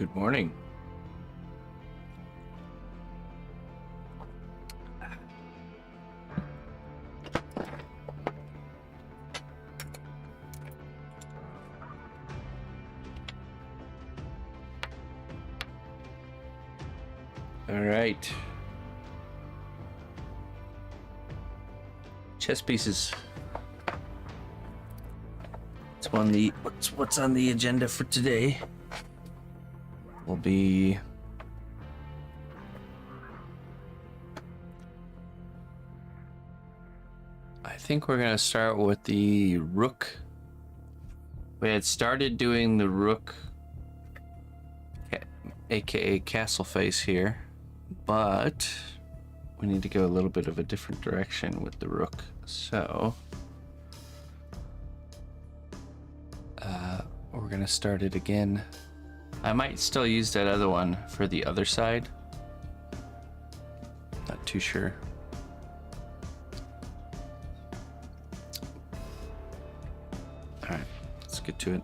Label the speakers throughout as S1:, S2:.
S1: Good morning. All right. Chess pieces. What's on the agenda for today? Will be I think we're gonna start with the rook. We had started doing the rook, aka castle face here, but we need to go a little bit of a different direction with the rook. So we're gonna start it again. I might still use that other one for the other side. Not too sure. All right, let's get to it.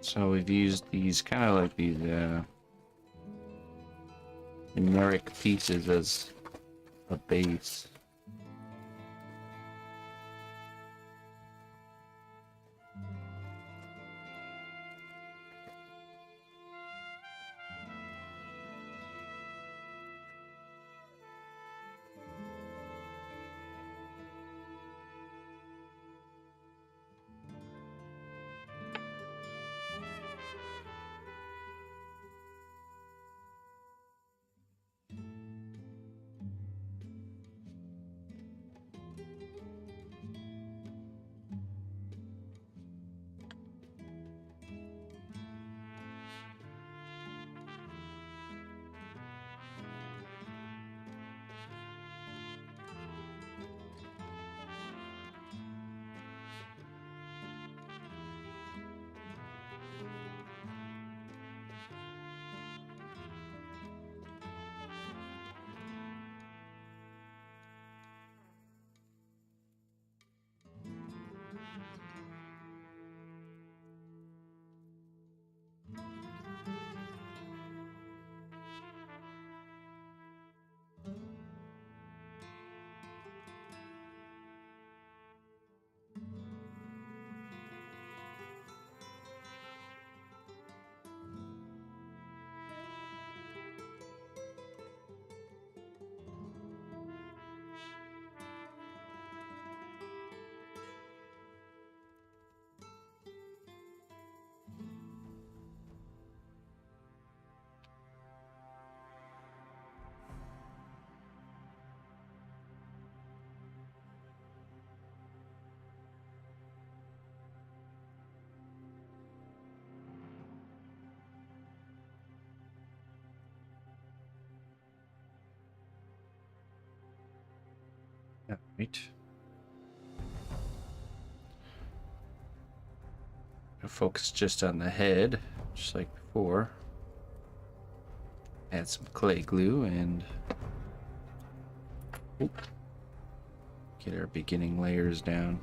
S1: So we've used these kind of like these numeric pieces as a base. Yeah, right. Focus just on the head, just like before. Add some clay glue and get our beginning layers down.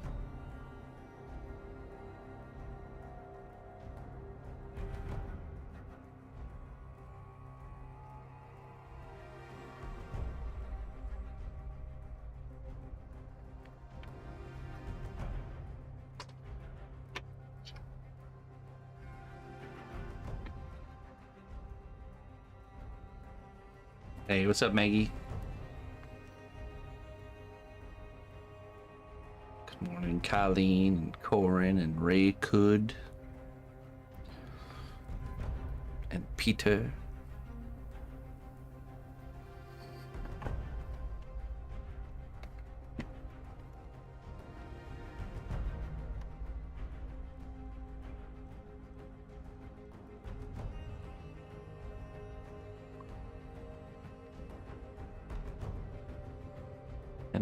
S1: Hey, what's up, Maggie? Good morning, Colleen and Corin and Ray Could and Peter.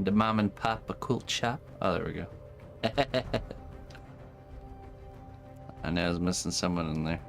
S1: The mom and pop a quilt shop. Oh, there we go. I know I was missing someone in there.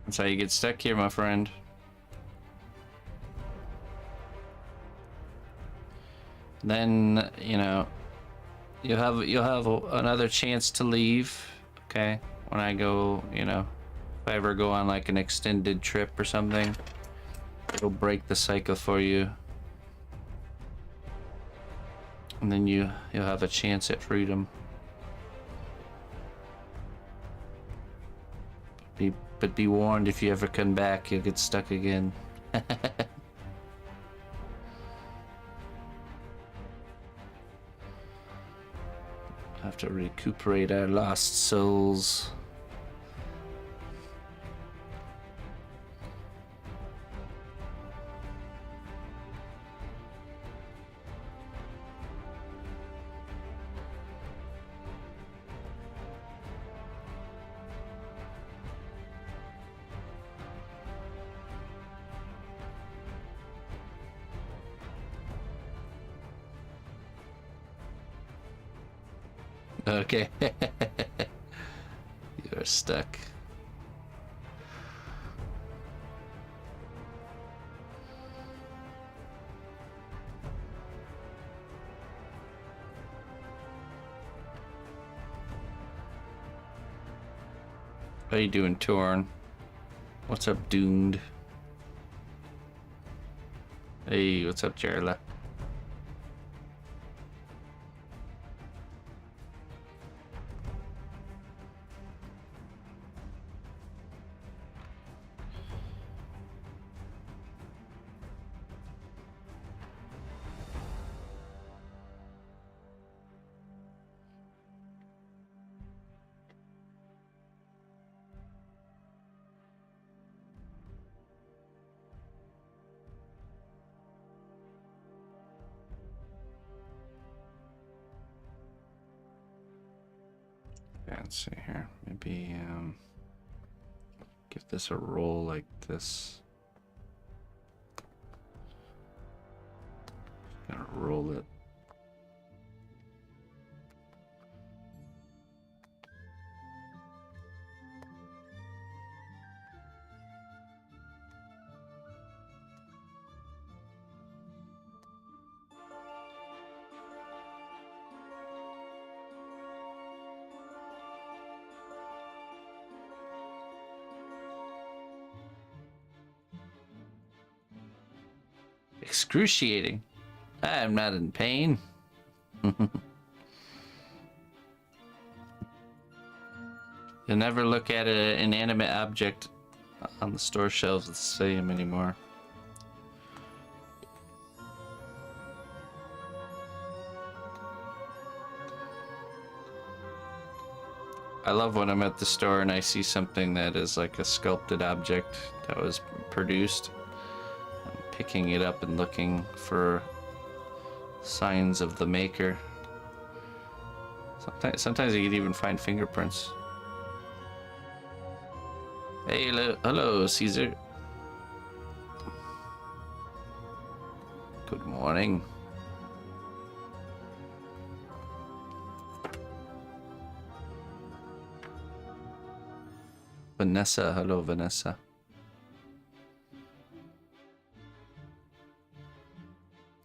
S1: That's how you get stuck here, my friend. Then, you know, you'll have another chance to leave, okay? When I go, you know, if I ever go on like an extended trip or something, it'll break the cycle for you. And then you'll have a chance at freedom. But be warned, if you ever come back, you'll get stuck again. Have to recuperate our lost souls. Okay. You're stuck. How you doing, Torn? What's up, Doomed? Hey, what's up, Jarla? Let's see here. Maybe give this a roll like this. Gonna roll it. Excruciating. I am not in pain. You'll never look at an inanimate object on the store shelves the same anymore. I love when I'm at the store and I see something that is like a sculpted object that was produced. I'm picking it up and looking for signs of the maker. Sometimes you can even find fingerprints. Hey, hello, Caesar. Good morning. Vanessa, hello, Vanessa.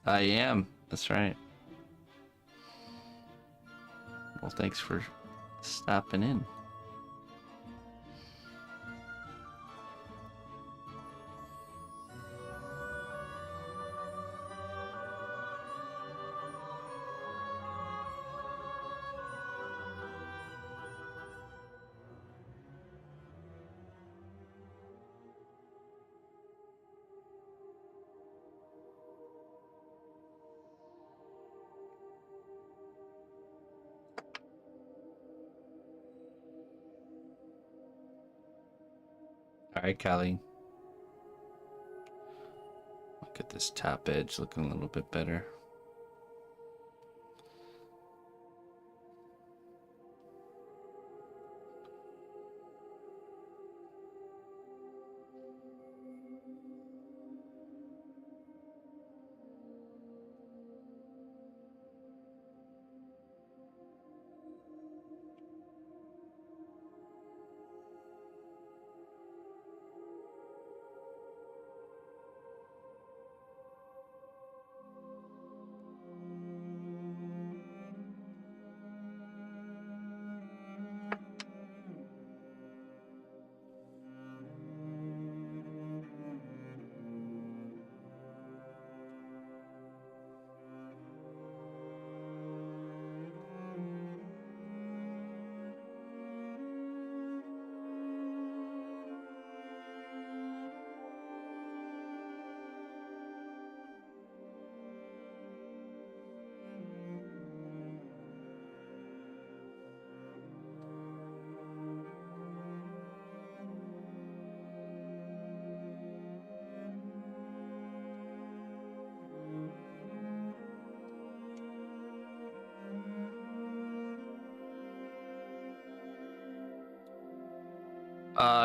S1: I am, that's right. Well, thanks for stopping in. All right, Callie. Look at this top edge looking a little bit better.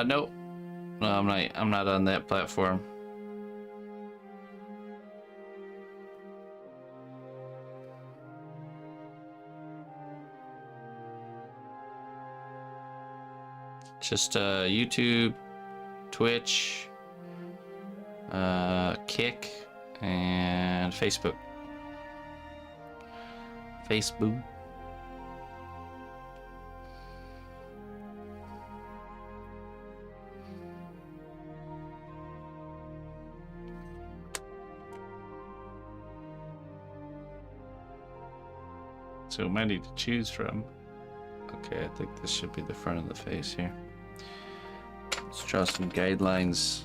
S1: Nope. No, I'm not on that platform. Just YouTube, Twitch, Kick, and Facebook. Facebook. So many to choose from. Okay, I think this should be the front of the face here. Let's draw some guidelines.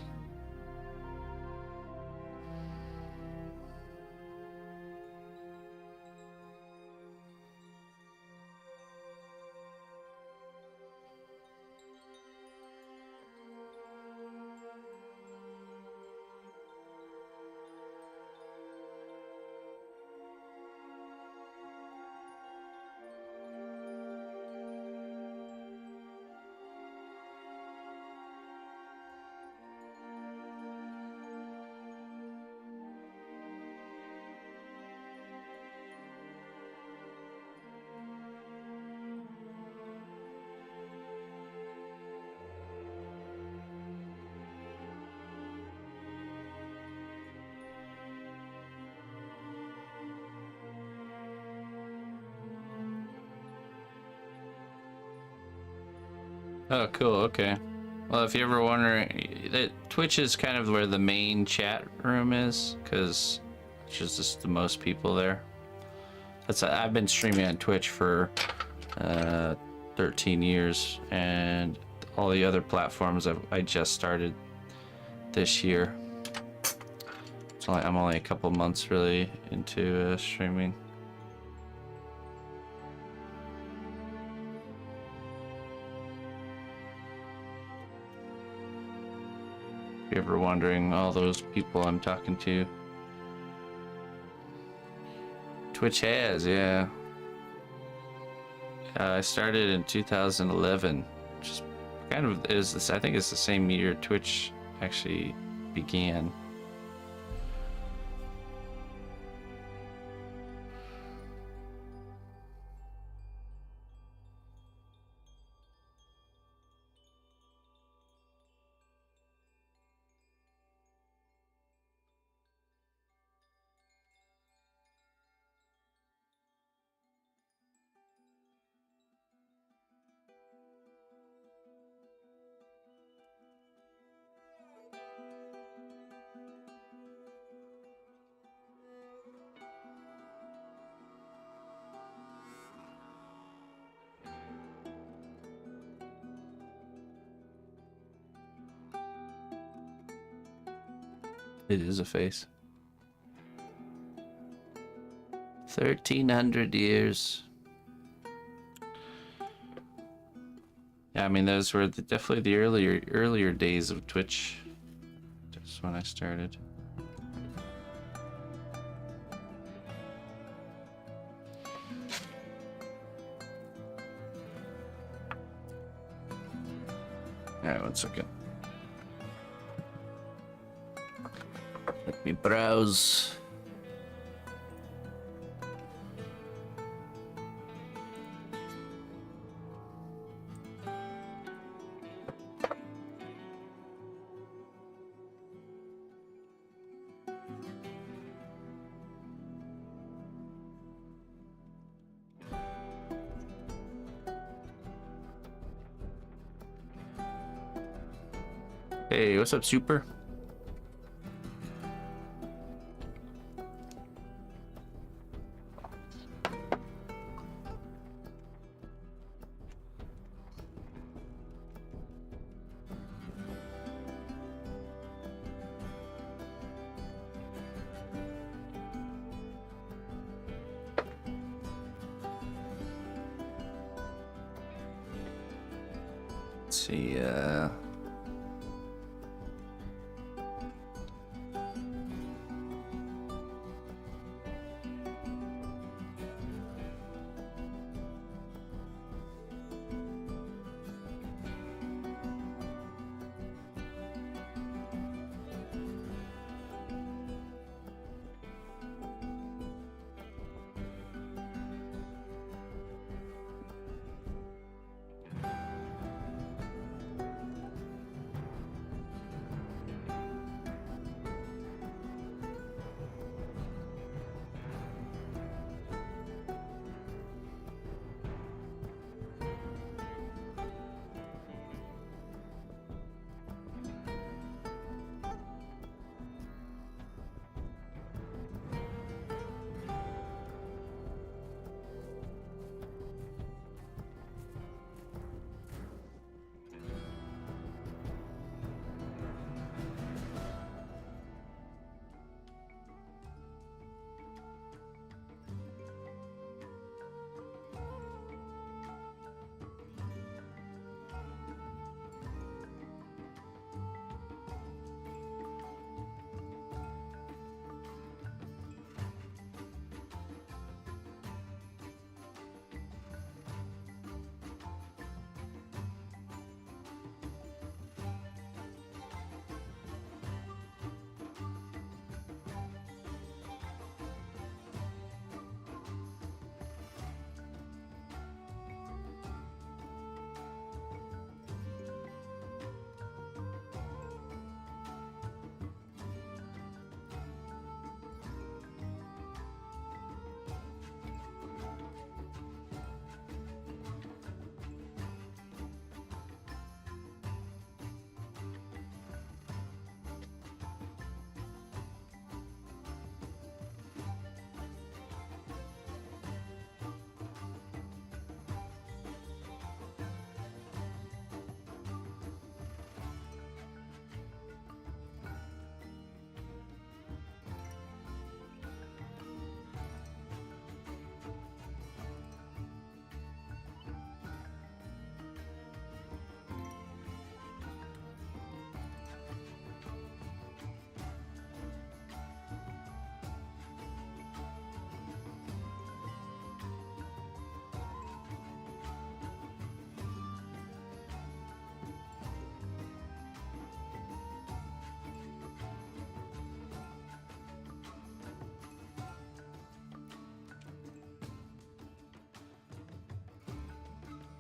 S1: Oh, cool. Okay. Well, if you're ever wondering, Twitch is kind of where the main chat room is, because it's just the most people there. I've been streaming on Twitch for 13 years, and all the other platforms I just started this year. I'm only a couple months really into streaming. If you're ever wondering, all those people I'm talking to. Twitch has, yeah. I started in 2011, just kind of is this. I think it's the same year Twitch actually began. It is a face. 1300 years. Yeah, I mean those were definitely the earlier days of Twitch. That's when I started. All right, 1 second. Let me browse. Hey, what's up, Super? Let's see,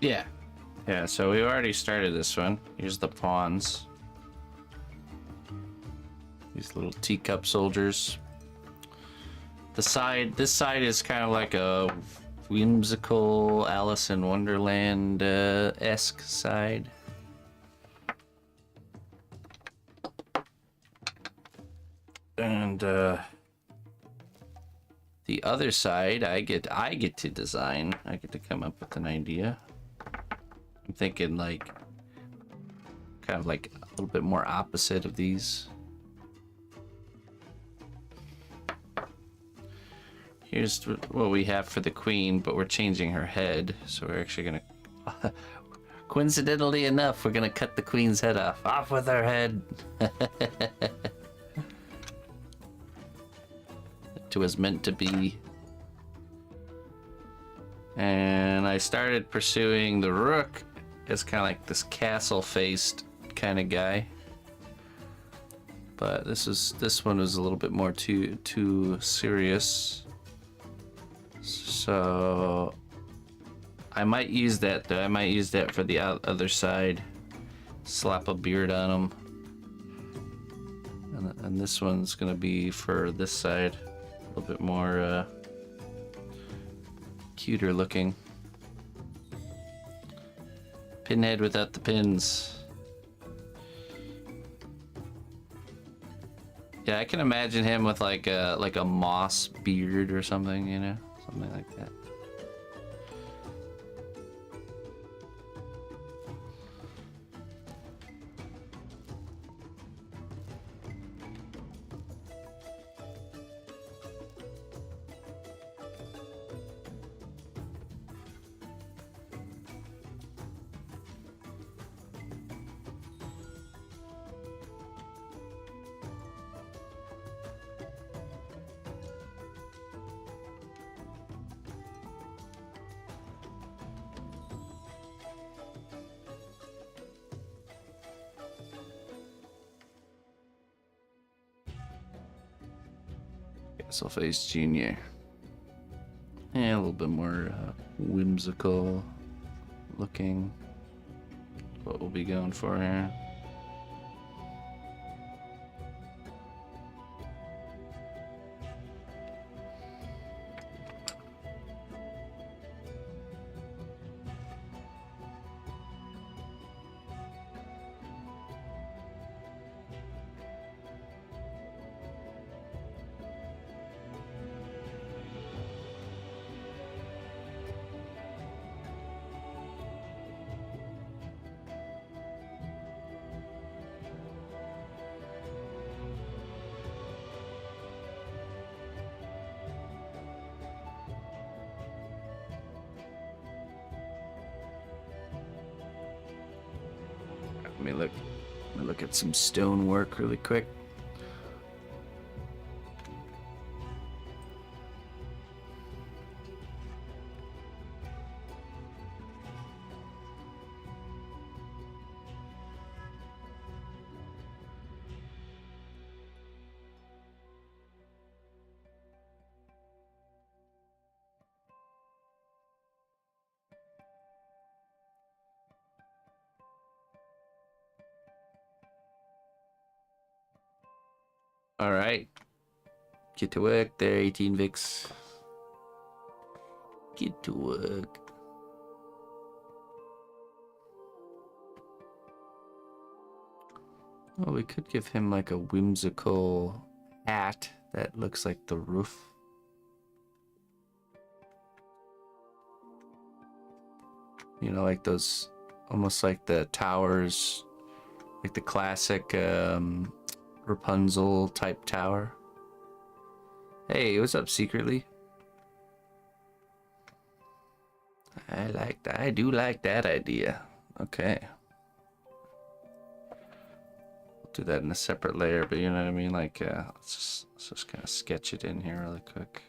S1: Yeah. Yeah, so we already started this one. Here's the pawns. These little teacup soldiers. This side is kind of like a whimsical Alice in Wonderland esque side. And the other side, I get to design. I get to come up with an idea. I'm thinking like kind of like a little bit more opposite of these. Here's what we have for the queen, but we're changing her head, so we're actually gonna coincidentally enough, we're gonna cut the queen's head off with her head. It was meant to be. And I started pursuing the rook as kind of like this castle-faced kind of guy, but this one was a little bit more too serious. So I might use that though. I might use that for the other side. Slap a beard on him. And this one's gonna be for this side. A little bit more cuter looking. Pinhead without the pins. Yeah, I can imagine him with like a moss beard or something, you know? Something like that. Castleface Jr. Yeah, a little bit more whimsical looking. What we'll be going for here. Let me look at some stonework really quick. All right. Get to work there, 18 Vix. Get to work. Oh, we could give him like a whimsical hat that looks like the roof. You know, like those, almost like the towers, like the classic Rapunzel type tower. Hey, what's up, secretly? I like that. I do like that idea. Okay. We'll do that in a separate layer, but you know what I mean? Like, let's just kind of sketch it in here really quick.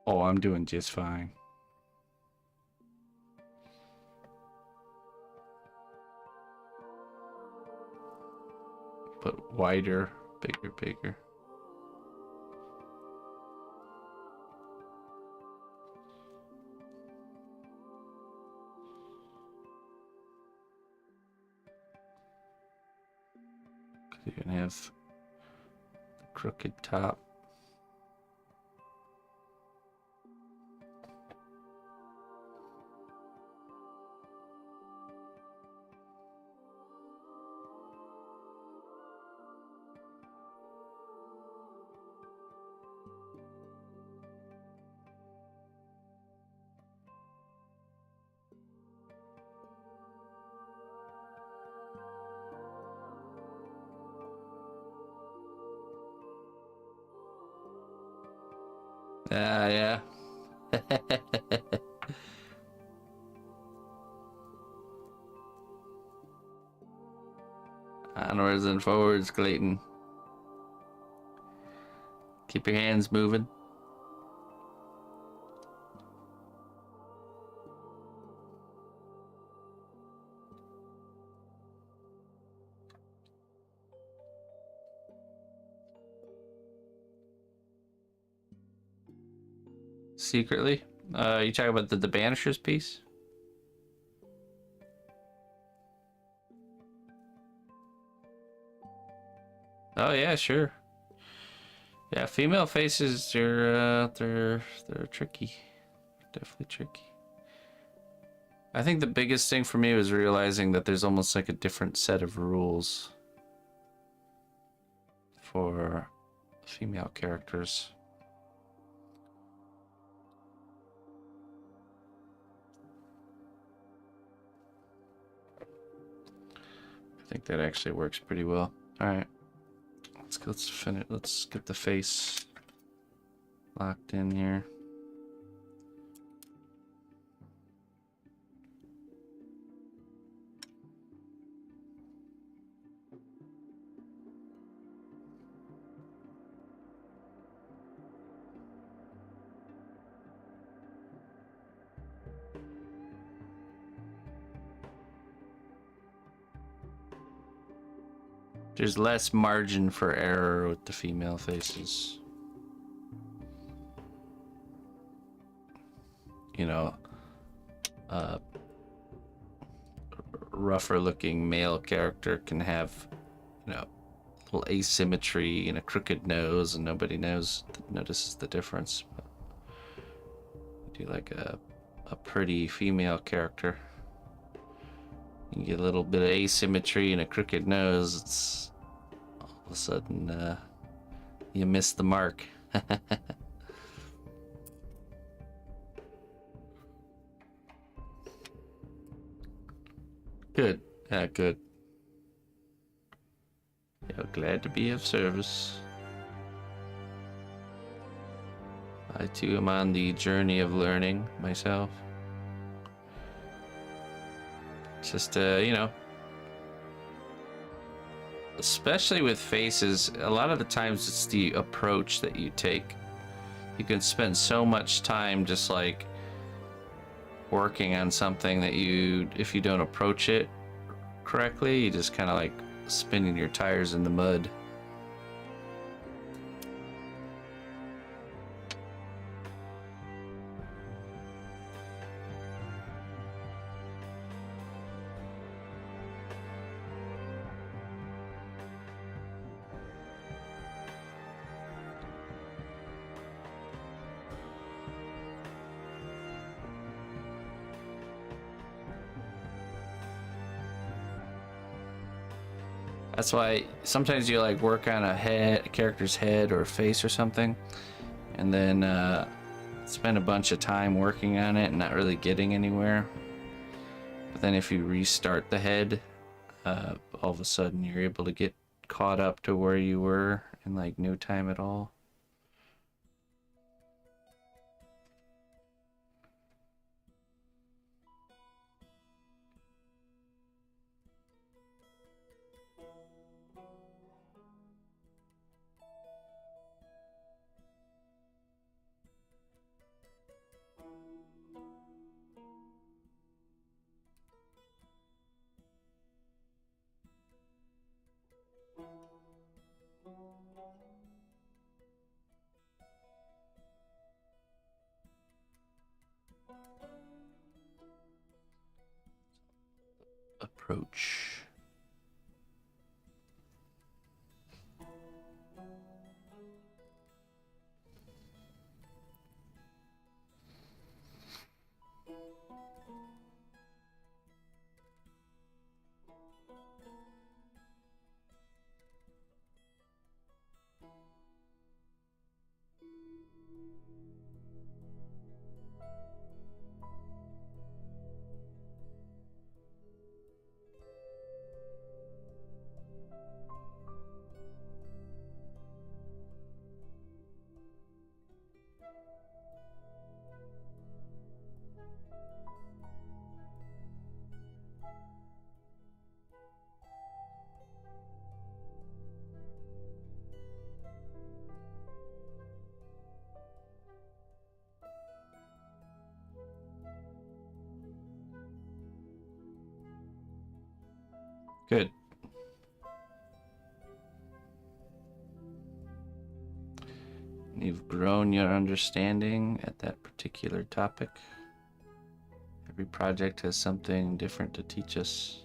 S1: Oh, I'm doing just fine. But wider, bigger, bigger. You can have the crooked top. Yeah. Onwards and forwards, Clayton. Keep your hands moving. Secretly? You talking about the Banishers piece? Oh yeah, sure. Yeah, female faces they're tricky. Definitely tricky. I think the biggest thing for me was realizing that there's almost like a different set of rules for female characters. I think that actually works pretty well. All right, let's finish. Let's get the face locked in here. There's less margin for error with the female faces. You know, rougher looking male character can have, you know, a little asymmetry and a crooked nose, and nobody notices the difference. But do like a pretty female character, you get a little bit of asymmetry and a crooked nose, it's all of a sudden you miss the mark. Good. Yeah, good. Yeah, glad to be of service. I too am on the journey of learning myself. Just, you know, especially with faces, a lot of the times it's the approach that you take. You can spend so much time just like working on something that if you don't approach it correctly, you just kind of like spinning your tires in the mud. That's why sometimes you like work on a character's head or face or something, and then spend a bunch of time working on it and not really getting anywhere. But then if you restart the head, all of a sudden you're able to get caught up to where you were in like no time at all. Approach. Good. You've grown your understanding at that particular topic. Every project has something different to teach us.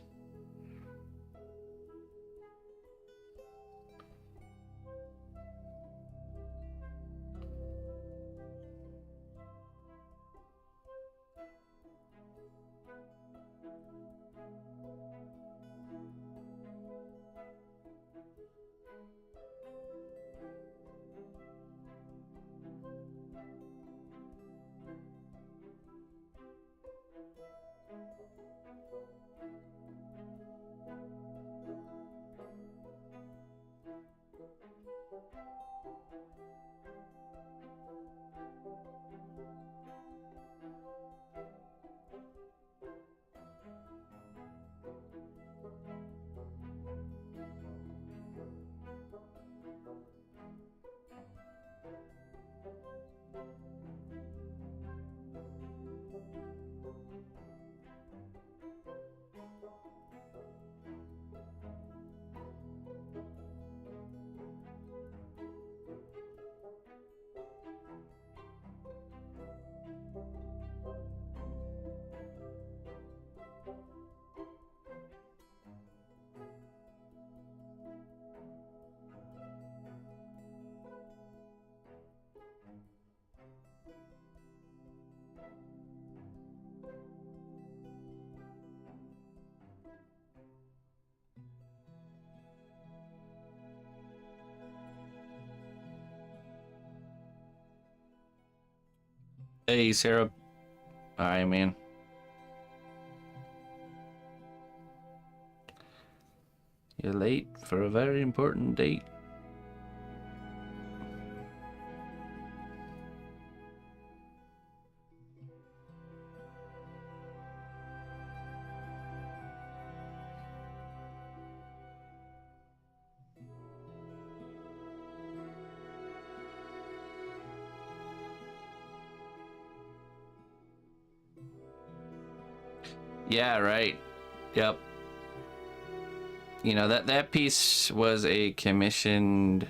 S1: Hey, Sarah. Hi, man. You're late for a very important date. Yeah, right. Yep. You know, that piece was a commissioned,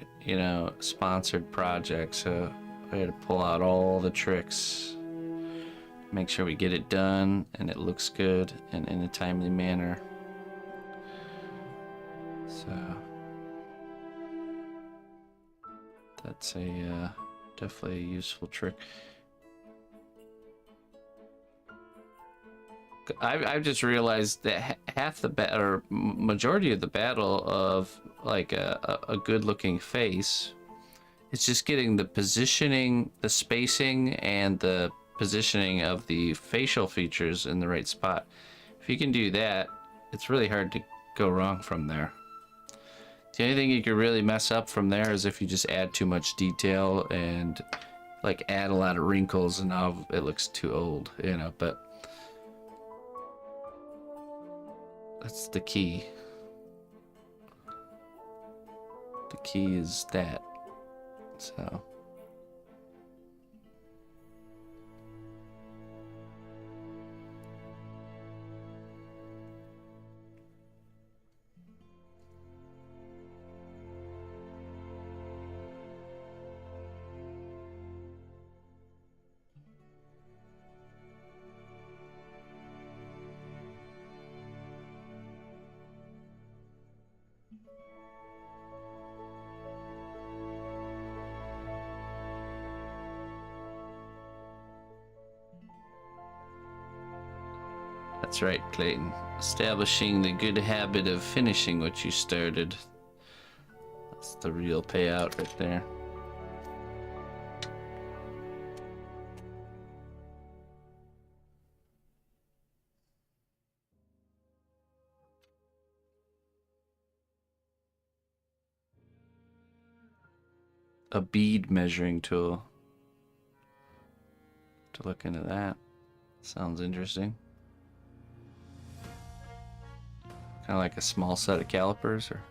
S1: sponsored project, so I had to pull out all the tricks, make sure we get it done and it looks good and in a timely manner. So that's a definitely a useful trick. I've just realized that half the or majority of the battle of like a good looking face, it's just getting the positioning, the spacing, and the positioning of the facial features in the right spot. If you can do that, it's really hard to go wrong from there. The only thing you could really mess up from there is if you just add too much detail and like add a lot of wrinkles and now it looks too old, but that's the key. The key is that. So. That's right, Clayton. Establishing the good habit of finishing what you started. That's the real payout right there. A bead measuring tool. To look into that. Sounds interesting. Kind of like a small set of calipers, or?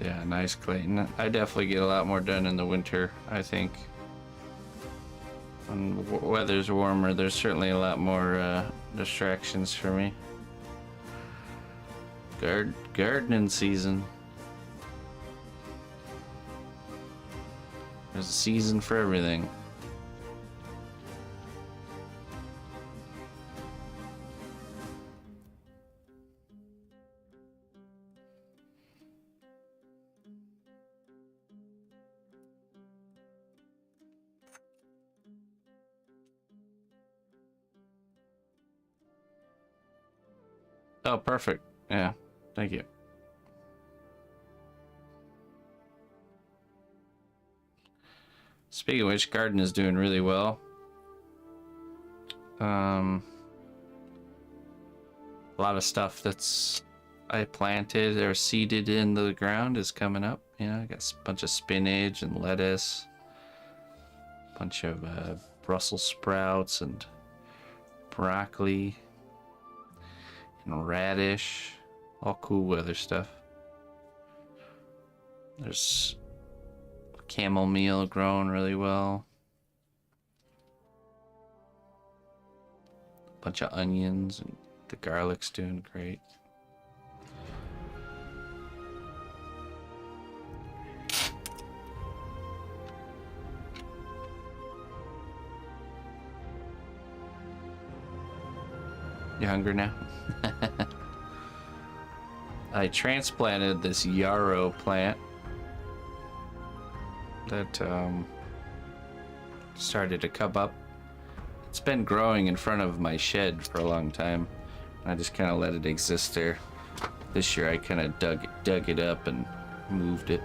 S1: Yeah, nice, Clayton. I definitely get a lot more done in the winter, I think. When weather's warmer, there's certainly a lot more distractions for me. Gardening season. There's a season for everything. Oh, perfect. Yeah, thank you. Speaking of which, garden is doing really well. A lot of stuff that's I planted or seeded into the ground is coming up. You know, I got a bunch of spinach and lettuce, a bunch of Brussels sprouts and broccoli and radish, all cool weather stuff. There's chamomile growing really well. A bunch of onions, and the garlic's doing great. You hungry now? I transplanted this yarrow plant that started to come up. It's been growing in front of my shed for a long time. I just kind of let it exist there. This year I kind of dug it up and moved it.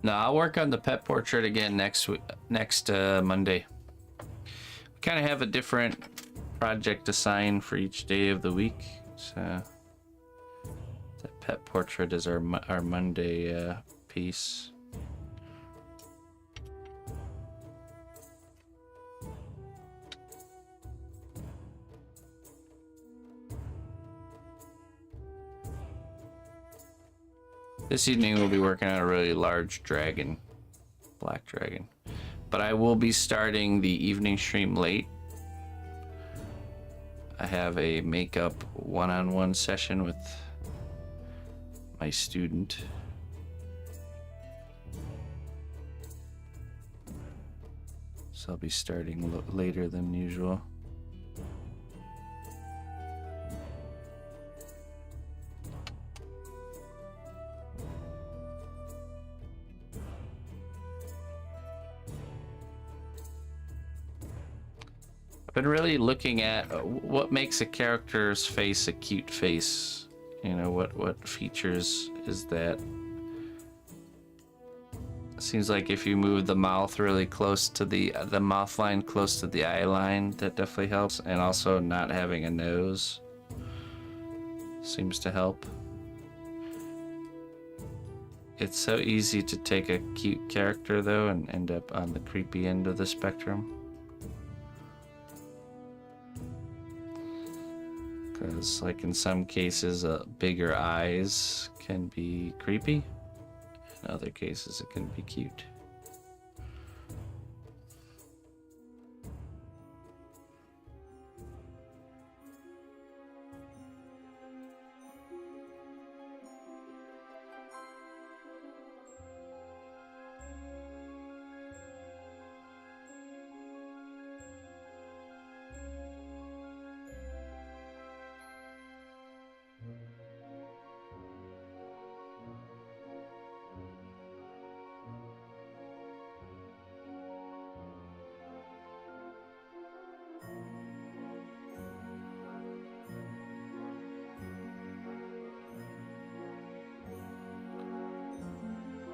S1: No, I'll work on the pet portrait again next Monday. We kind of have a different project assigned for each day of the week. So the pet portrait is our Monday piece. This evening we'll be working on a really large dragon, black dragon. But I will be starting the evening stream late. I have a makeup one-on-one session with my student. So I'll be starting later than usual. Been really looking at what makes a character's face a cute face. You know, what features is that? Seems like if you move the mouth really close to the mouth line close to the eye line, that definitely helps. And also not having a nose seems to help. It's so easy to take a cute character though and end up on the creepy end of the spectrum. Because like in some cases bigger eyes can be creepy. In other cases it can be cute.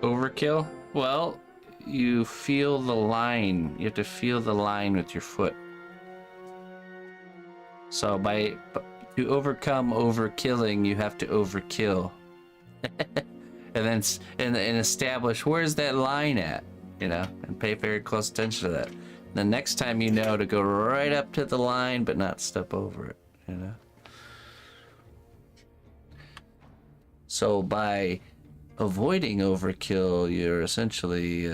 S1: Overkill? Well, you feel the line. You have to feel the line with your foot. So to overcome overkilling, you have to overkill. and establish where's that line at, you know, and pay very close attention to that. The next time you know to go right up to the line but not step over it, you know. So by avoiding overkill, you're essentially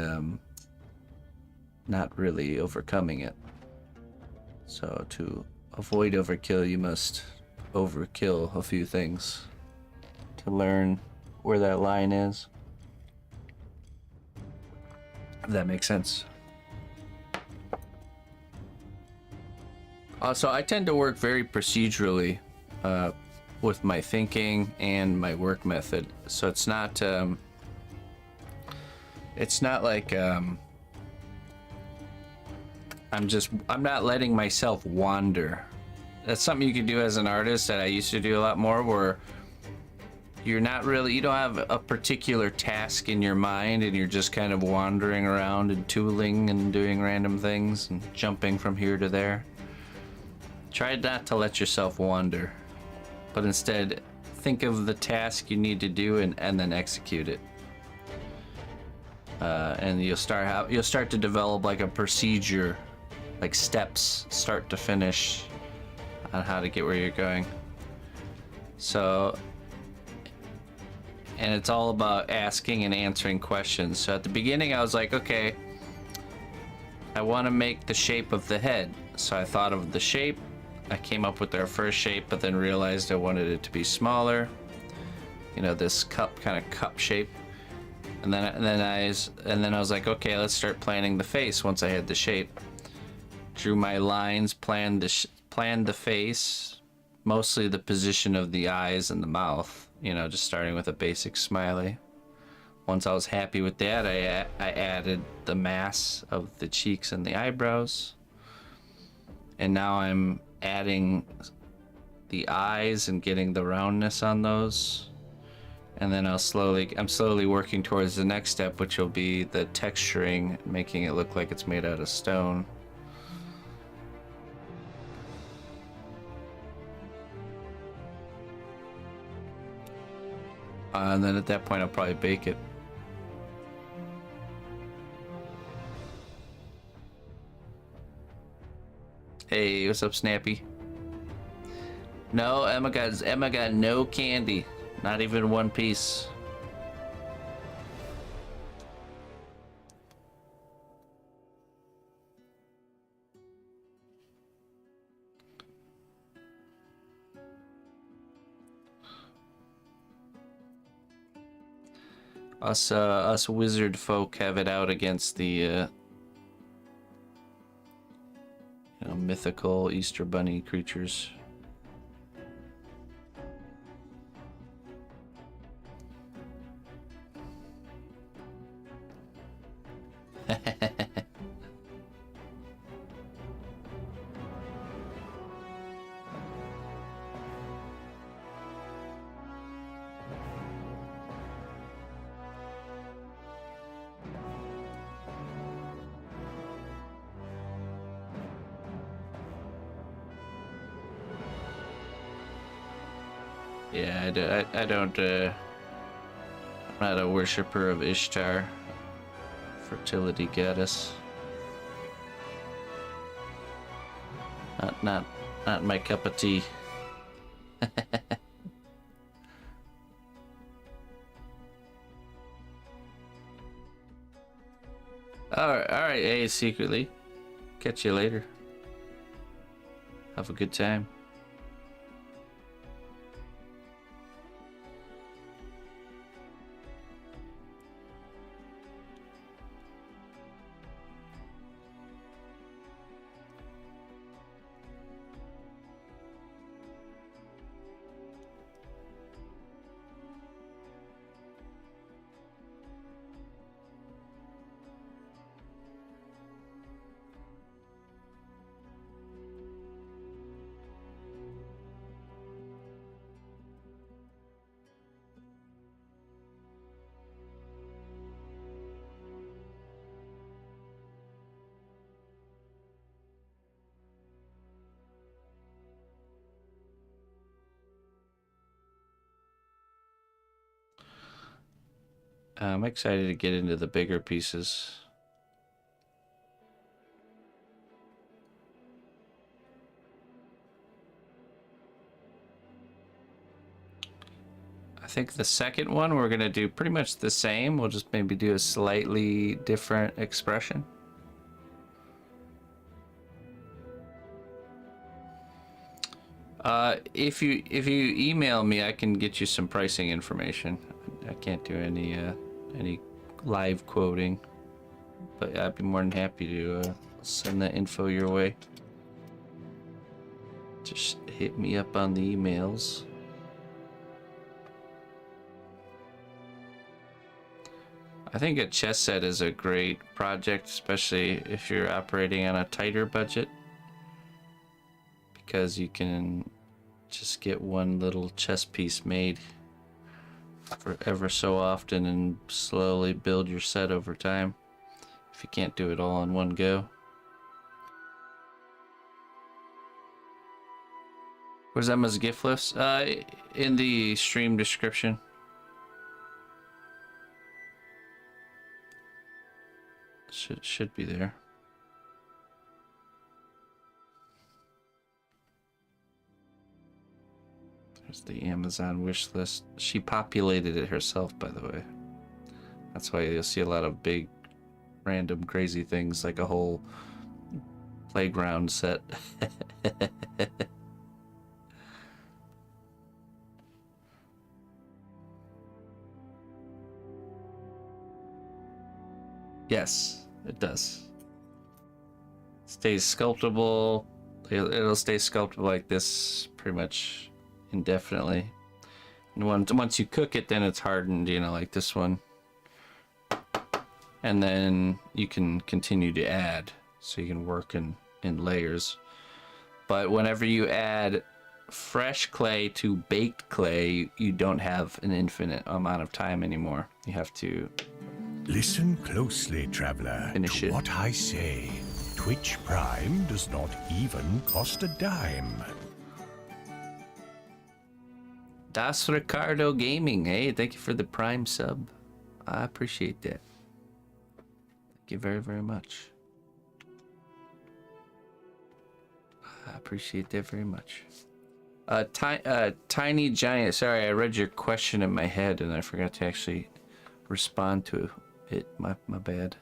S1: not really overcoming it. So to avoid overkill, you must overkill a few things to learn where that line is. If that makes sense. So I tend to work very procedurally with my thinking and my work method. So it's not like I'm not letting myself wander. That's something you can do as an artist that I used to do a lot more, where you don't have a particular task in your mind and you're just kind of wandering around and tooling and doing random things and jumping from here to there. Try not to let yourself wander, but instead think of the task you need to do and then execute it. And you'll start to develop like a procedure, like steps, start to finish, on how to get where you're going. So, and it's all about asking and answering questions. So at the beginning I was like, okay, I want to make the shape of the head. So I thought of the shape. I came up with our first shape, but then realized I wanted it to be smaller. You know, this kind of cup shape. And then I was like, okay, let's start planning the face. Once I had the shape, drew my lines, planned the face, mostly the position of the eyes and the mouth. You know, just starting with a basic smiley. Once I was happy with that, I added the mass of the cheeks and the eyebrows. And now I'm adding the eyes and getting the roundness on those. And then I'm slowly working towards the next step, which will be the texturing, making it look like it's made out of stone. And then at that point I'll probably bake it. Hey, what's up, Snappy? No, Emma got no candy, not even one piece. Us wizard folk have it out against the mythical Easter bunny creatures. Yeah, I don't, I'm not a worshiper of Ishtar, fertility goddess. Not my cup of tea. All right. Hey, secretly. Catch you later. Have a good time. I'm excited to get into the bigger pieces. I think the second one we're gonna do pretty much the same. We'll just maybe do a slightly different expression. If you email me, I can get you some pricing information. I can't do any live quoting, but I'd be more than happy to send that info your way. Just hit me up on the emails. I think a chess set is a great project, especially if you're operating on a tighter budget, because you can just get one little chess piece made for ever so often and slowly build your set over time if you can't do it all in one go. Where's Emma's gift list? In the stream description. Should be there. There's the Amazon wish list. She populated it herself, by the way. That's why you'll see a lot of big, random, crazy things, like a whole playground set. Yes, it does. Stays sculptable. It'll stay sculptable like this pretty much indefinitely. And once you cook it, then it's hardened, you know, like this one. And then you can continue to add, so you can work in layers. But whenever you add fresh clay to baked clay, you don't have an infinite amount of time anymore. You have to
S2: listen closely, traveler, to what I say. Twitch Prime does not even cost a dime.
S1: Das Ricardo Gaming. Hey, thank you for the Prime sub. I appreciate that. Thank you very, very much. I appreciate that very much. Tiny Giant. Sorry, I read your question in my head and I forgot to actually respond to it. My bad.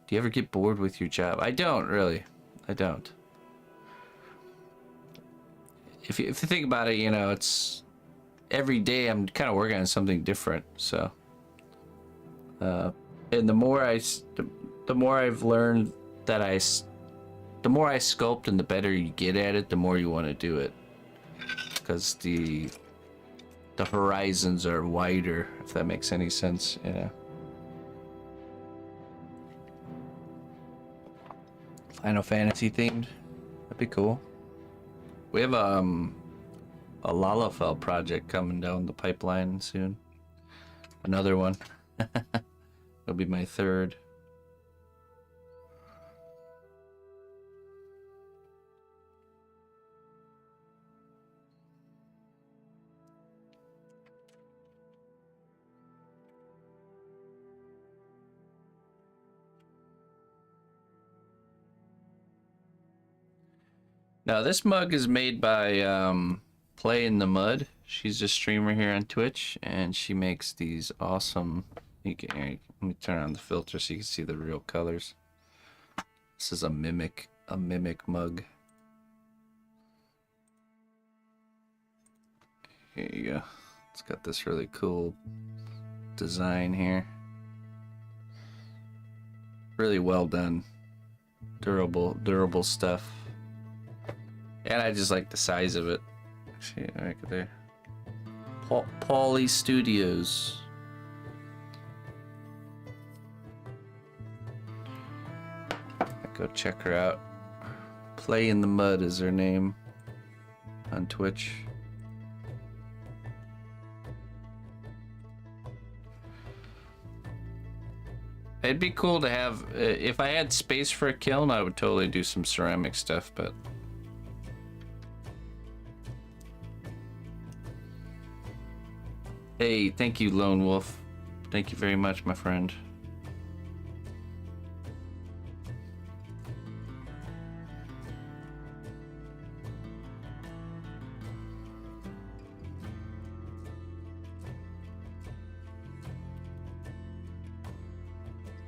S1: Do you ever get bored with your job? I don't, really. I don't. If you think about it, you know, it's every day I'm kind of working on something different. So, and the more I've learned that the more I sculpt and the better you get at it, the more you want to do it, because the horizons are wider, if that makes any sense. Yeah. Final Fantasy themed. That'd be cool. We have a Lalafell project coming down the pipeline soon. Another one. It'll be my third. Now this mug is made by Play in the Mud. She's a streamer here on Twitch, and she makes these awesome. Let me turn on the filter so you can see the real colors. This is a mimic mug. Here you go. It's got this really cool design here. Really well done. Durable stuff. And I just like the size of it. See it right there. Pauly Studios. Go check her out. Play in the Mud is her name on Twitch. It'd be cool to have, if I had space for a kiln, I would totally do some ceramic stuff, but hey, thank you, Lone Wolf. Thank you very much, my friend.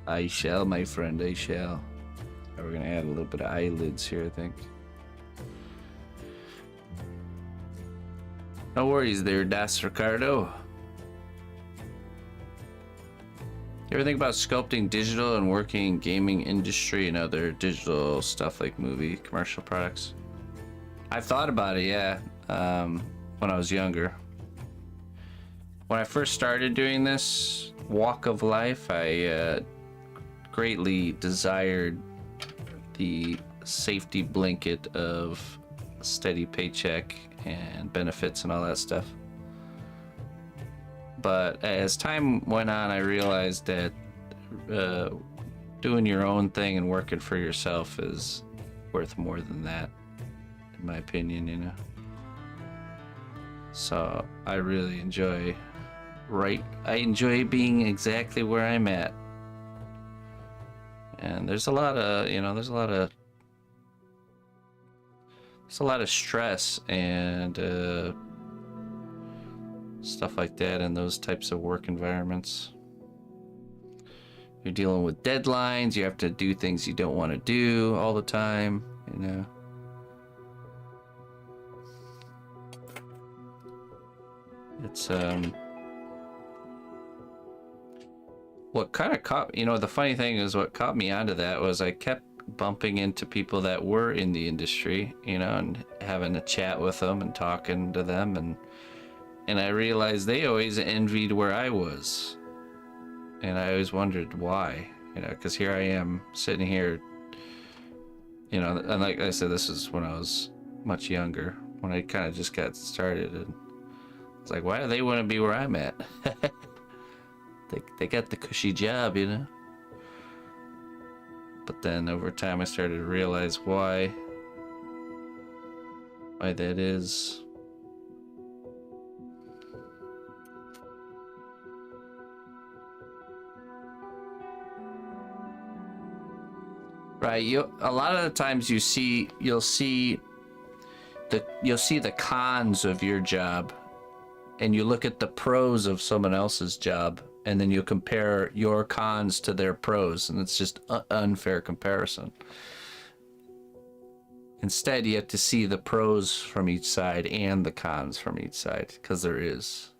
S1: I shall, my friend, I shall. We're gonna add a little bit of eyelids here, I think. No worries there, Das Ricardo. You ever think about sculpting digital and working in gaming industry and other digital stuff like movie, commercial products? I've thought about it, yeah, when I was younger. When I first started doing this walk of life, I greatly desired the safety blanket of a steady paycheck and benefits and all that stuff. But as time went on, I realized that doing your own thing and working for yourself is worth more than that, in my opinion, you know. So I really enjoy being exactly where I'm at. And there's a lot of, you know, there's a lot of stress and stuff like that in those types of work environments. You're dealing with deadlines, you have to do things you don't want to do all the time, you know. It's what kind of caught, you know, the funny thing is what caught me onto that was I kept bumping into people that were in the industry, you know, and having a chat with them and talking to them, and I realized they always envied where I was, and I always wondered why, you know, because here I am sitting here, you know, and like I said, this is when I was much younger, when I kind of just got started, and it's like, why do they want to be where I'm at? They got the cushy job, you know. But then over time I started to realize why that is. Right, a lot of the times you'll see the cons of your job, and you look at the pros of someone else's job, and then you compare your cons to their pros, and it's just an unfair comparison. Instead, you have to see the pros from each side and the cons from each side, because there is.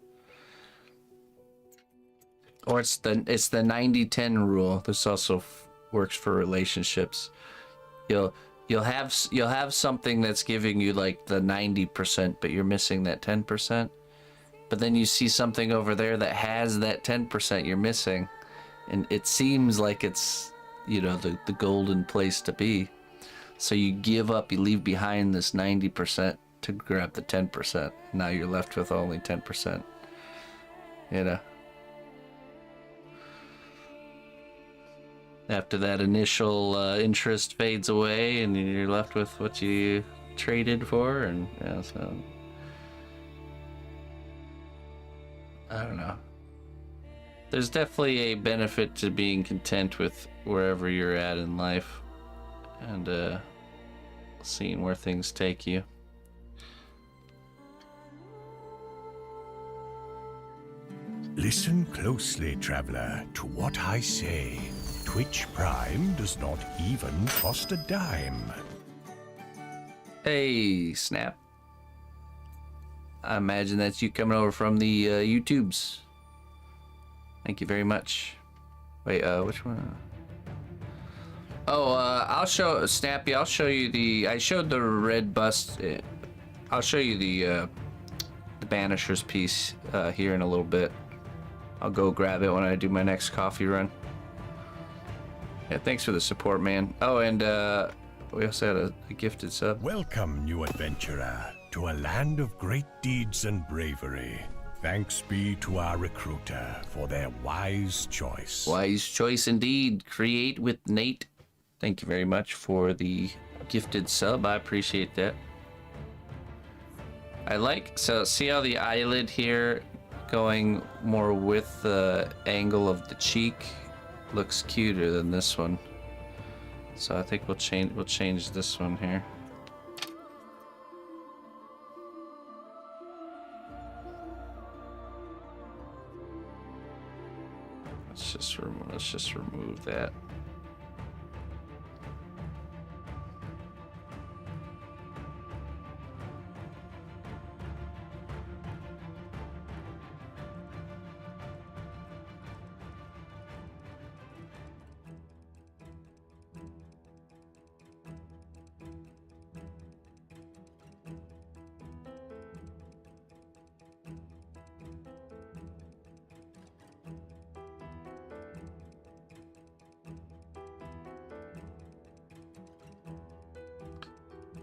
S1: Or it's the 90-10 rule. This also works for relationships. You'll have something that's giving you like the 90%, but you're missing that 10%. But then you see something over there that has that 10% you're missing, and it seems like it's, you know, the golden place to be. So you give up, you leave behind this 90% to grab the 10%. Now you're left with only 10%. You know. After that initial interest fades away, and you're left with what you traded for, and yeah, so I don't know. There's definitely a benefit to being content with wherever you're at in life, and seeing where things take you.
S2: Listen closely, traveler, to what I say. Twitch Prime does not even cost a dime.
S1: Hey, Snap. I imagine that's you coming over from the YouTubes. Thank you very much. Wait, which one? Oh, I'll show Snappy. I'll show you the. I showed the red bust. I'll show you the Banisher's piece here in a little bit. I'll go grab it when I do my next coffee run. Yeah, thanks for the support, man. Oh, and we also had a gifted sub.
S2: Welcome, new adventurer, to a land of great deeds and bravery. Thanks be to our recruiter for their wise choice.
S1: Wise choice indeed. Create with Nate. Thank you very much for the gifted sub. I appreciate that. I like, so see how the eyelid here going more with the angle of the cheek looks cuter than this one. So I think we'll change this one here. Let's just remove that.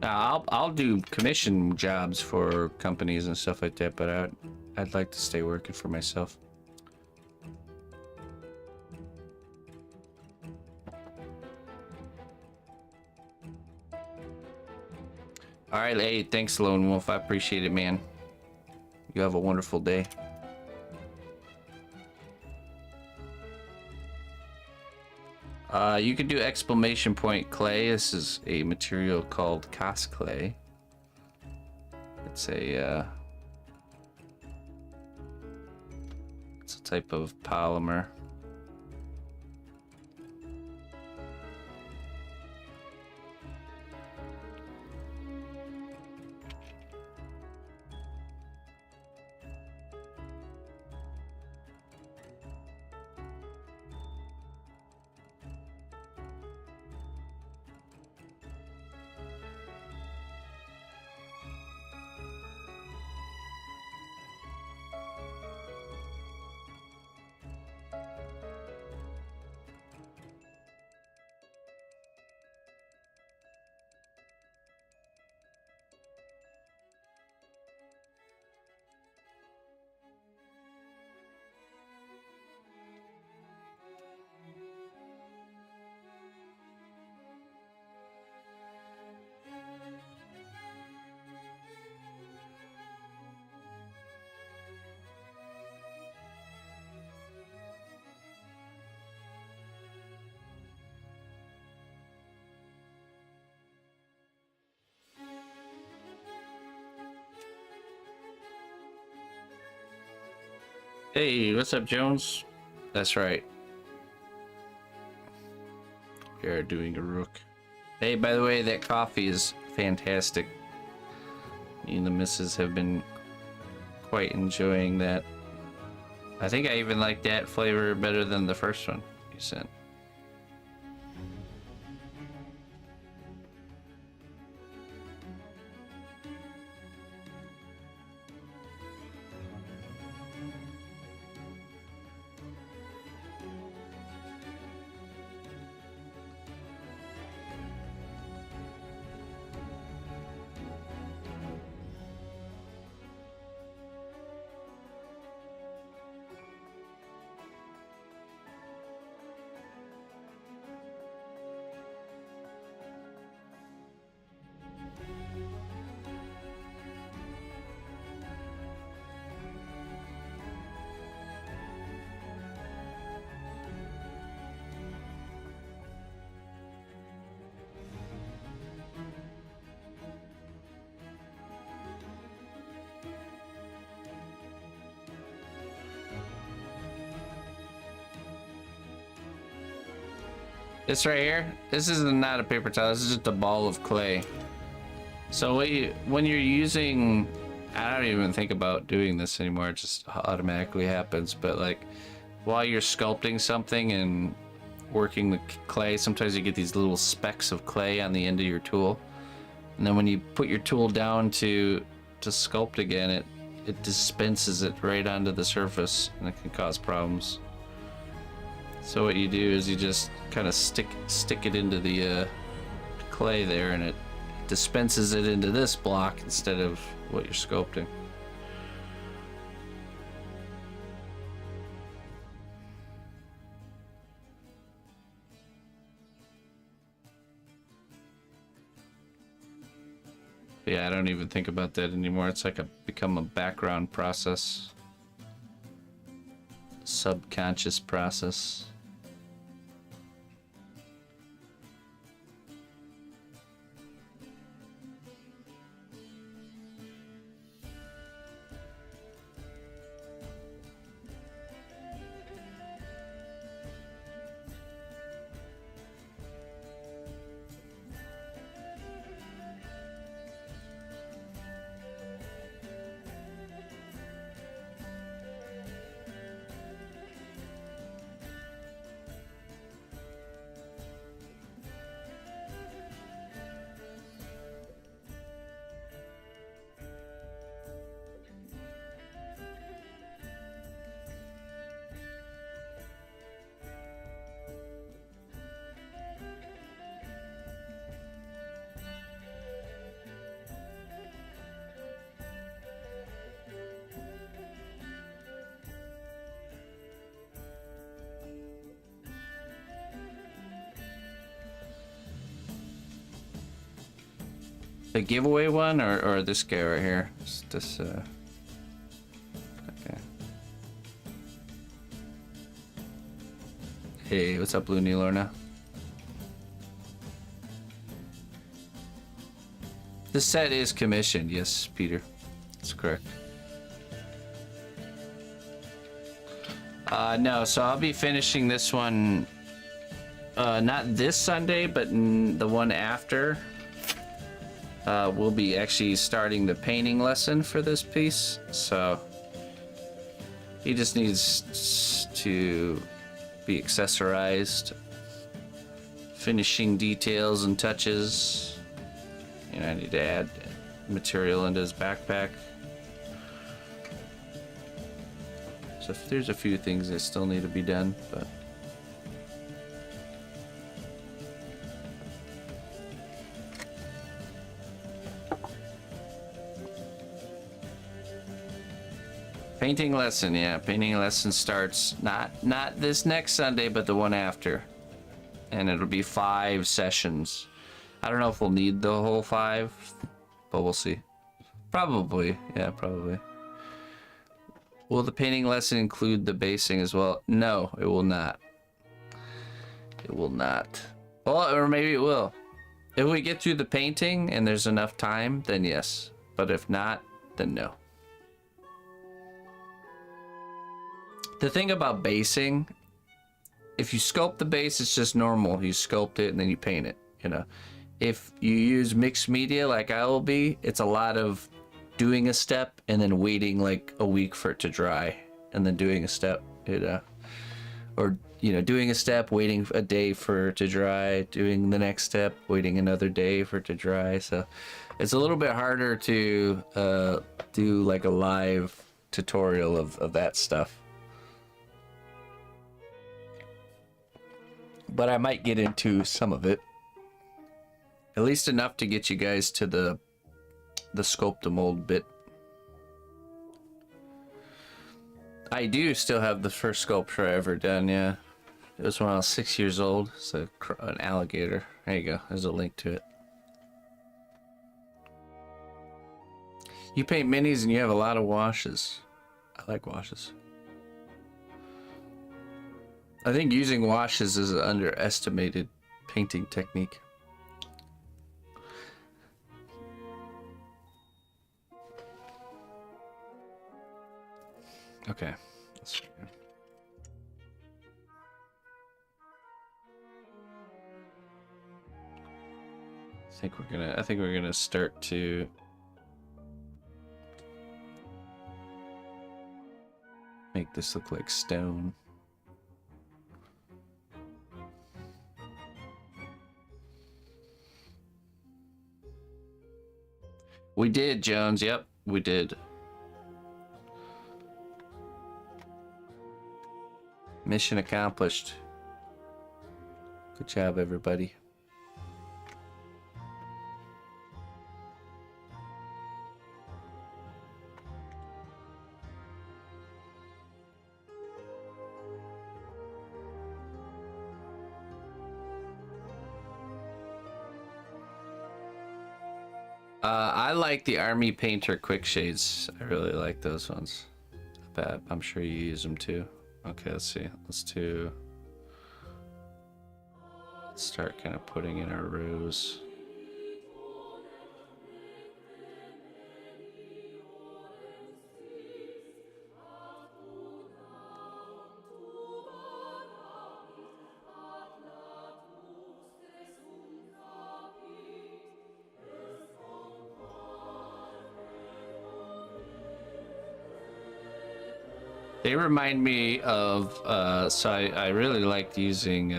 S1: I'll do commission jobs for companies and stuff like that, but I'd like to stay working for myself. All right, hey, thanks, Lone Wolf. I appreciate it, man. You have a wonderful day. You could do exclamation point clay. This is a material called cast clay. It's a type of polymer. Hey, what's up, Jones? That's right. We are doing a rook. Hey, by the way, that coffee is fantastic. Me and the missus have been quite enjoying that. I think I even like that flavor better than the first one you sent. This right here, this is not a paper towel, this is just a ball of clay. So when you're using, I don't even think about doing this anymore, it just automatically happens, but like while you're sculpting something and working the clay, sometimes you get these little specks of clay on the end of your tool. And then when you put your tool down to sculpt again, it dispenses it right onto the surface and it can cause problems. So what you do is you just kind of stick it into the clay there, and it dispenses it into this block instead of what you're sculpting. But yeah, I don't even think about that anymore. It's like become a background process, subconscious process. The giveaway one, or this guy right here? This okay. Hey, what's up, Blue Lorna? This set is commissioned, yes, Peter. That's correct. No, so I'll be finishing this one, not this Sunday, but the one after. We'll be actually starting the painting lesson for this piece, so he just needs to be accessorized, finishing details and touches. You know, I need to add material into his backpack. So there's a few things that still need to be done, but painting lesson, yeah. Painting lesson starts not this next Sunday, but the one after. And it'll be 5 sessions. I don't know if we'll need the whole 5, but we'll see. Probably, yeah, probably. Will the painting lesson include the basing as well? No, it will not. It will not. Well, or maybe it will. If we get through the painting and there's enough time, then yes. But if not, then no. The thing about basing, if you sculpt the base, it's just normal. You sculpt it and then you paint it, you know. If you use mixed media like I will be, it's a lot of doing a step and then waiting like a week for it to dry and then doing a step, you know. Or, you know, doing a step, waiting a day for it to dry, doing the next step, waiting another day for it to dry. So it's a little bit harder to do like a live tutorial of that stuff. But I might get into some of it. At least enough to get you guys to the sculpt a mold bit. I do still have the first sculpture I ever done, yeah. It was when I was 6 years old. It's an alligator. There you go. There's a link to it. You paint minis and you have a lot of washes. I like washes. I think using washes is an underestimated painting technique. Okay. That's fair. I think we're gonna start to make this look like stone. We did, Jones. Yep, we did. Mission accomplished. Good job, everybody. I like the Army Painter quick shades. I really like those ones. I bet I'm sure you use them too. Okay, let's see. Let's start kind of putting in our rows. They remind me of, so I really liked using,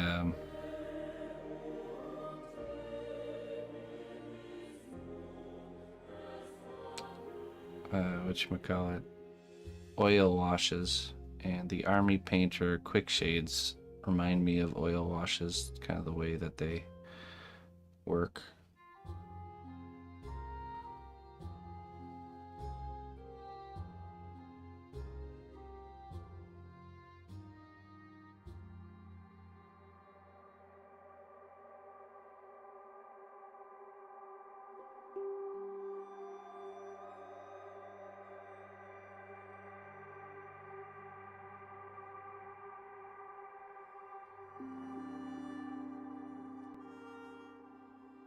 S1: whatchamacallit, oil washes, and the Army Painter quick shades remind me of oil washes, kind of the way that they work.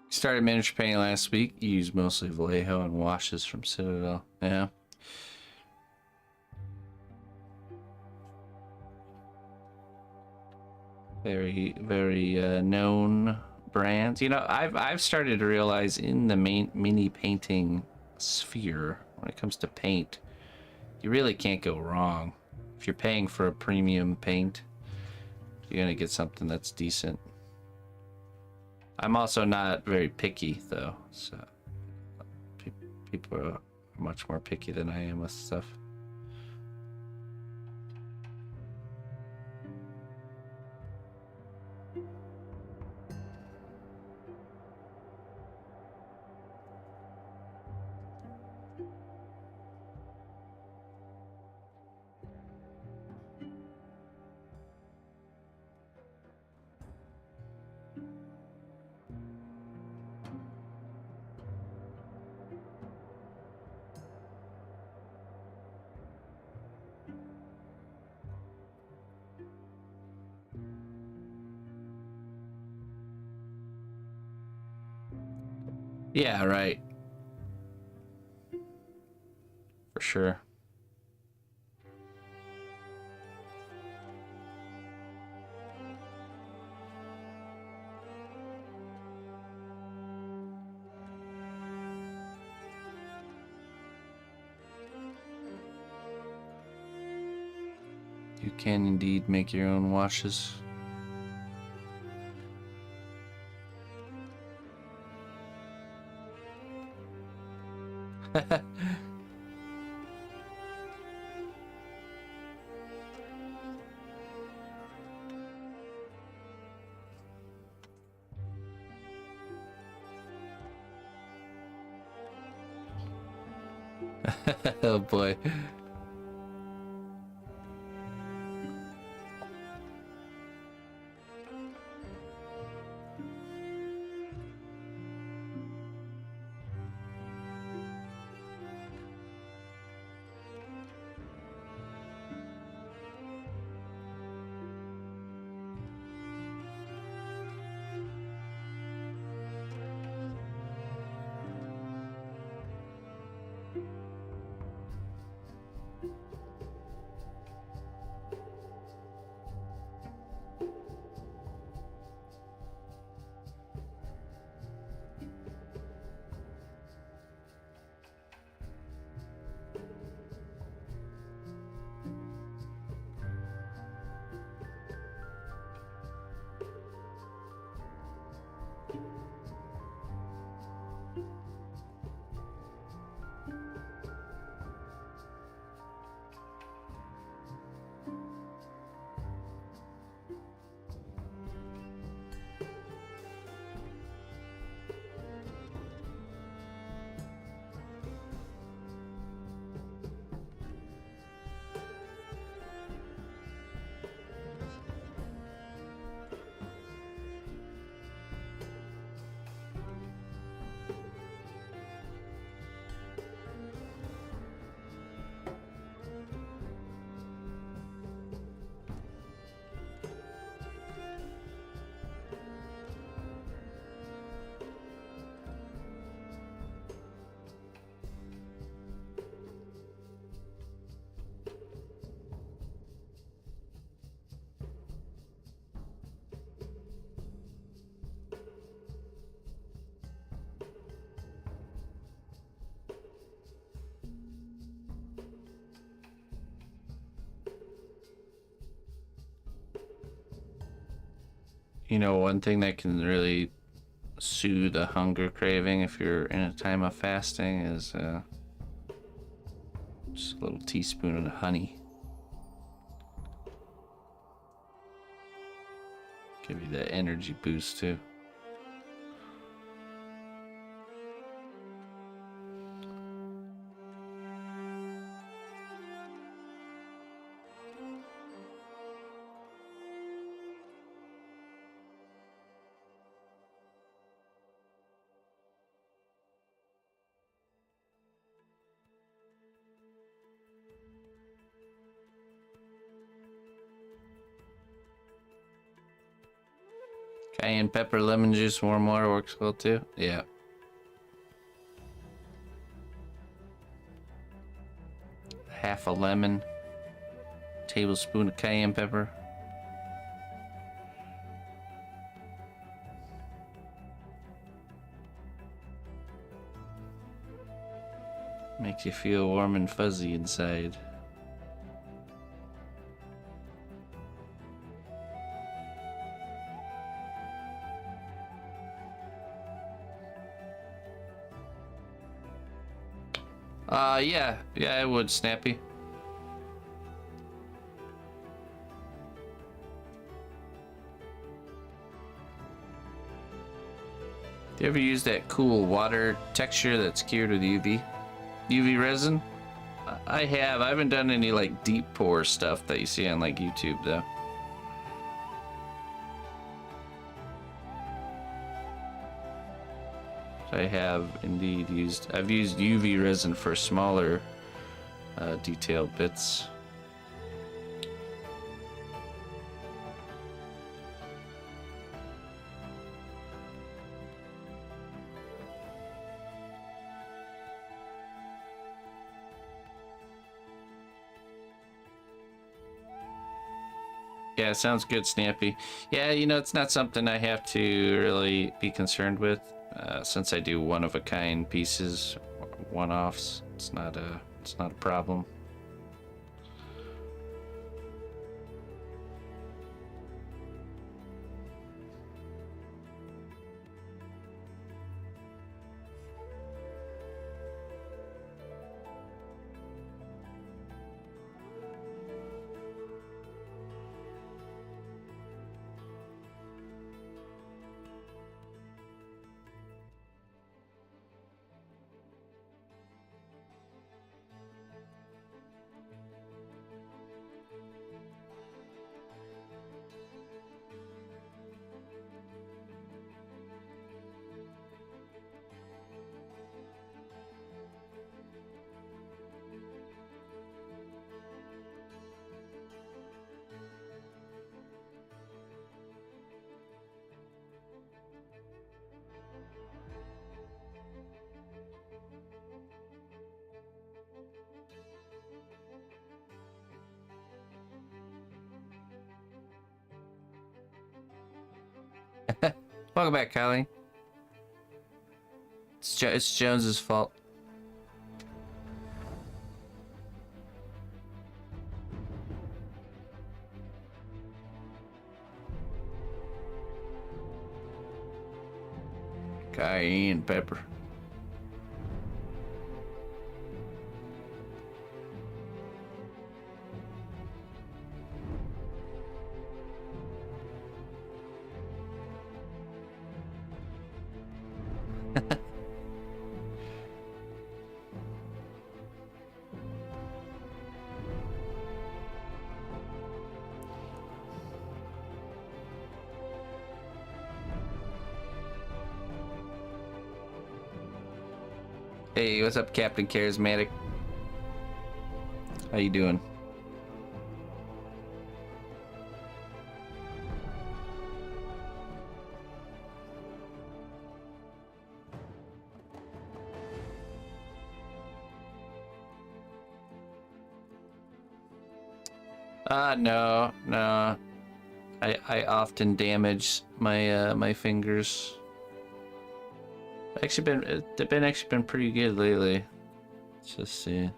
S1: Started miniature painting last week. Used mostly Vallejo and washes from Citadel. Yeah. Very known brands. You know, I've started to realize in the mini painting sphere, when it comes to paint, you really can't go wrong. If you're paying for a premium paint, you're gonna get something that's decent. I'm also not very picky though, so people are much more picky than I am with stuff. Yeah, right. For sure. You can indeed make your own washes. Oh boy. You know, one thing that can really soothe a hunger craving if you're in a time of fasting is just a little teaspoon of honey. Give you that energy boost too. Cayenne pepper, lemon juice, warm water works well too. Yeah. Half a lemon, tablespoon of cayenne pepper. Makes you feel warm and fuzzy inside. Yeah, it would, Snappy. Do you ever use that cool water texture that's cured with UV resin? I have. I haven't done any like deep pour stuff that you see on like YouTube though. I have indeed used. I've used UV resin for smaller detailed bits. Yeah, sounds good, Snappy. Yeah, you know, it's not something I have to really be concerned with, since I do one-of-a-kind pieces, one-offs. It's not a problem. Welcome back, Kylie. It's Jones's fault. Cayenne pepper. Hey, what's up, Captain Charismatic? How you doing? No. I often damage my my fingers. They've been pretty good lately. Let's just see.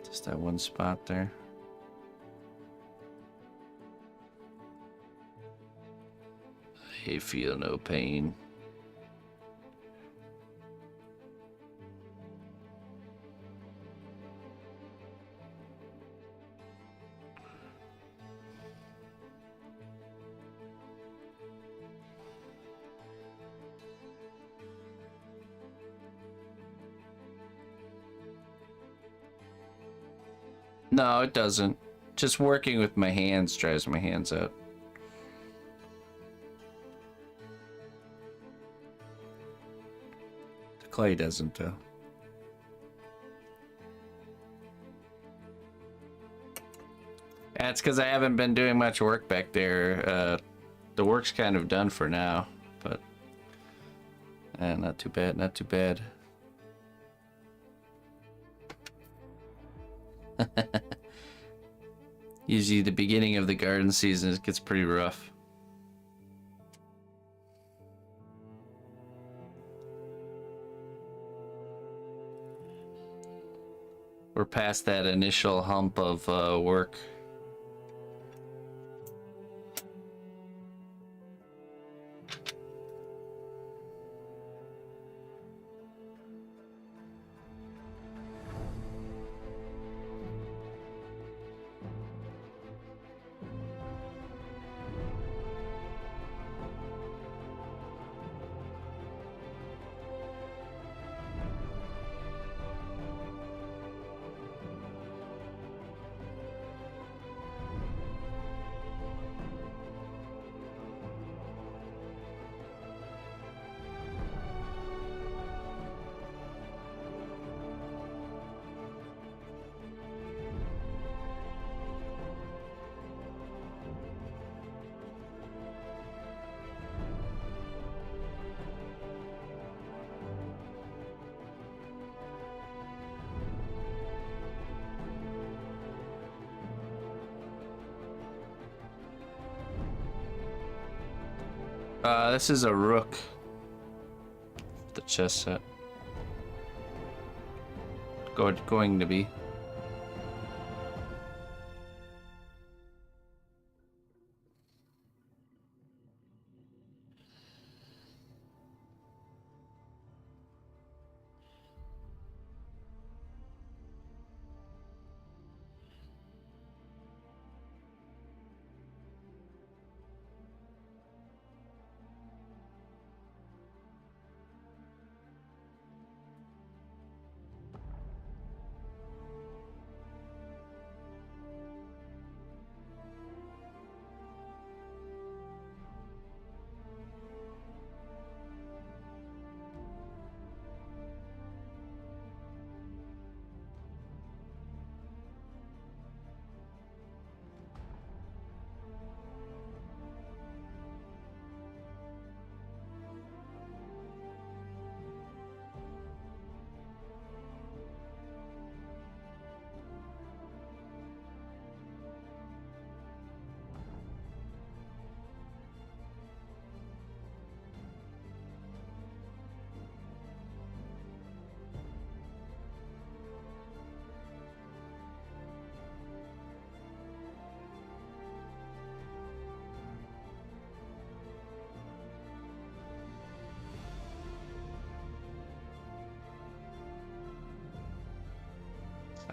S1: Just that one spot there. I feel no pain. No, it doesn't. Just working with my hands dries my hands out. The clay doesn't, though. That's because I haven't been doing much work back there. The work's kind of done for now, but not too bad, not too bad. Usually the beginning of the garden season it gets pretty rough. We're past that initial hump of work. This is a rook. The chess set. Going to be.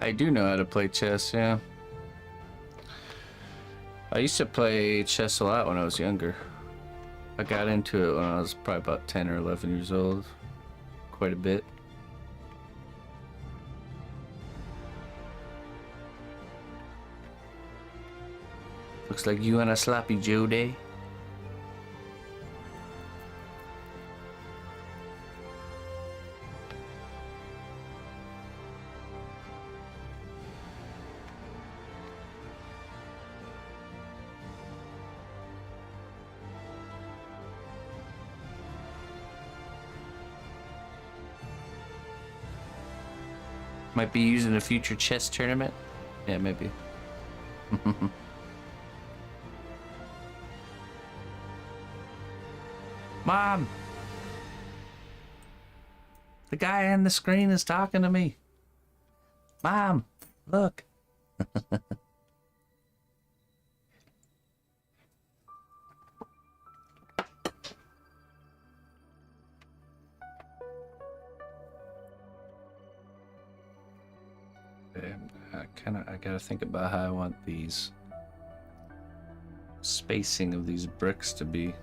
S1: I do know how to play chess, yeah. I used to play chess a lot when I was younger. I got into it when I was probably about 10 or 11 years old. Quite a bit. Looks like you on a sloppy Joe day. Might be using a future chess tournament. Yeah, maybe. Mom! The guy on the screen is talking to me. Mom, look. I gotta think about how I want these spacing of these bricks to be.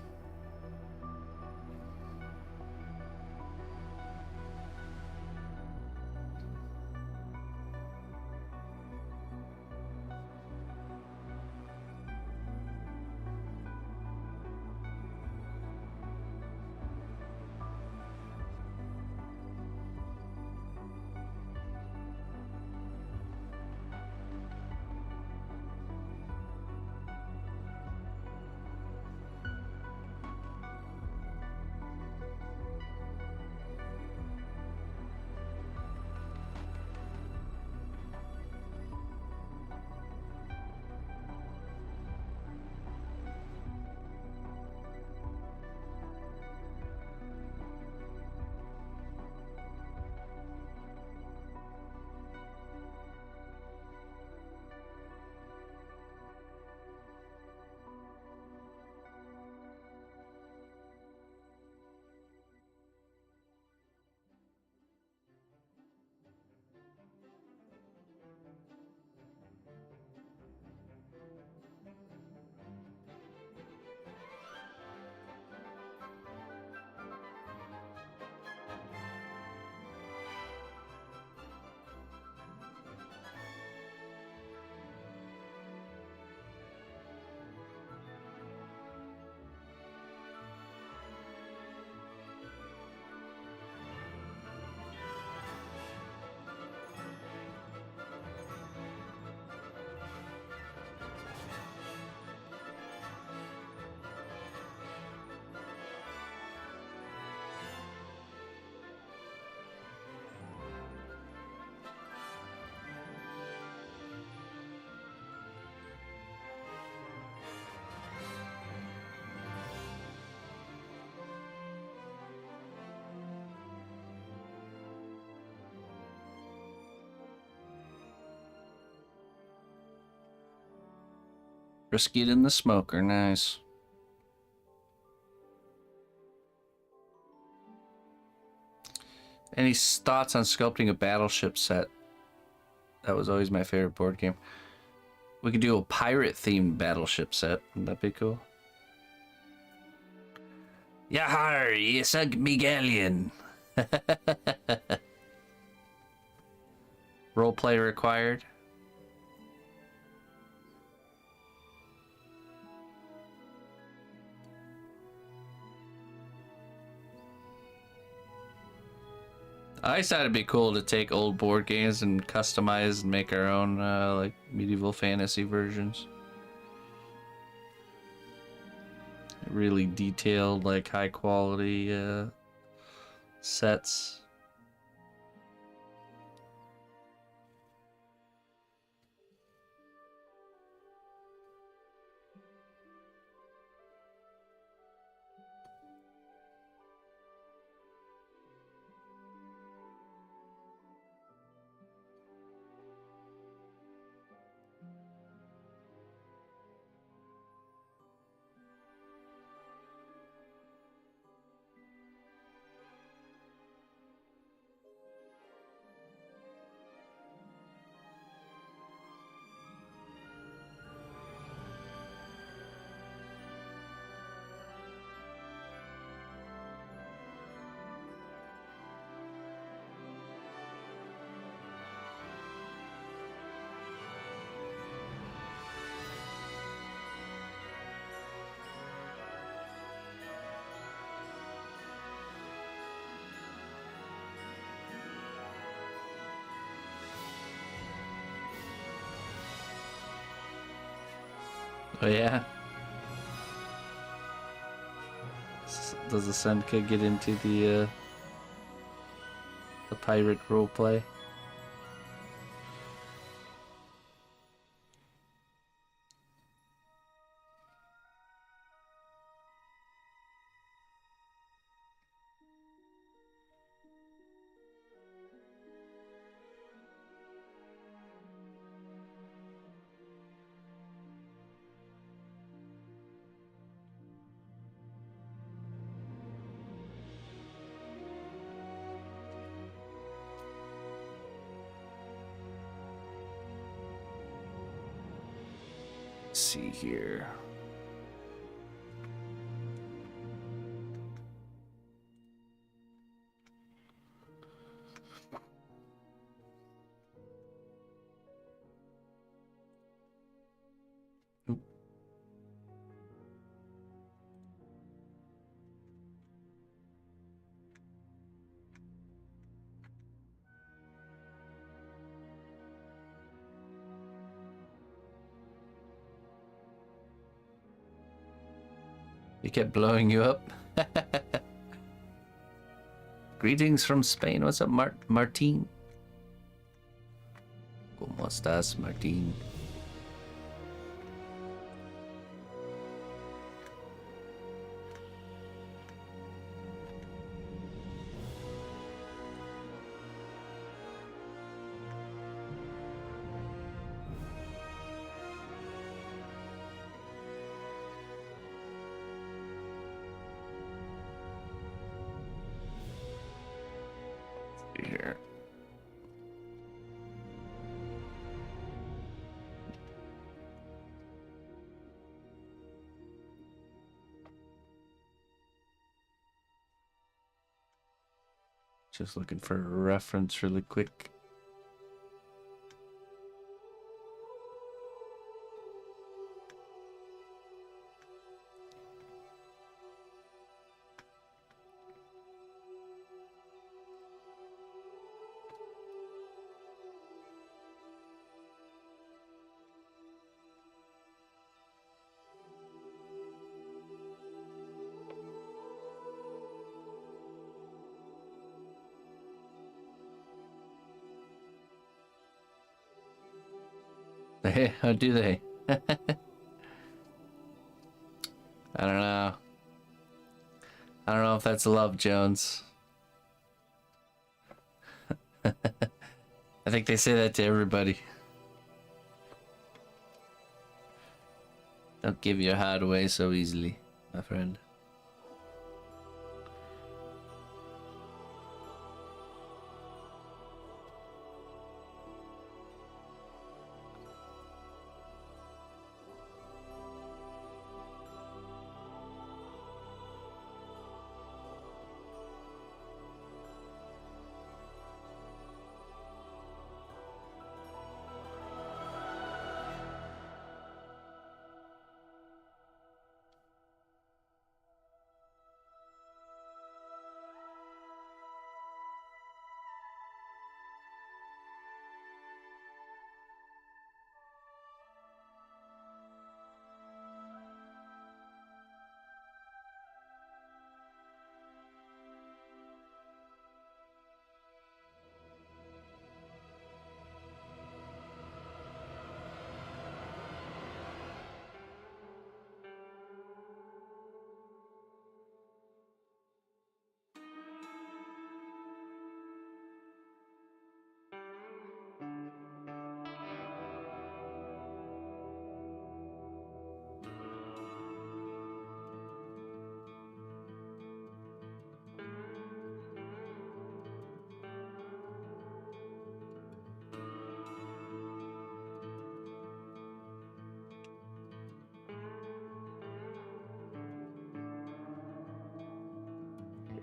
S1: Brisket in the smoker, nice. Any thoughts on sculpting a battleship set? That was always my favorite board game. We could do a pirate-themed battleship set. Wouldn't that be cool? Yahar, you sunk me galleon. Roleplay required. I thought it'd be cool to take old board games and customize and make our own like medieval fantasy versions. Really detailed, like high quality sets. Oh yeah. Does the Sun Kid get into the pirate roleplay? see here. He kept blowing you up. Greetings from Spain. What's up, Martin? ¿Cómo estás, Martin? Here. Just looking for a reference really quick. How do they? I don't know. I don't know if that's love, Jones. I think they say that to everybody. Don't give your heart away so easily, my friend.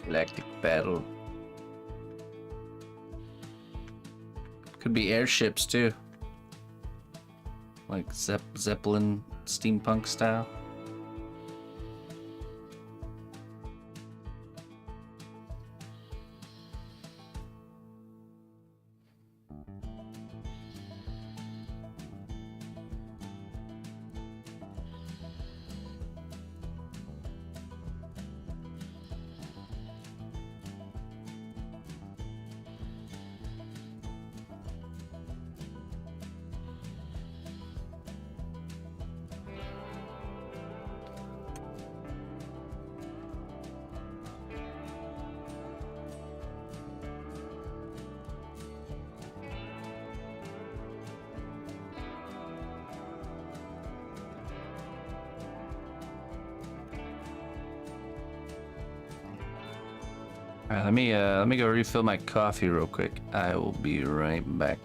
S1: Galactic battle. Could be airships too. Like Zeppelin steampunk style. Alright, let me go refill my coffee real quick. I will be right back.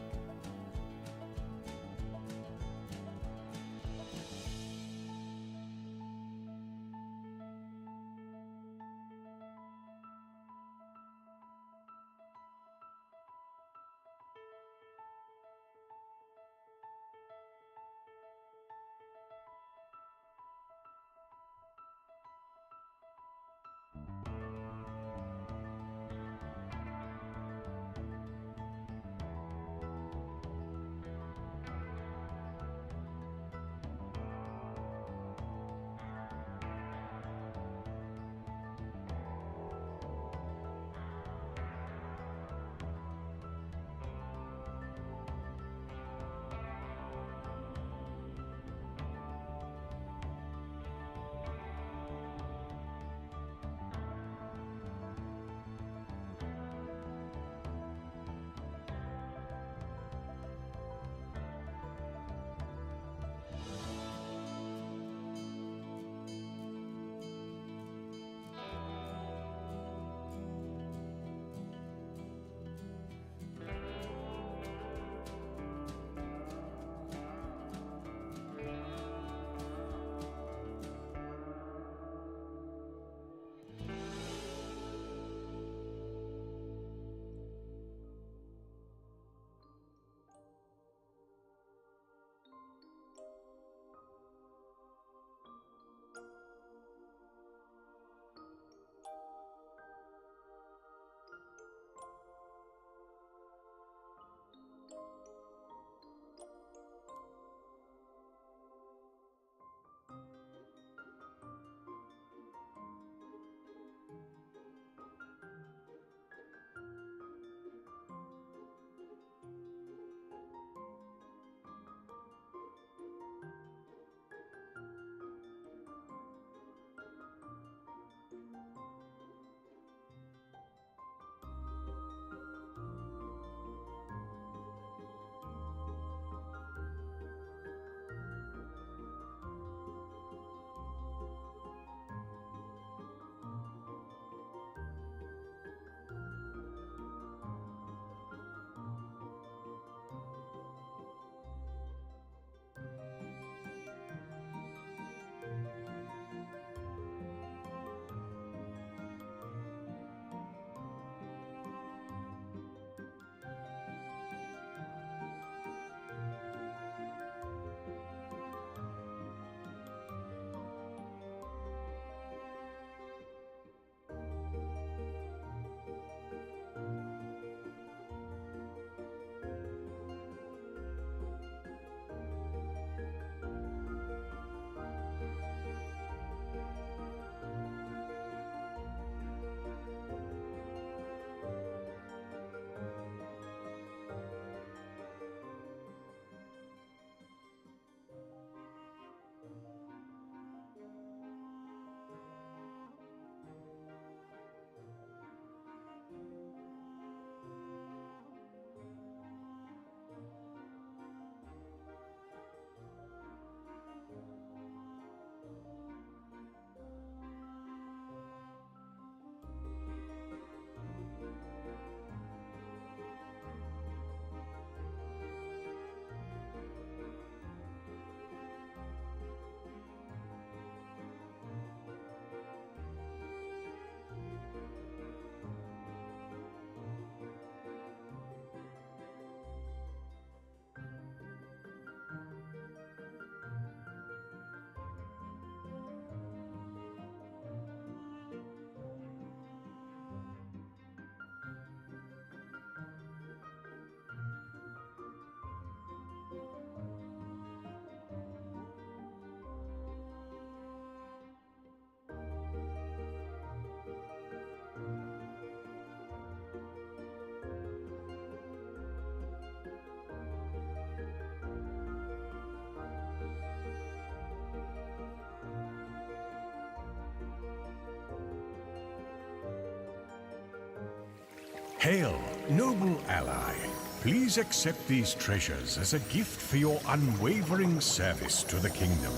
S2: Hail, noble ally. Please accept these treasures as a gift for your unwavering service to the kingdom.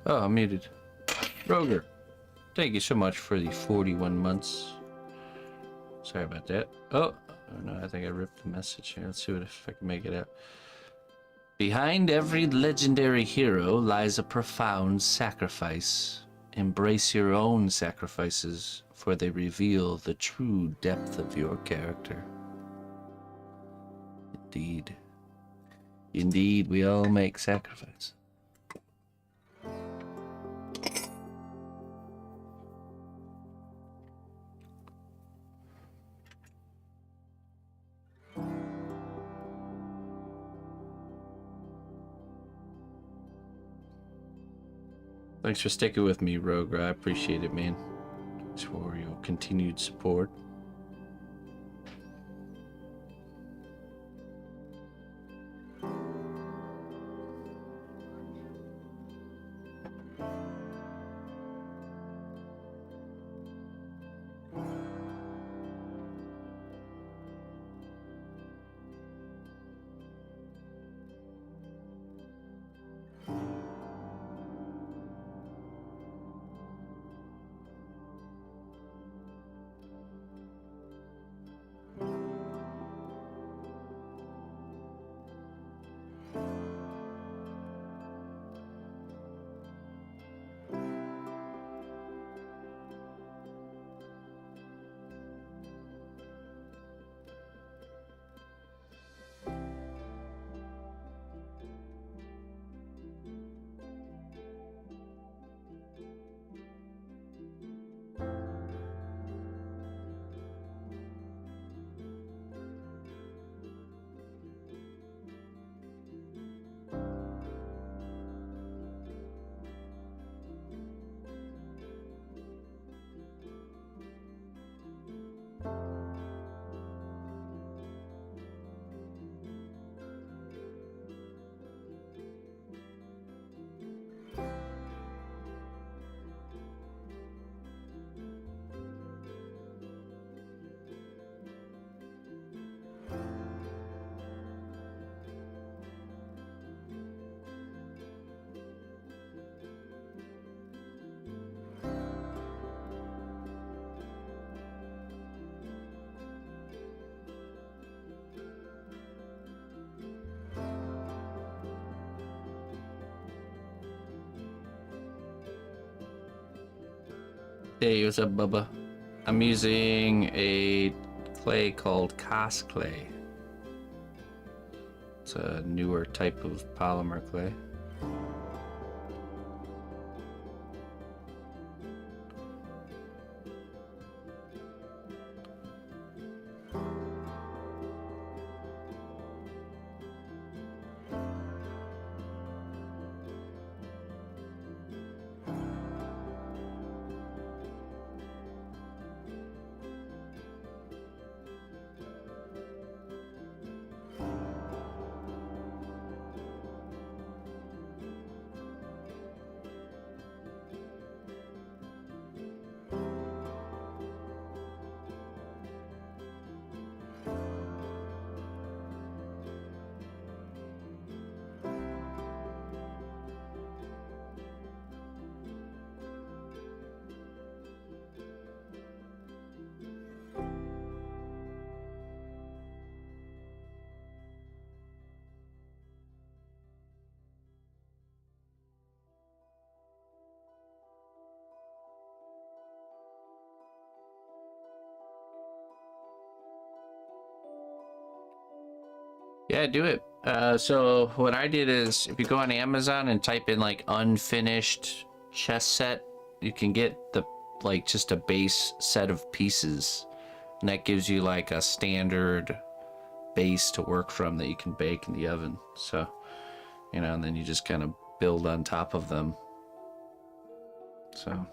S1: Oh, I'm muted. Roger, thank you so much for the 41 months. Sorry about that. Oh no, I think I ripped the message here. Let's see if I can make it out. Behind every legendary hero lies a profound sacrifice. Embrace your own sacrifices, for they reveal the true depth of your character. Indeed. Indeed, we all make sacrifices. Thanks for sticking with me, Rogue. I appreciate it, man. Thanks for your continued support. Hey, what's up, Bubba? I'm using a clay called Cos clay. It's a newer type of polymer clay. Yeah, do it. So what I did is, if you go on Amazon and type in like unfinished chess set, you can get the like just a base set of pieces, and that gives you like a standard base to work from that you can bake in the oven. So, you know, and then you just kind of build on top of them. So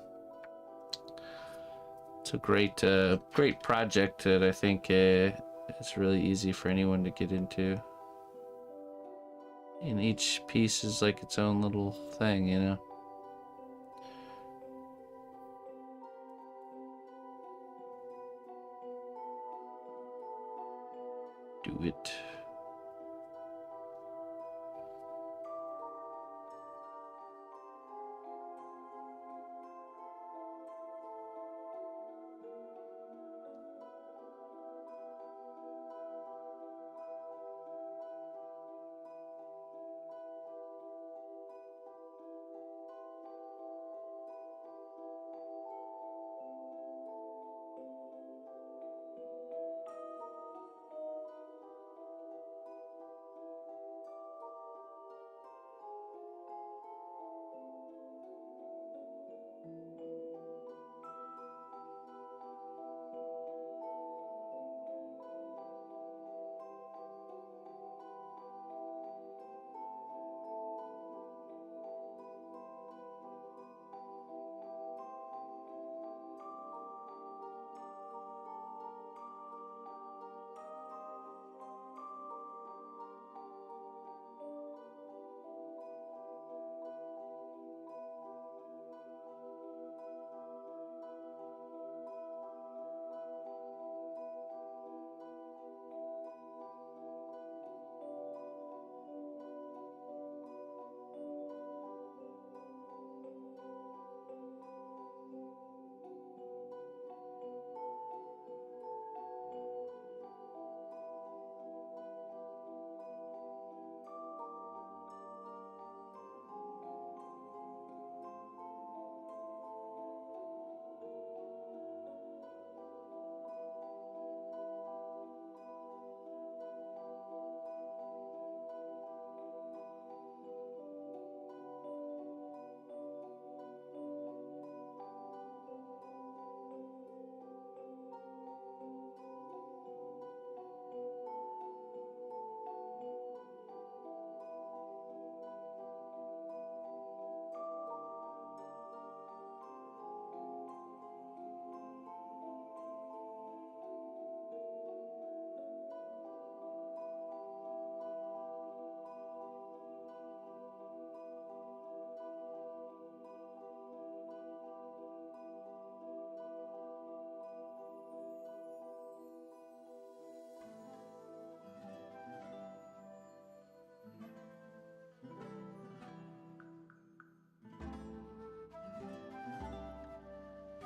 S1: it's a great great project that I think it's really easy for anyone to get into. And each piece is like its own little thing, you know. Do it.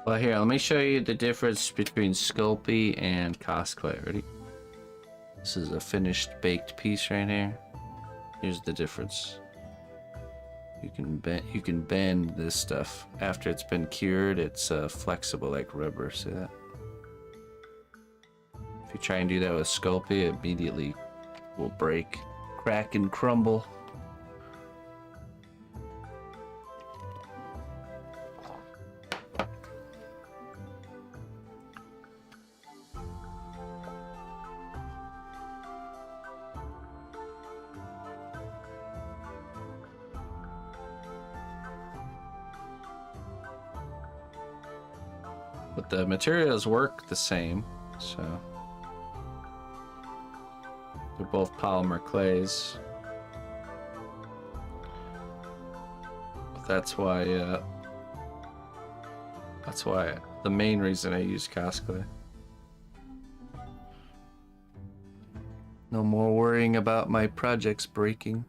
S1: Well, here, let me show you the difference between Sculpey and cosplay. Ready? This is a finished baked piece right here. Here's the difference. You can bend this stuff after it's been cured. It's flexible like rubber. See that? If you try and do that with Sculpey, it immediately will break, crack, and crumble. But the materials work the same, so they're both polymer clays. But that's why the main reason I use cosplay. No more worrying about my projects breaking.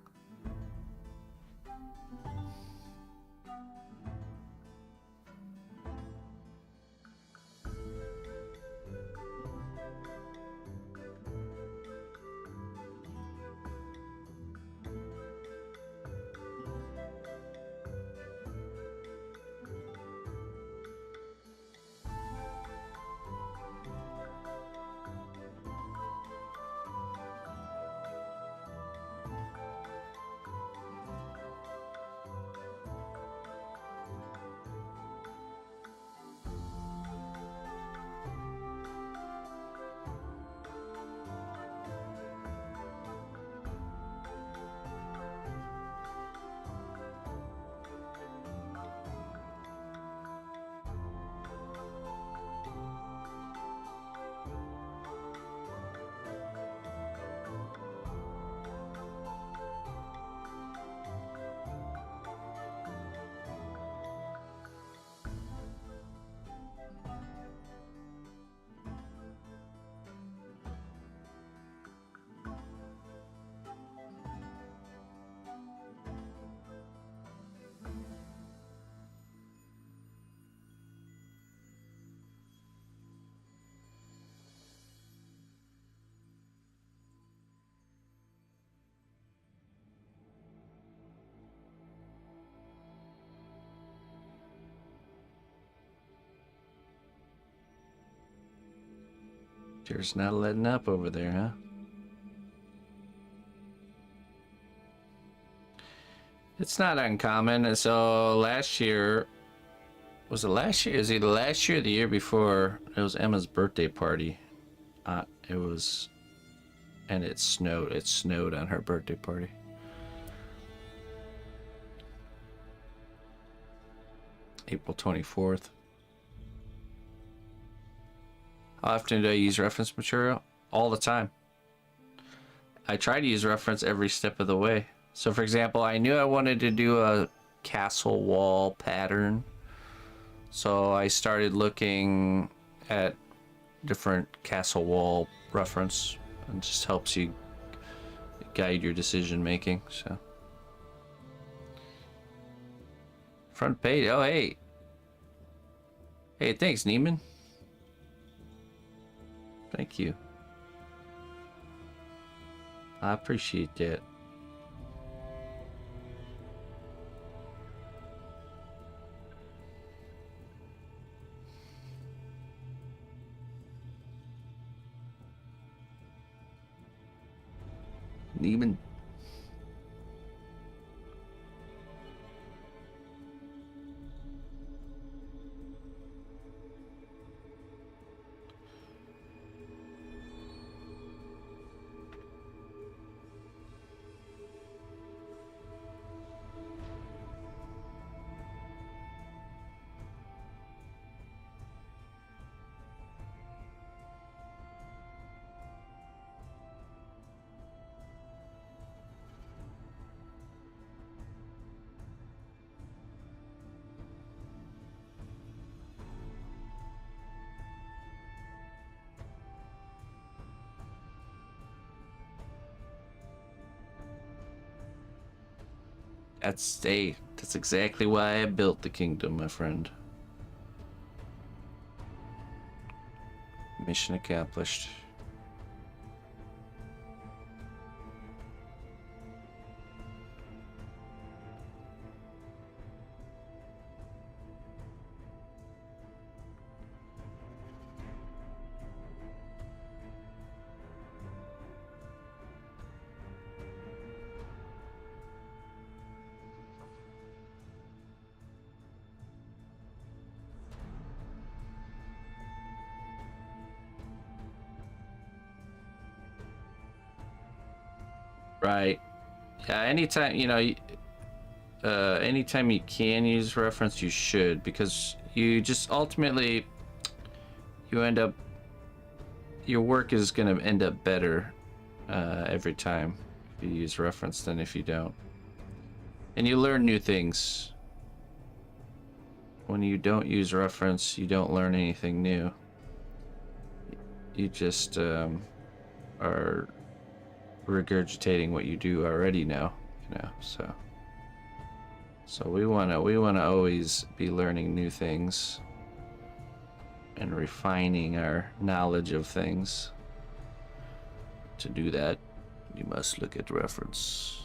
S1: Just not letting up over there, huh? It's not uncommon. So last year, was it last year? Is it last year or the year before? It was Emma's birthday party. It was, and it snowed. It snowed on her birthday party. April 24th. How often do I use reference material? All the time. I try to use reference every step of the way. So for example, I knew I wanted to do a castle wall pattern. So I started looking at different castle wall reference, and just helps you guide your decision making. So front page. Oh, hey. Hey, thanks, Neiman. Thank you. I appreciate that. Neiman. That's exactly why I built the kingdom, my friend. Mission accomplished. Right. Yeah, anytime, anytime you can use reference, you should, because you just ultimately, you end up, your work is going to end up better every time if you use reference than if you don't. And you learn new things. When you don't use reference, you don't learn anything new. You just are regurgitating what you do already know, so we want to always be learning new things and refining our knowledge of things. To do that, you must look at reference.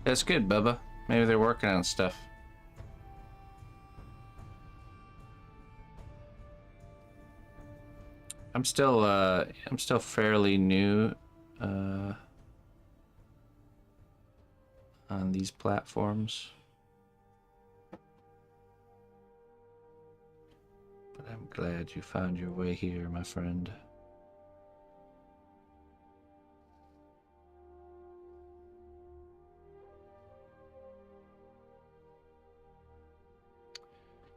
S1: That's good, Bubba. Maybe they're working on stuff. I'm still fairly new on these platforms, but I'm glad you found your way here, my friend.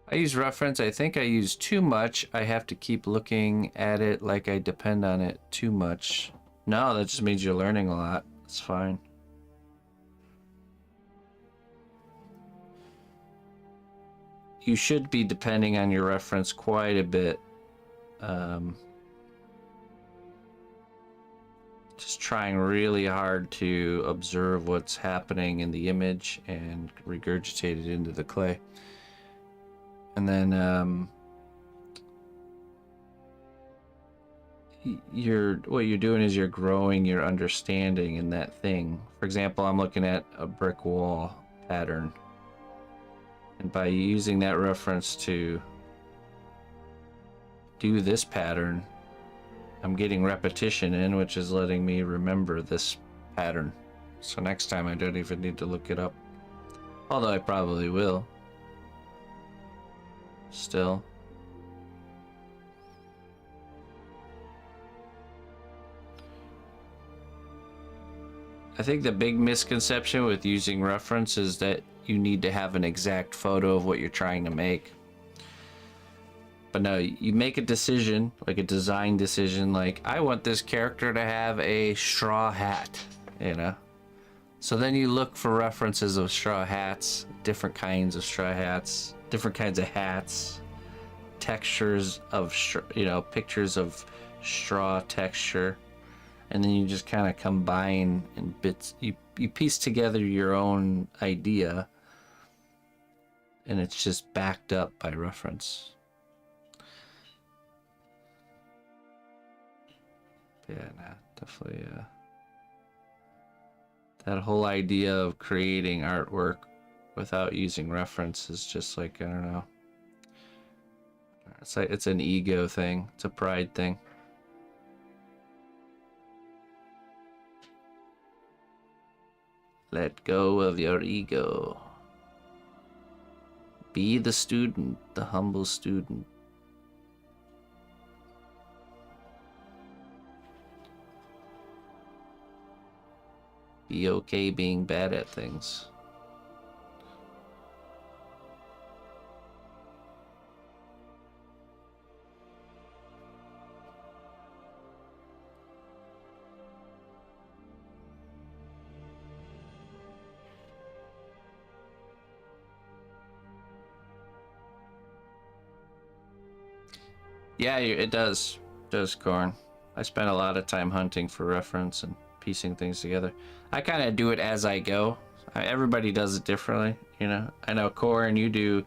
S1: I use reference. I think I use too much. I have to keep looking at it like I depend on it too much. No, that just means you're learning a lot. It's fine. You should be depending on your reference quite a bit. Just trying really hard to observe what's happening in the image and regurgitate it into the clay. And then what you're doing is you're growing your understanding in that thing. For example, I'm looking at a brick wall pattern, and by using that reference to do this pattern, I'm getting repetition in, which is letting me remember this pattern. So next time I don't even need to look it up, although I probably will. Still. I think the big misconception with using reference is that you need to have an exact photo of what you're trying to make. But no, you make a decision, like a design decision, like I want this character to have a straw hat, you know? So then you look for references of straw hats, different kinds of straw hats, different kinds of hats, textures of, pictures of straw texture, and then you just kind of combine in bits. You piece together your own idea, and it's just backed up by reference. Yeah, nah, definitely. That whole idea of creating artwork without using reference is just like, I don't know. It's like, it's an ego thing. It's a pride thing. Let go of your ego. Be the student, the humble student. Be okay being bad at things. Yeah, it does. It does, Corn. I spent a lot of time hunting for reference and piecing things together. I kind of do it as I go. Everybody does it differently, you know. I know, Corn, you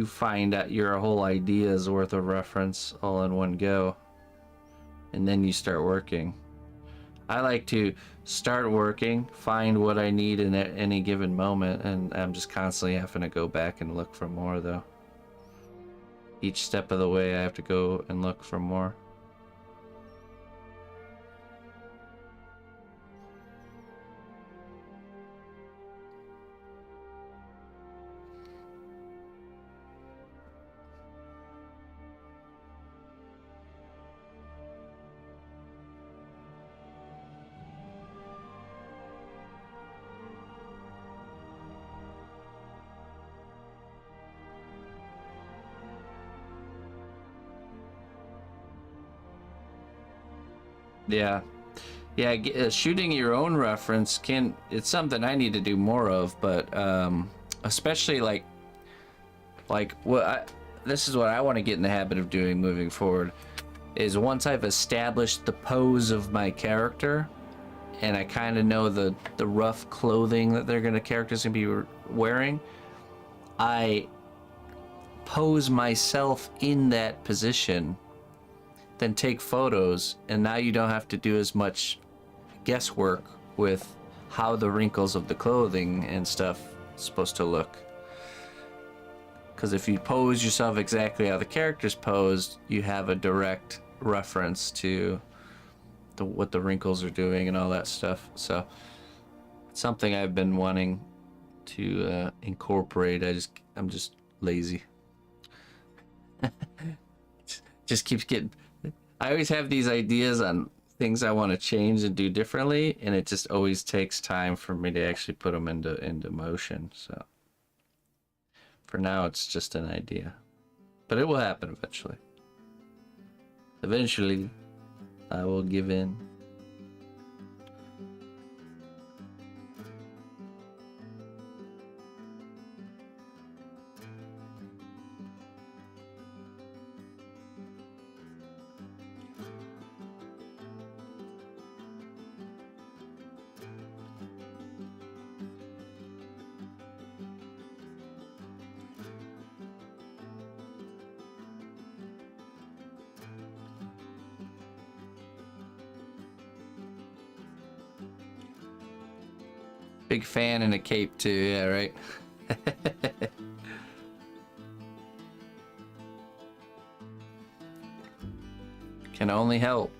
S1: find out your whole idea's worth of reference all in one go, and then you start working. I like to start working, find what I need in any given moment, and I'm just constantly having to go back and look for more, though. Each step of the way, I have to go and look for more. Yeah. Yeah, shooting your own reference it's something I need to do more of, but especially this is what I want to get in the habit of doing moving forward, is once I've established the pose of my character and I kind of know the rough clothing that character's gonna be wearing, I pose myself in that position, then take photos, and now you don't have to do as much guesswork with how the wrinkles of the clothing and stuff is supposed to look. Because if you pose yourself exactly how the character's posed, you have a direct reference to what the wrinkles are doing and all that stuff. So it's something I've been wanting to incorporate. I'm just lazy. Just keeps getting. I always have these ideas on things I want to change and do differently, and it just always takes time for me to actually put them into motion. So for now, it's just an idea, but it will happen eventually. Eventually, I will give in. Big fan in a cape too, yeah, right? Can only help.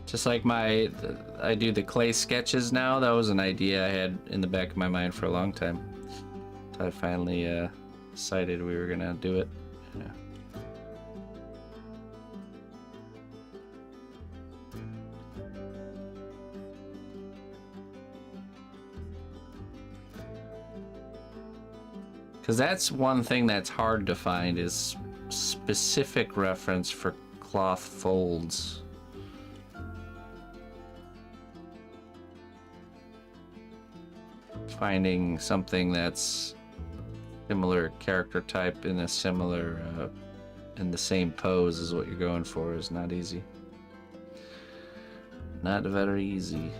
S1: Just like I do the clay sketches now. That was an idea I had in the back of my mind for a long time. I finally decided we were gonna do it. Yeah. Because that's one thing that's hard to find is specific reference for cloth folds. Finding something that's similar character type in a similar in the same pose is what you're going for is not easy. Not very easy.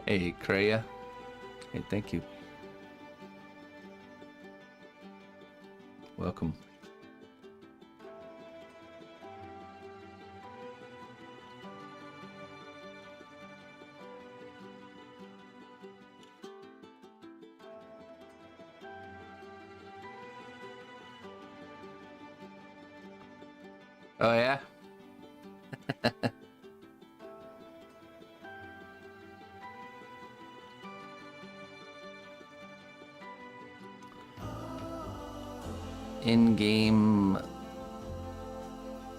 S1: Hey, Kreia. Hey, thank you. Welcome. Oh, yeah? In-game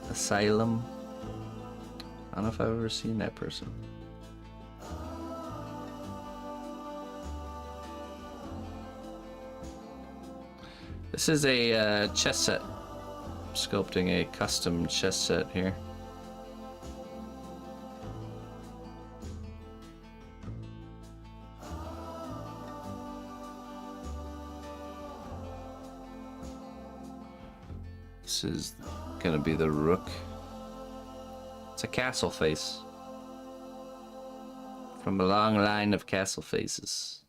S1: asylum. I don't know if I've ever seen that person. This is a chess set. Sculpting a custom chess set here. This is gonna be the rook. It's a castle face. From a long line of castle faces.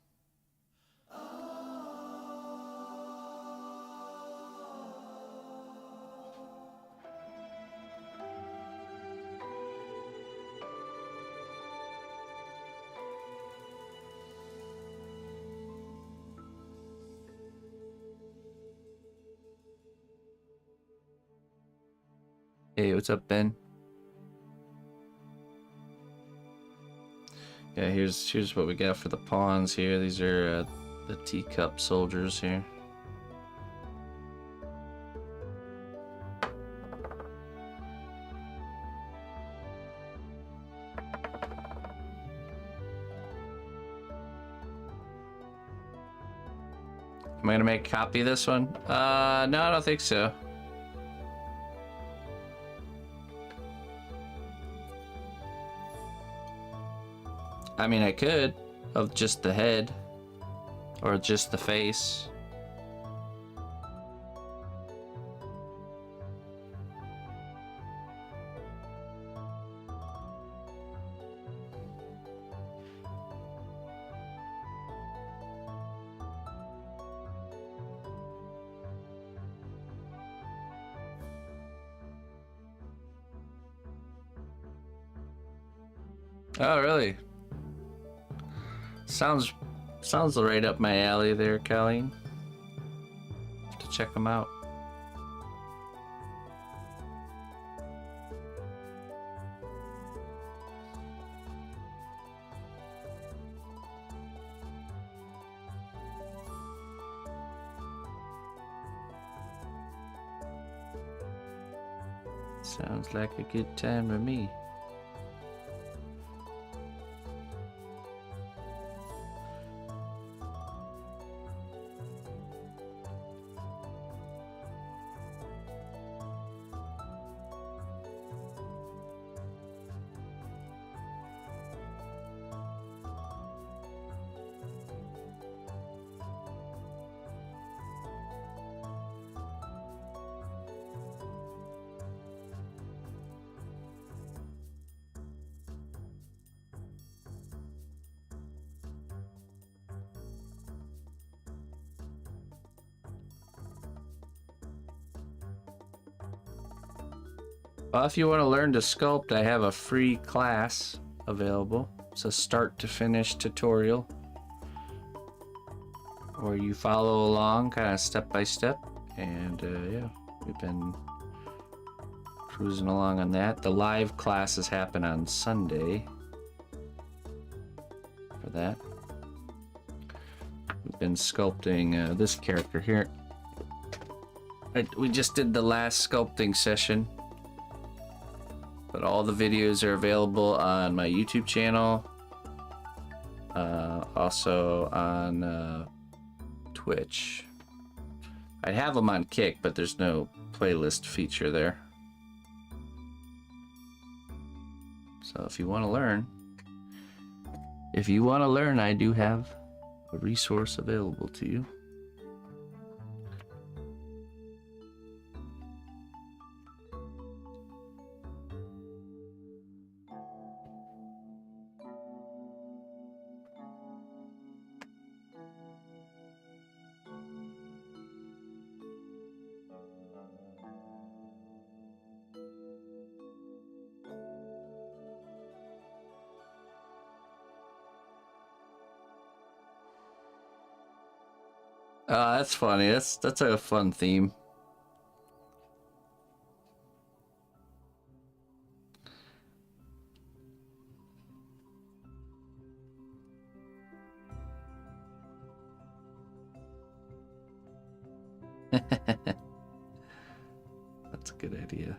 S1: Hey, what's up, Ben? Yeah, here's what we got for the pawns here. These are the teacup soldiers here. Am I gonna make a copy of this one? No, I don't think so. I mean, I could, of just the head, or just the face. Oh, really? Sounds right up my alley there, Colleen. Have to check them out. Sounds like a good time to me. Well, if you want to learn to sculpt, I have a free class available. It's a start to finish tutorial where you follow along kind of step by step, and yeah, we've been cruising along on that. The live classes happen on Sunday for that. We've been sculpting this character here. We just did the last sculpting session, but all the videos are available on my YouTube channel, also on Twitch. I have them on Kick, but there's no playlist feature there. So if you want to learn, I do have a resource available to you. That's funny. That's a fun theme. That's a good idea.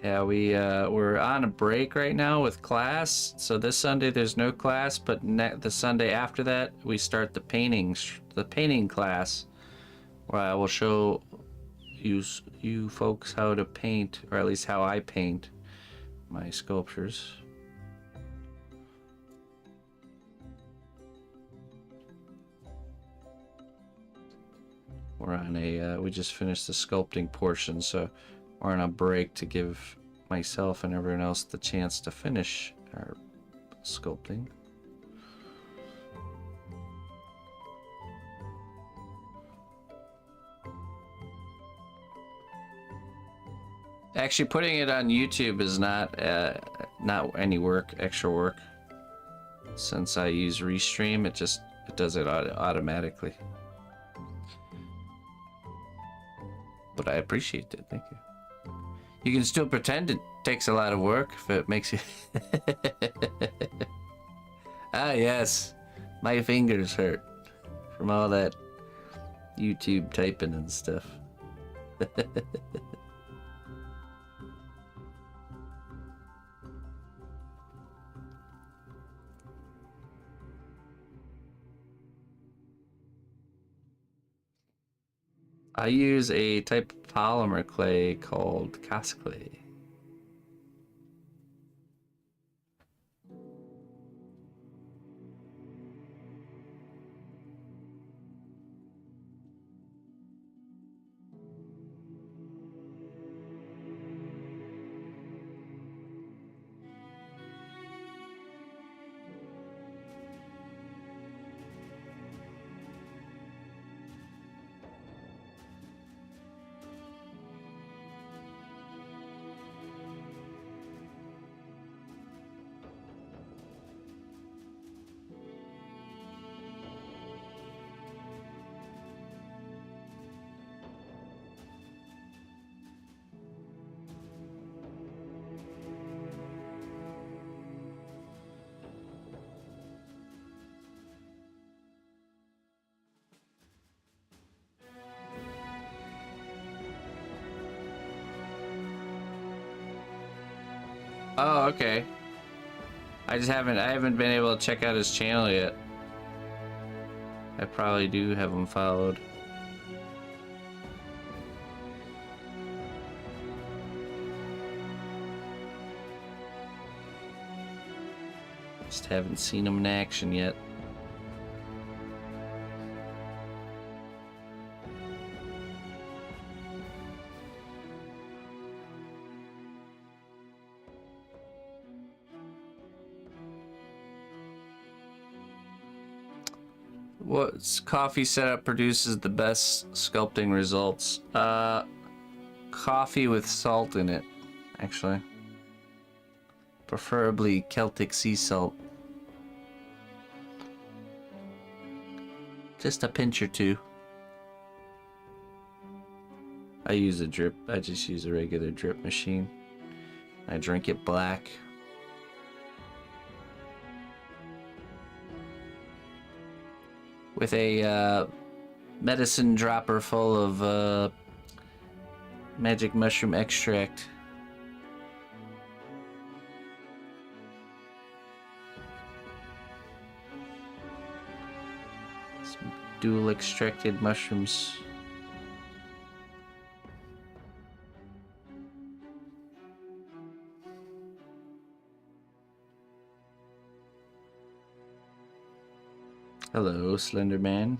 S1: Yeah, we're on a break right now with class. So this Sunday there's no class, but the Sunday after that we start the painting class, where I will show you folks how to paint, or at least how I paint my sculptures. We're on we just finished the sculpting portion, so we're on a break to give myself and everyone else the chance to finish our sculpting. Actually, putting it on YouTube is not any extra work. Since I use Restream, it does it automatically. But I appreciate it. Thank you. You can still pretend it takes a lot of work if it makes you... Ah, yes. My fingers hurt from all that YouTube typing and stuff. I use a type of polymer clay called cast clay. Oh, okay. I haven't been able to check out his channel yet. I probably do have him followed. Just haven't seen him in action yet. What coffee setup produces the best sculpting results? Coffee with salt in it, actually. Preferably Celtic sea salt. Just a pinch or two. I just use a regular drip machine. I drink it black. With a medicine dropper full of magic mushroom extract. Some dual extracted mushrooms. Hello, Slender Man.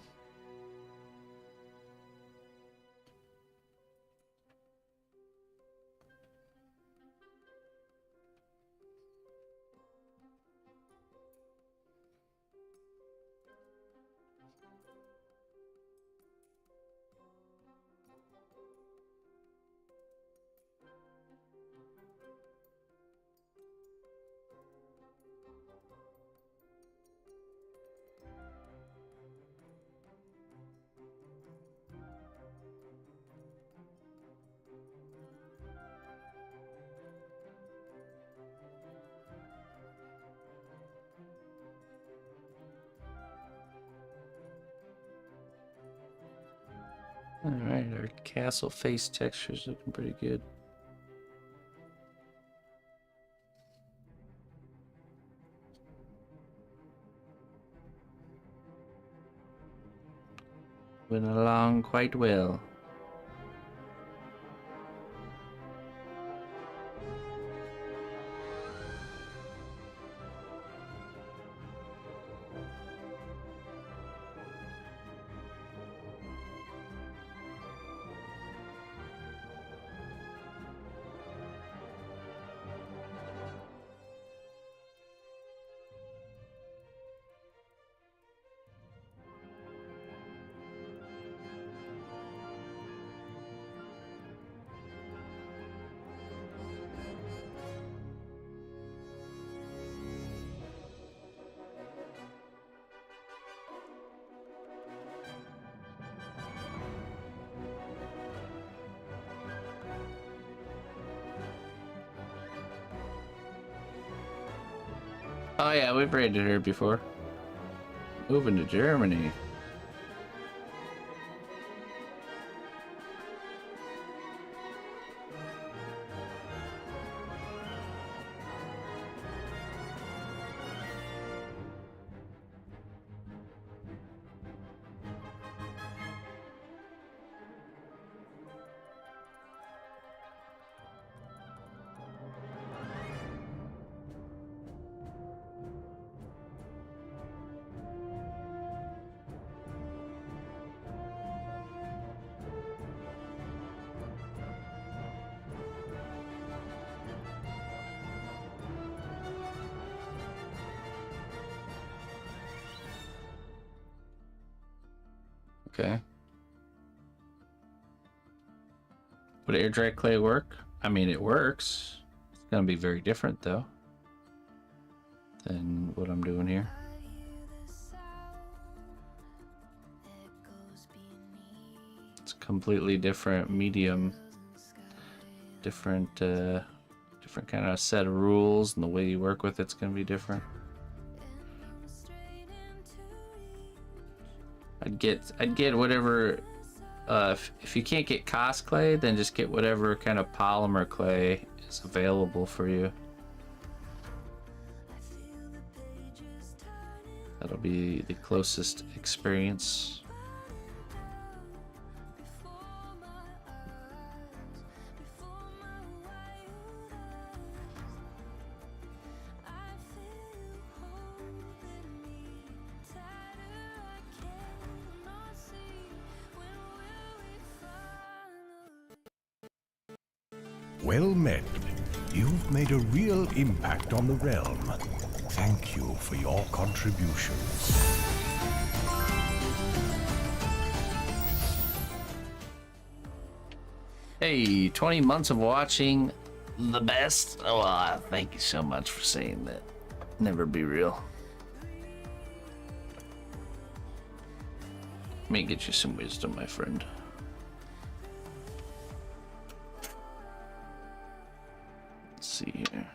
S1: Alright, our castle face texture's looking pretty good. Went along quite well. Oh yeah, we've raided her before. Moving to Germany. Okay. Would air dry clay work? I mean, it works. It's gonna be very different though than what I'm doing here. It's a completely different medium, different kind of set of rules, and the way you work with it's gonna be different. I'd get whatever. If you can't get Cos clay, then just get whatever kind of polymer clay is available for you. That'll be the closest experience.
S2: Well met. You've made a real impact on the realm. Thank you for your contributions.
S1: Hey, 20 months of watching the best. Oh, thank you so much for saying that. Never be real. Let me get you some wisdom, my friend. Let's see here.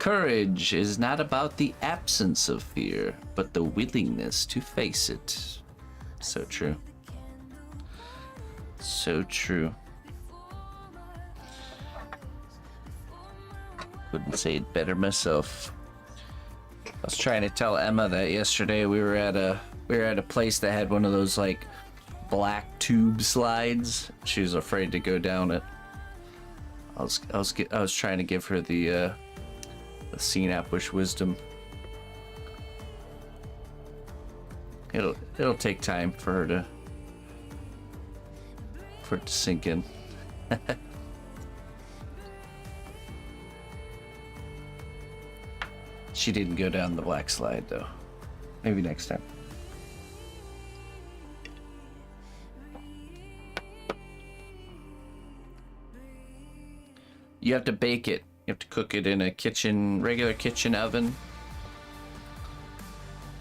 S1: Courage is not about the absence of fear, but the willingness to face it. So true. So true. Couldn't say it better myself. I was trying to tell Emma that yesterday we were at a place that had one of those like black tube slides. She was afraid to go down it. I was trying to give her the cnotbusch wisdom. It'll take time for it to sink in. She didn't go down the black slide though. Maybe next time. You have to bake it. You have to cook it in a regular kitchen oven.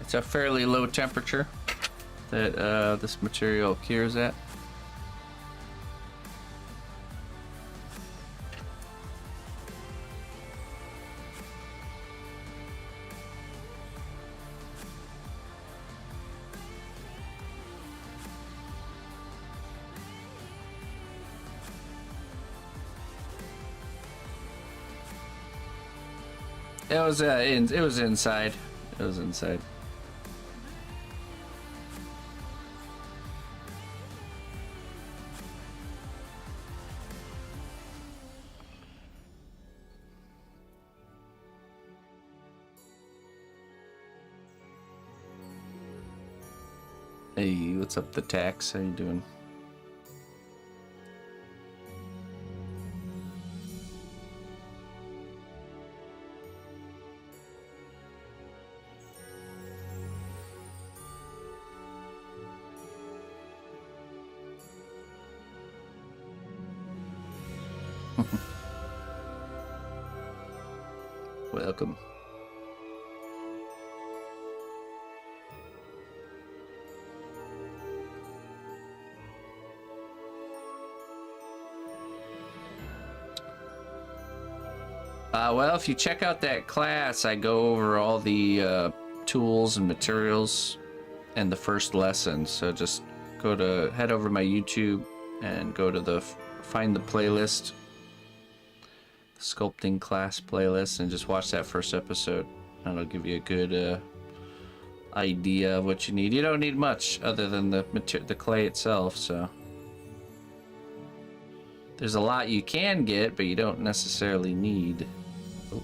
S1: It's a fairly low temperature that this material cures at. It was inside. It was inside. Hey, what's up, the tax? How you doing? Welcome. Well, if you check out that class, I go over all the tools and materials in the first lesson. So just head over to my YouTube and go to find the playlist, the sculpting class playlist, and just watch that first episode. That'll give you a good idea of what you need. You don't need much other than the clay itself, so there's a lot you can get, but you don't necessarily need. Oh.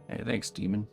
S1: Hey, thanks, Demon.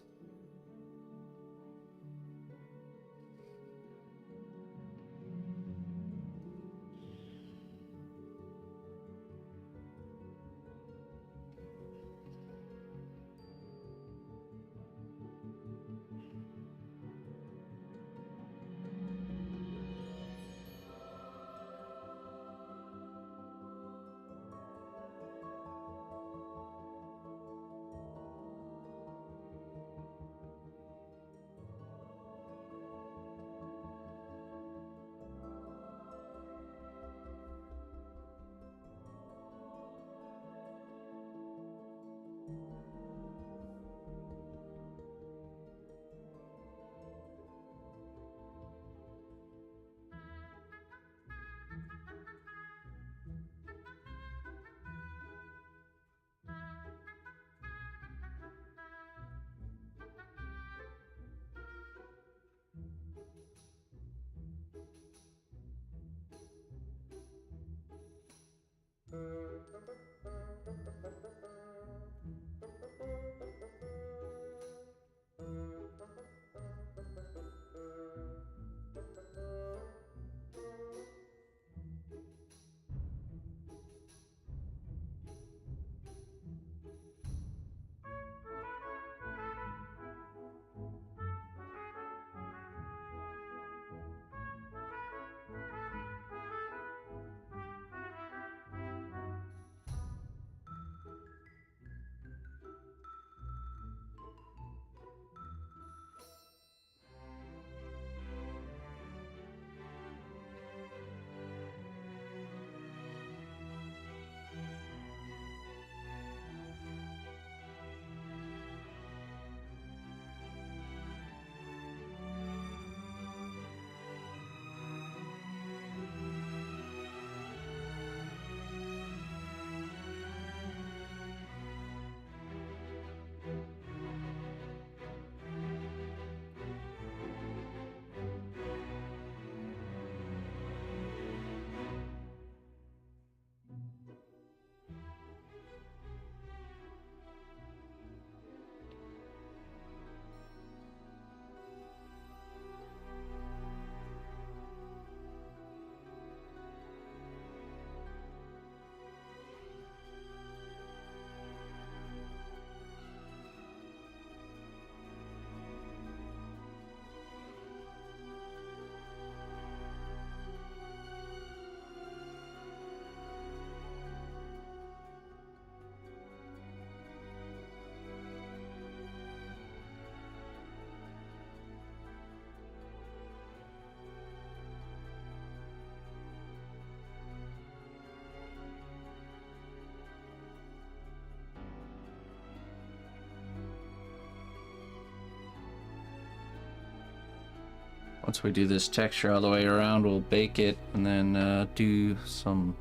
S1: Once we do this texture all the way around, we'll bake it and then do some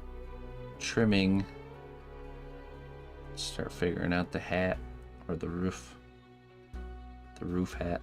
S1: trimming. Start figuring out the hat or the roof. The roof hat.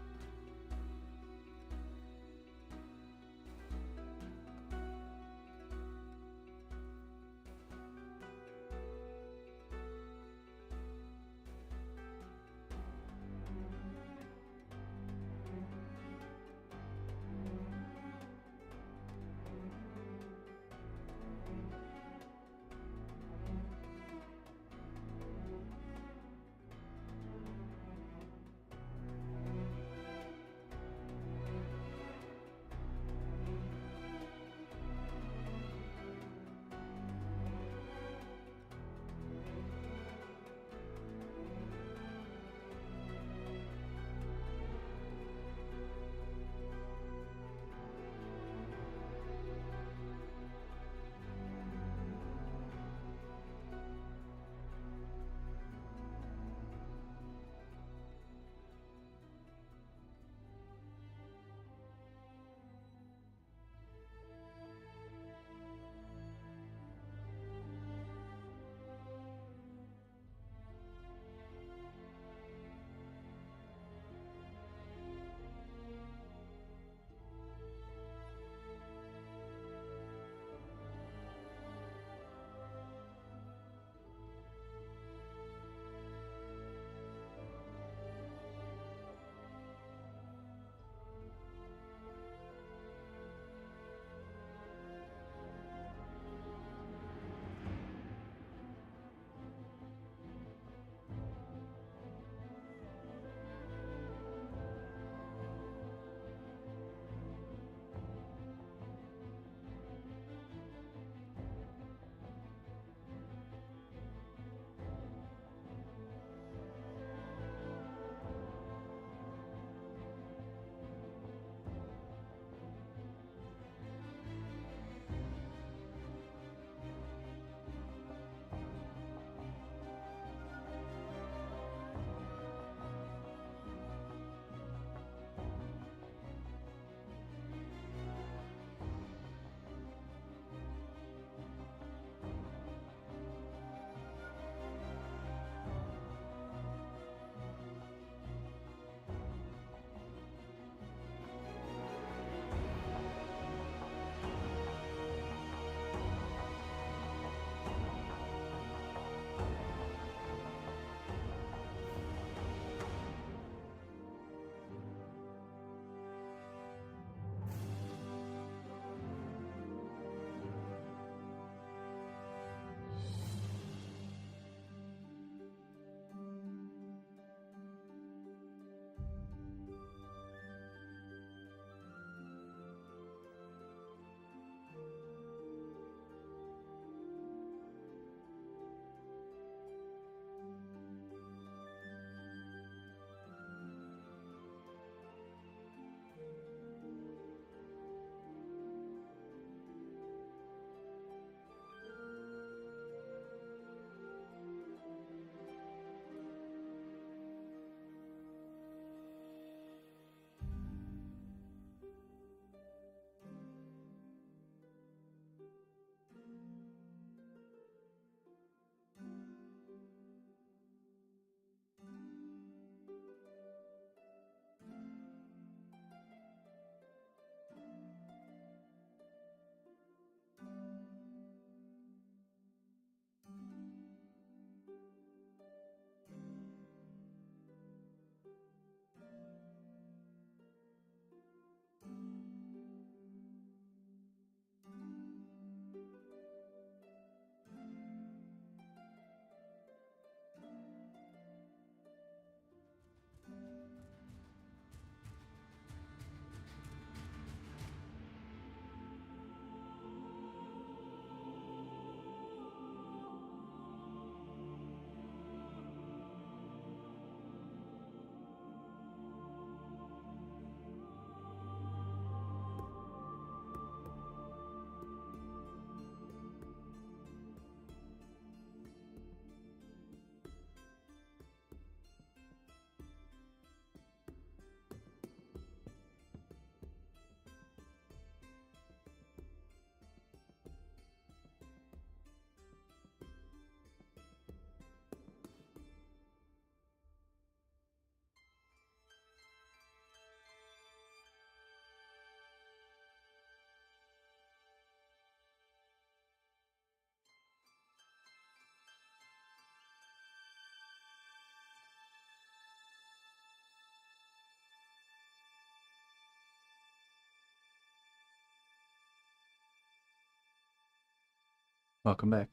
S1: Welcome back.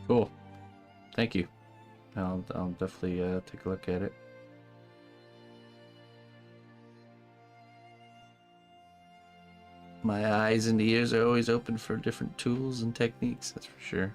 S1: Cool. Thank you. I'll definitely take a look at it. My eyes and ears are always open for different tools and techniques, that's for sure.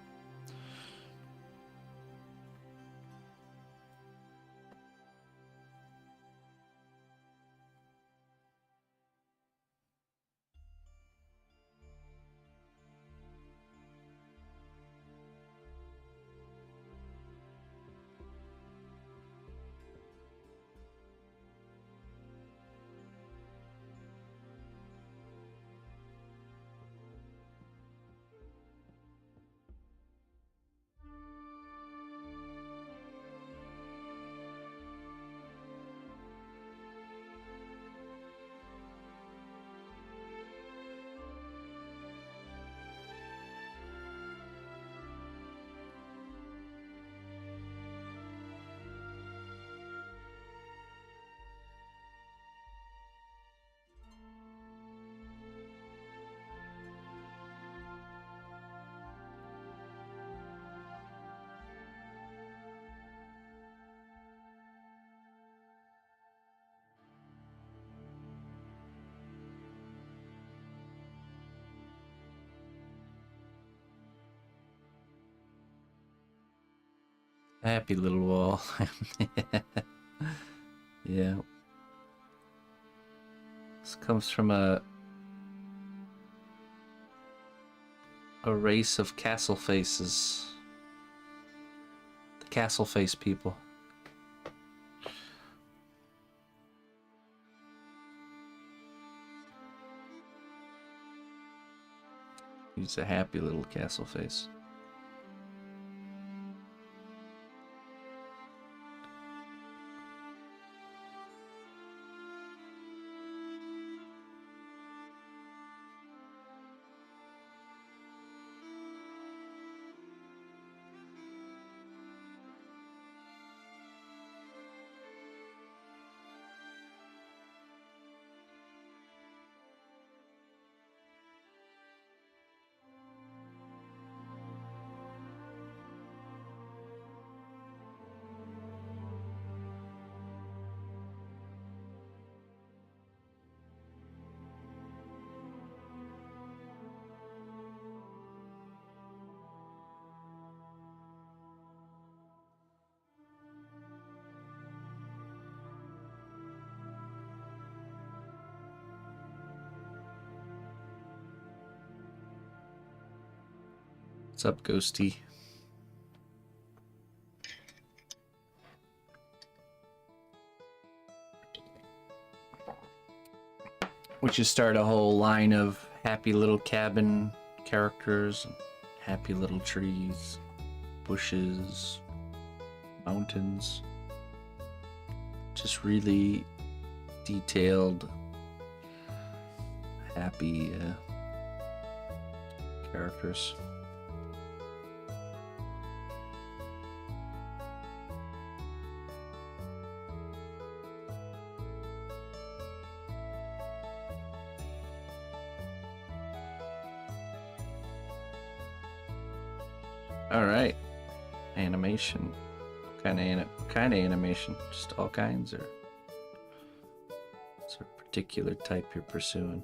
S1: Happy little wall. Yeah. This comes from a race of castle faces. The castle face people. He's a happy little castle face. What's up, Ghosty? We should start a whole line of happy little cabin characters, happy little trees, bushes, mountains. Just really detailed, happy characters. All right, animation. What kind of animation? Just all kinds, or is there a particular type you're pursuing?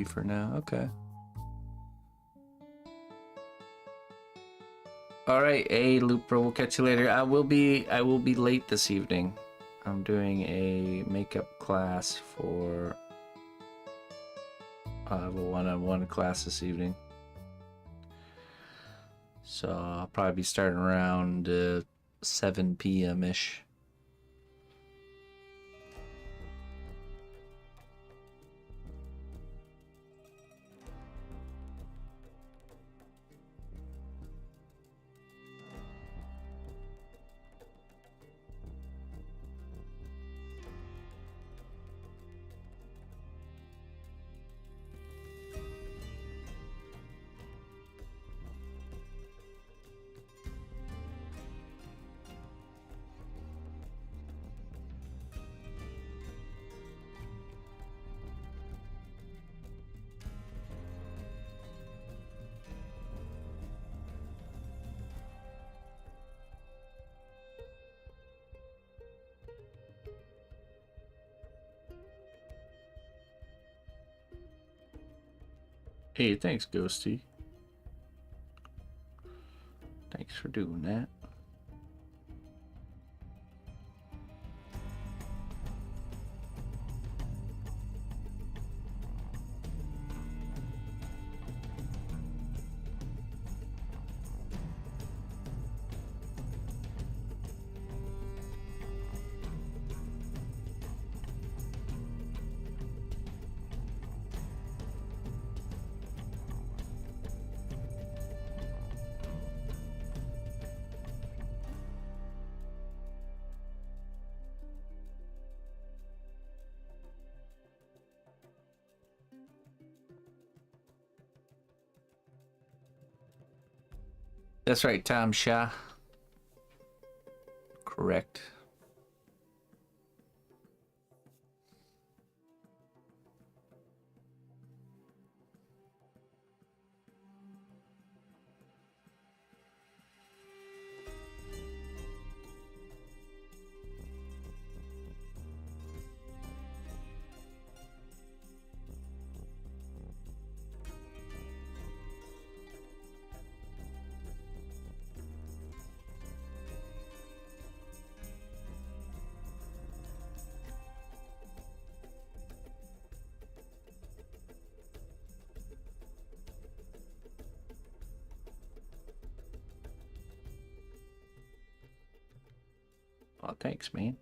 S1: For now, okay. All right, hey Looper, we'll catch you later. I will be late this evening. I'm doing a makeup class for I have a one-on-one class this evening. So I'll probably be starting around 7 p.m.-ish. Hey, thanks, Ghosty. Thanks for doing that. That's right, Tom Shah. Correct. Well, thanks, man.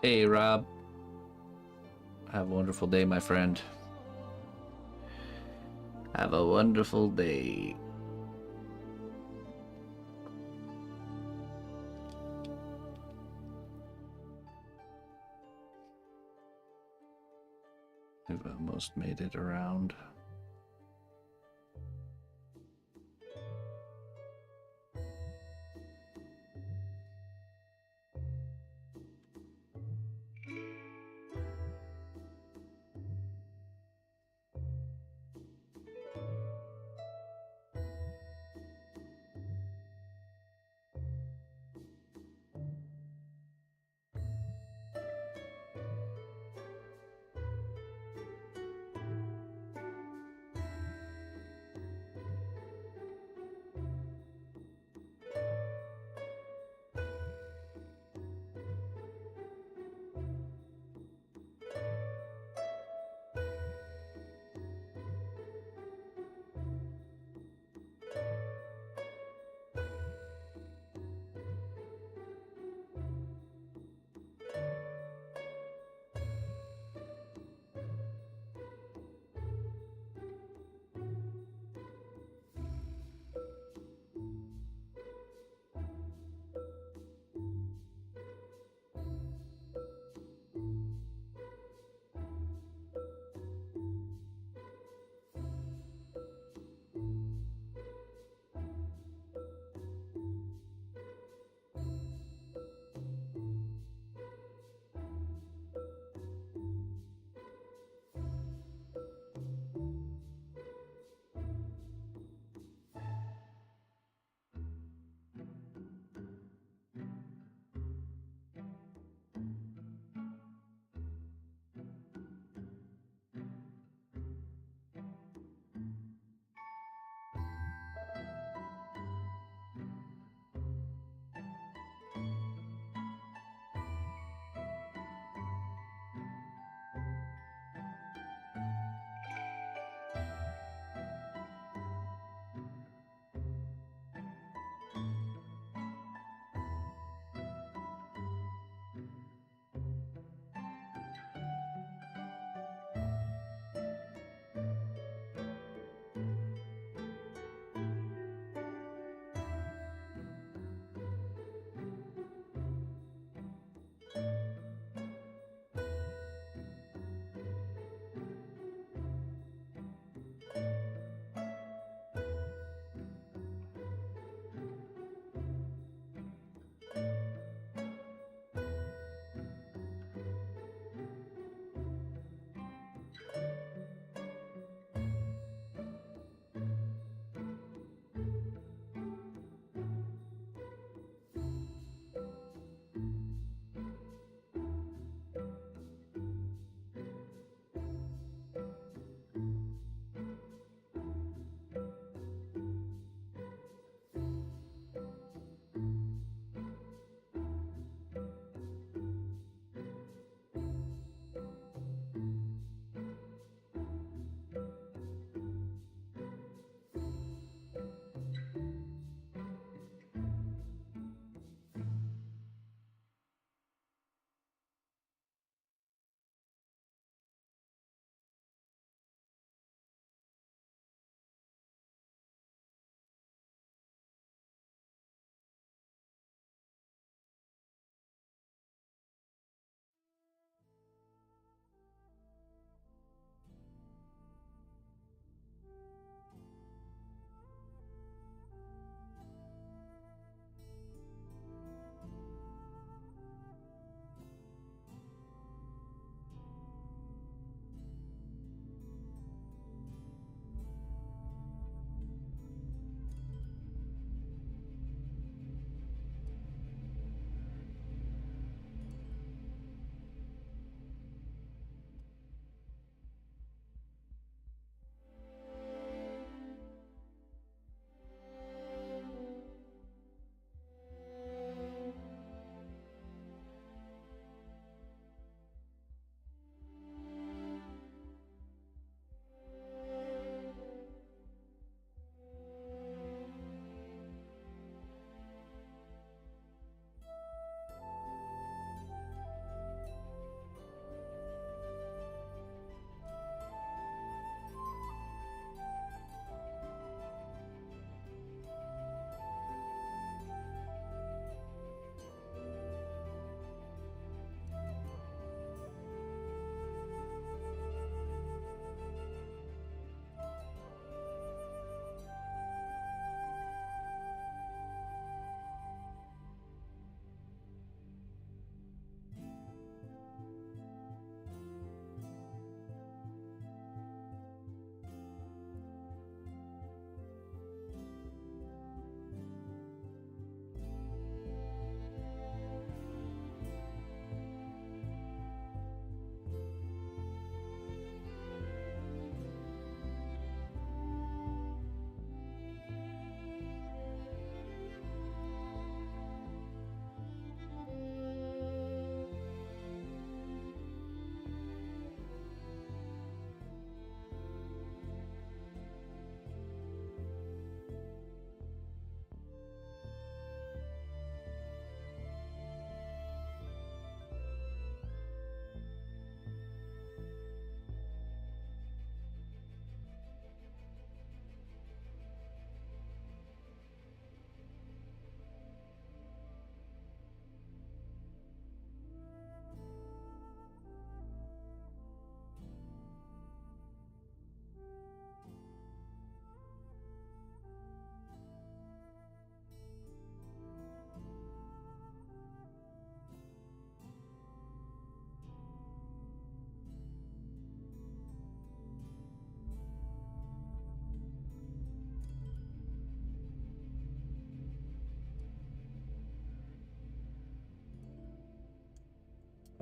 S1: Hey, Rob. Have a wonderful day, my friend. Have a wonderful day. We've almost made it around.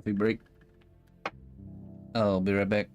S1: coffee break. I'll be right back.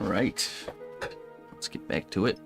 S1: right. Let's get back to it.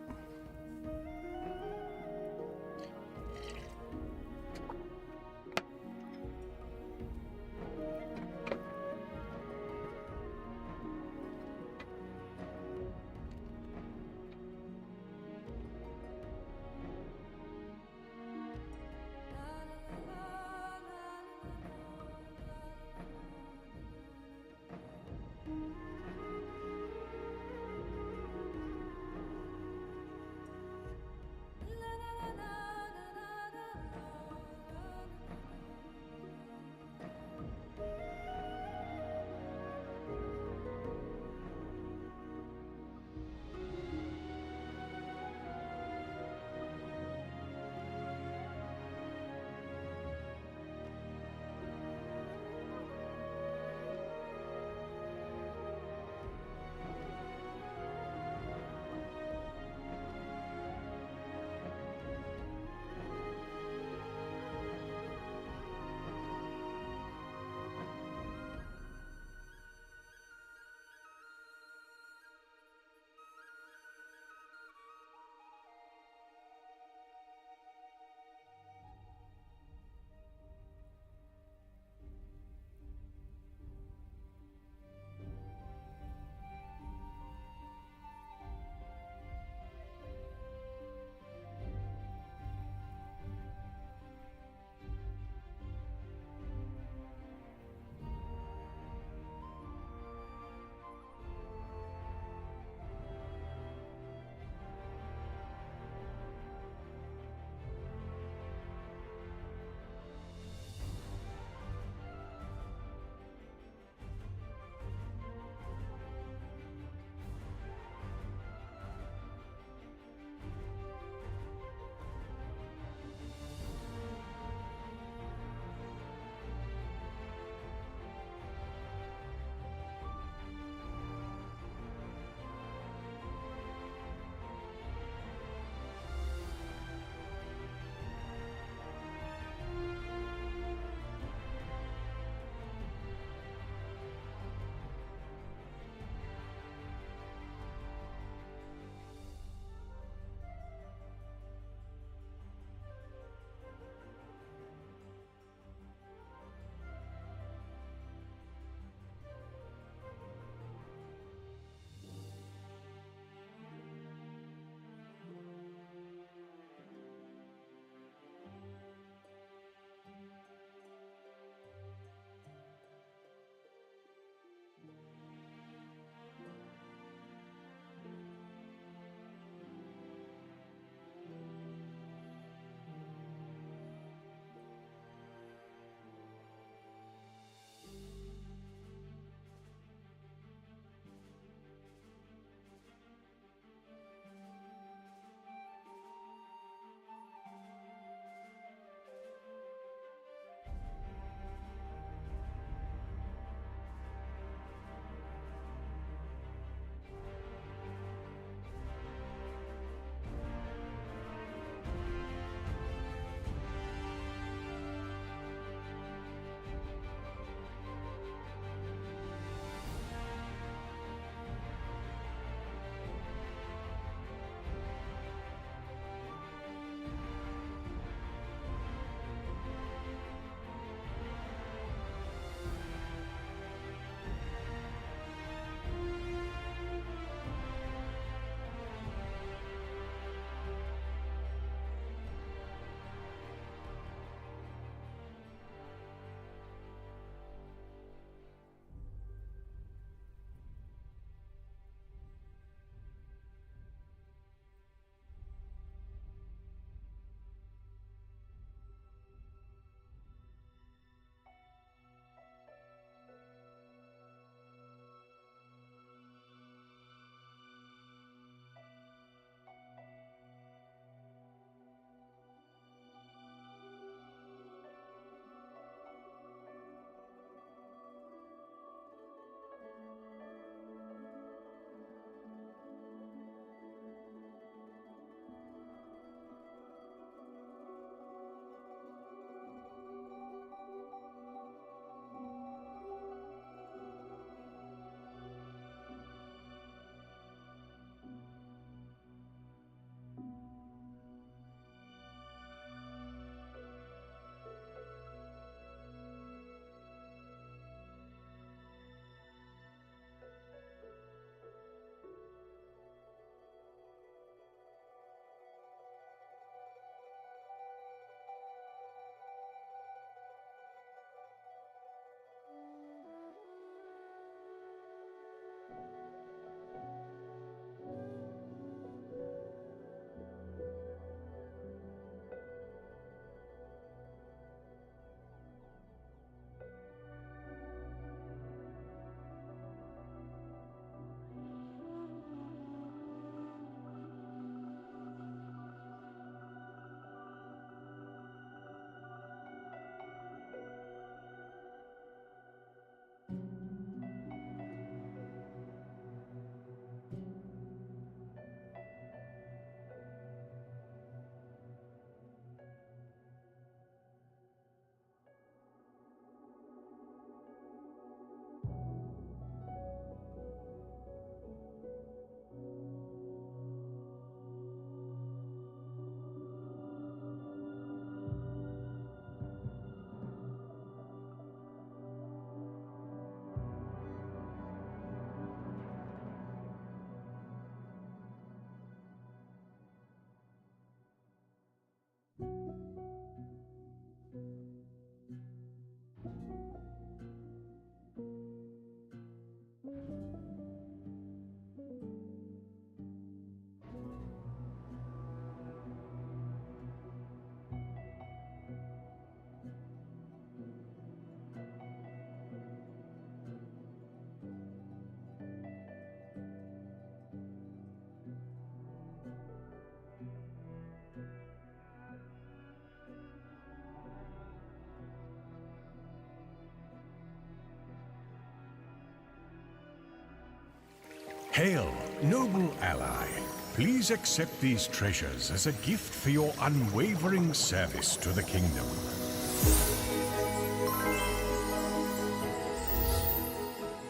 S2: Hail, noble ally. Please accept these treasures as a gift for your unwavering service to the kingdom.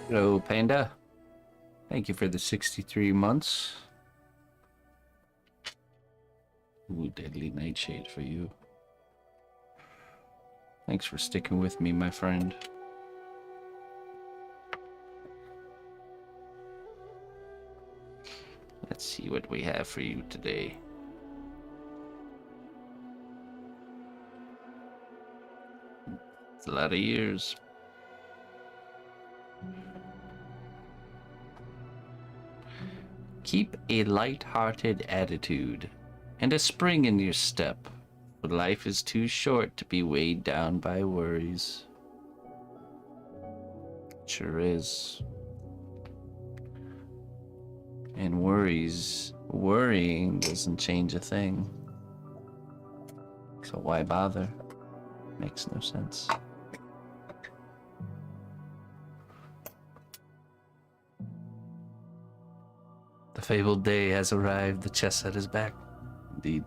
S1: Hello, Panda. Thank you for the 63 months. Ooh, deadly nightshade for you. Thanks for sticking with me, my friend. Let's see what we have for you today. It's a lot of years. Keep a light-hearted attitude and a spring in your step, for life is too short to be weighed down by worries. Sure is. And worrying doesn't change a thing. So why bother? Makes no sense. The fabled day has arrived, the chest set is back. Indeed.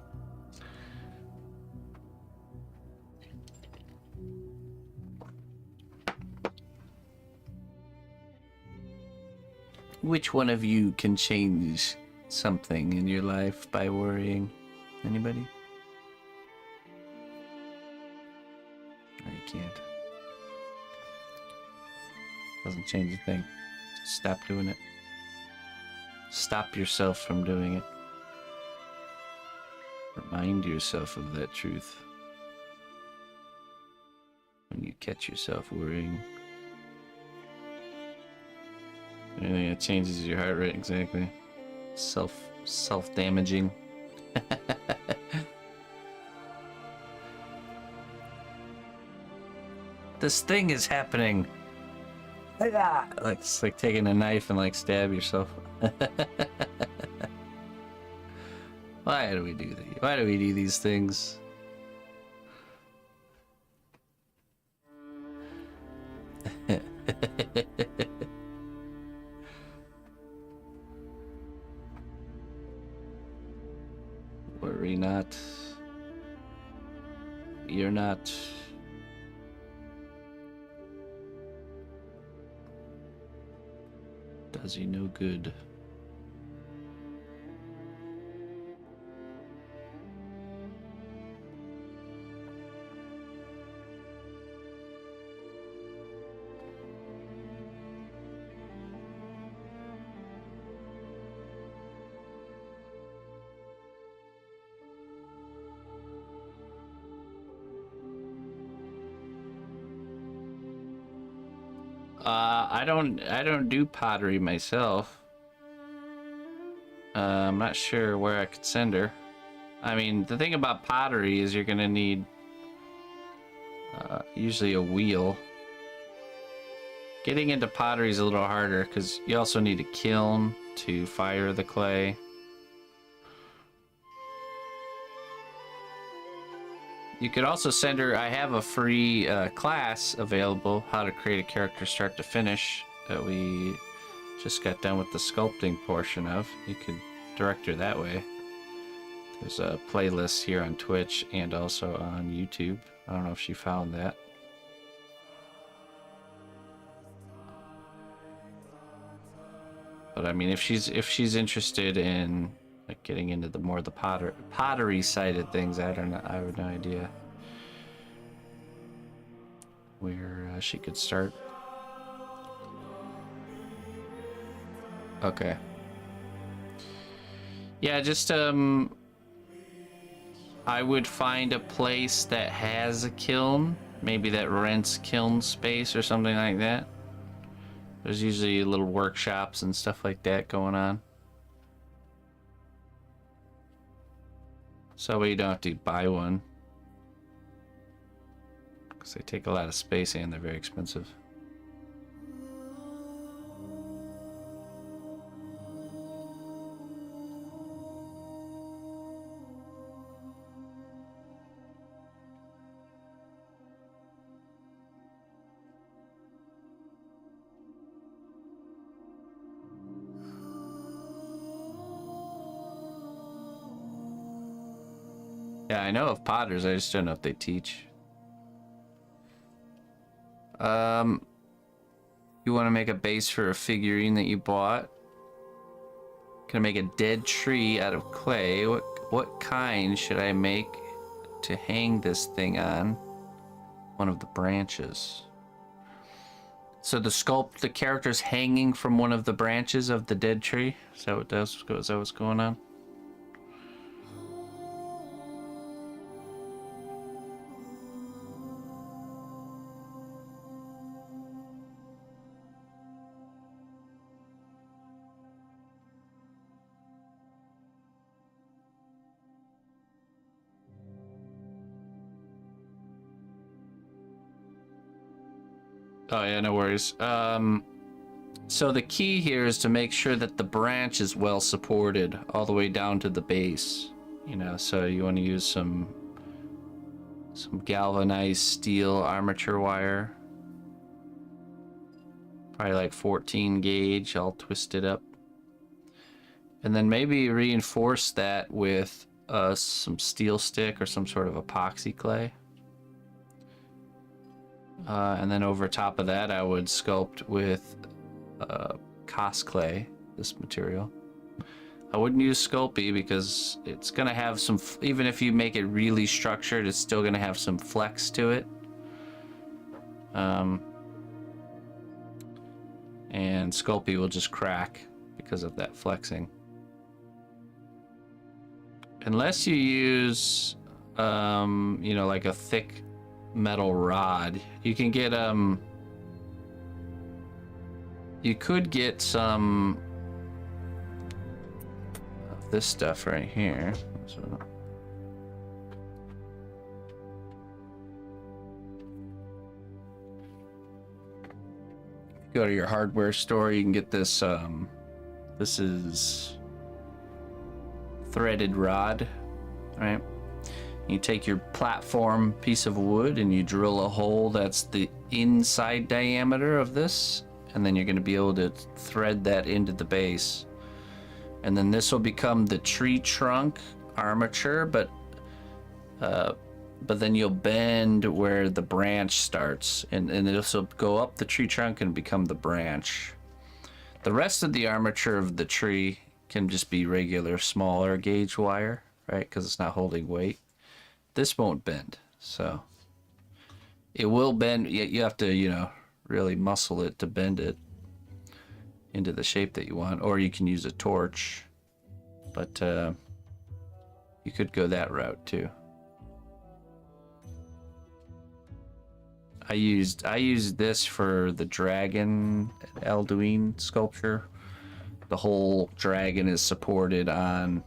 S1: Which one of you can change something in your life by worrying? Anybody? No, you can't. Doesn't change a thing. Just stop doing it. Stop yourself from doing it. Remind yourself of that truth when you catch yourself worrying. Anything that changes your heart rate, exactly. Self-damaging. This thing is happening. Like it's like taking a knife and like stab yourself. Why do we do that? Why do we do these things? Worry not. You're not. Does you no good. I don't do pottery myself. I'm not sure where I could send her. I mean, the thing about pottery is you're gonna need usually a wheel. Getting into pottery is a little harder because you also need a kiln to fire the clay. You could also send her, I have a free class available, how to create a character start to finish, that we just got done with the sculpting portion of. You could direct her that way. There's a playlist here on Twitch and also on YouTube. I don't know if she found that. But I mean, if she's interested in like getting into the more the pottery side of things, I don't know. I have no idea where she could start. Okay. Yeah, just I would find a place that has a kiln, maybe that rents kiln space or something like that. There's usually little workshops and stuff like that going on. So you don't have to buy one, because they take a lot of space and they're very expensive. Yeah, I know of potters. I just don't know if they teach. You want to make a base for a figurine that you bought? Gonna make a dead tree out of clay. What kind should I make to hang this thing on? One of the branches. So the character's hanging from one of the branches of the dead tree? Is that what's going on? Oh yeah, no worries. So the key here is to make sure that the branch is well supported all the way down to the base. You know, so you want to use some galvanized steel armature wire. Probably like 14 gauge, all twisted up. And then maybe reinforce that with some steel stick or some sort of epoxy clay. And then over top of that, I would sculpt with Cos clay, this material. I wouldn't use Sculpey because it's going to have some, even if you make it really structured, it's still going to have some flex to it. And Sculpey will just crack because of that flexing. Unless you use, you know, like a thick metal rod, you can get, you could get some of this stuff right here. So, go to your hardware store, you can get this, this is threaded rod, right? You take your platform piece of wood and you drill a hole that's the inside diameter of this, and then you're going to be able to thread that into the base. And then this will become the tree trunk armature, but then you'll bend where the branch starts, and this will go up the tree trunk and become the branch. The rest of the armature of the tree can just be regular smaller gauge wire, right? Because it's not holding weight. This won't bend, so it will bend. You have to, you know, really muscle it to bend it into the shape that you want, or you can use a torch, but you could go that route too. I used this for the dragon Alduin sculpture. The whole dragon is supported on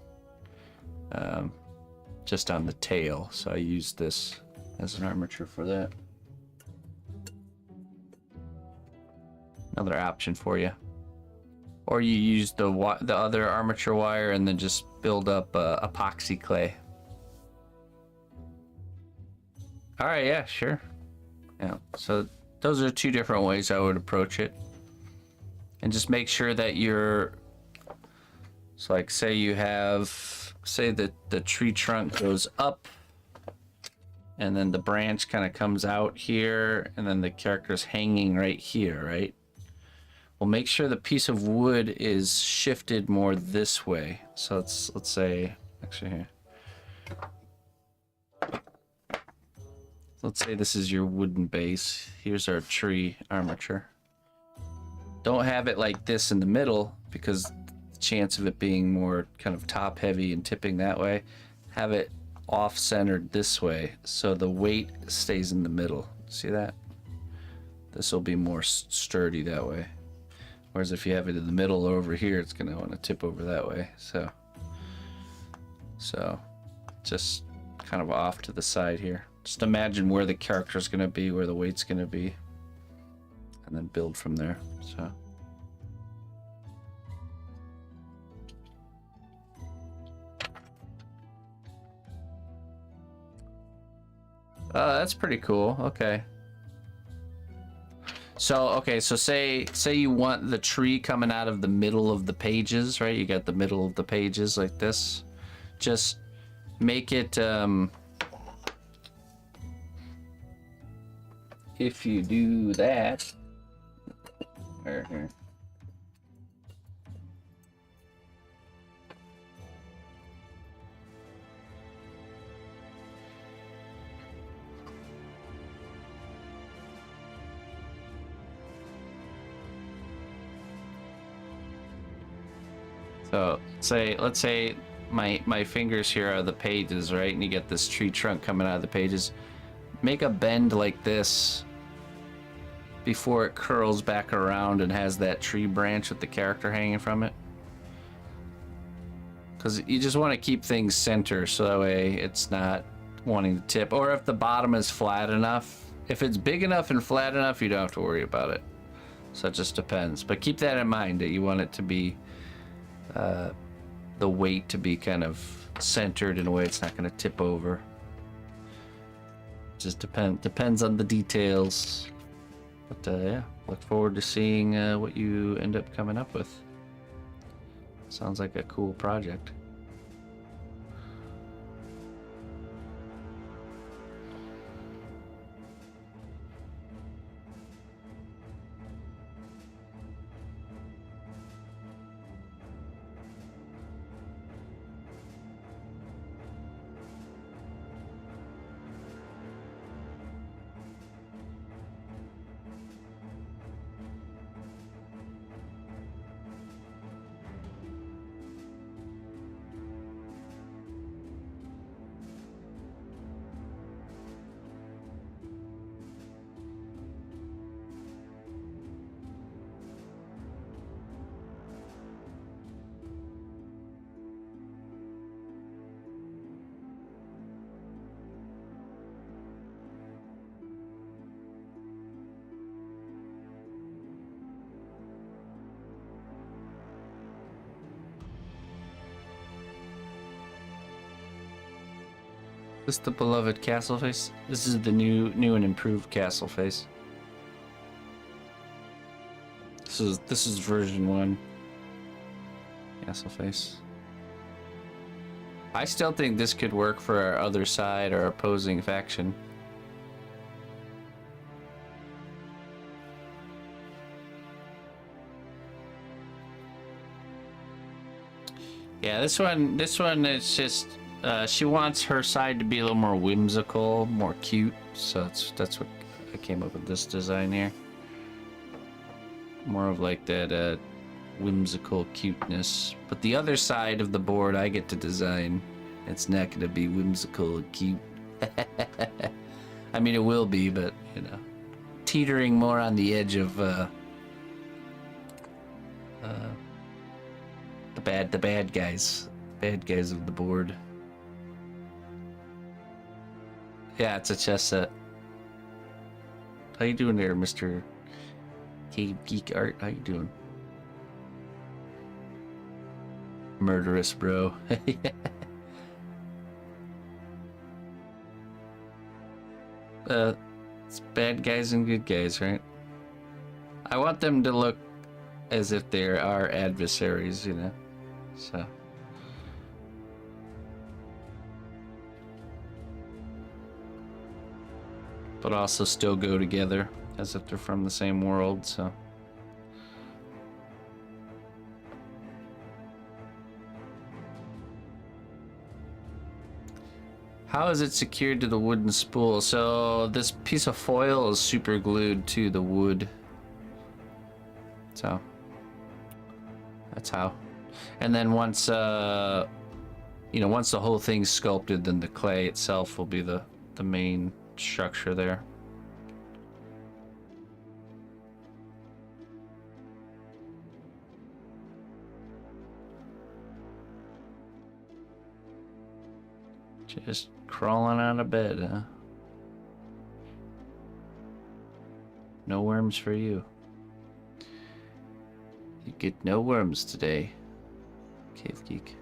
S1: just on the tail, so I used this as an armature for that. Another option for you. Or you use the other armature wire and then just build up epoxy clay. All right, yeah, sure. Yeah, so those are two different ways I would approach it. And just make sure that you're, so like say you have, say that the tree trunk goes up and then the branch kind of comes out here and then the character's hanging right here, right? Well, make sure the piece of wood is shifted more this way. So let's say, actually here. Let's say this is your wooden base. Here's our tree armature. Don't have it like this in the middle because the chance of it being more kind of top heavy and tipping that way. Have it off-centered this way so the weight stays in the middle. See that? This will be more sturdy that way. Whereas if you have it in the middle or over here, it's going to want to tip over that way. So just kind of off to the side here. Just imagine where the character's going to be, where the weight's going to be, and then build from there. So that's pretty cool. Okay. So, okay, so say you want the tree coming out of the middle of the pages, right? You got the middle of the pages like this. Just make it, if you do that, here. So let's say my fingers here are the pages, right? And you get this tree trunk coming out of the pages. Make a bend like this before it curls back around and has that tree branch with the character hanging from it. Because you just want to keep things center so that way it's not wanting to tip. Or if the bottom is flat enough, if it's big enough and flat enough, you don't have to worry about it. So it just depends. But keep that in mind that you want it to be the weight to be kind of centered in a way it's not going to tip over. Just depends on the details. But yeah, look forward to seeing what you end up coming up with. Sounds like a cool project. This the beloved castle face? This is the new and improved castle face. This is version 1. Castle face. I still think this could work for our other side, our opposing faction. Yeah, this one it's just she wants her side to be a little more whimsical, more cute. So that's what I came up with this design here. More of like that whimsical cuteness. But the other side of the board I get to design. It's not going to be whimsical and cute. I mean, it will be, but you know, teetering more on the edge of the bad guys of the board. Yeah, it's a chess set. How you doing there, Mr. Cave Geek Art? How you doing? Murderous, bro. It's bad guys and good guys, right? I want them to look as if they are our adversaries, you know? So... but also still go together as if they're from the same world, so... How is it secured to the wooden spool? So this piece of foil is super glued to the wood. So that's how. And then once you know, once the whole thing's sculpted, then the clay itself will be the main structure there. Just crawling out of bed, huh? No worms for you. You get no worms today, Cave Geek.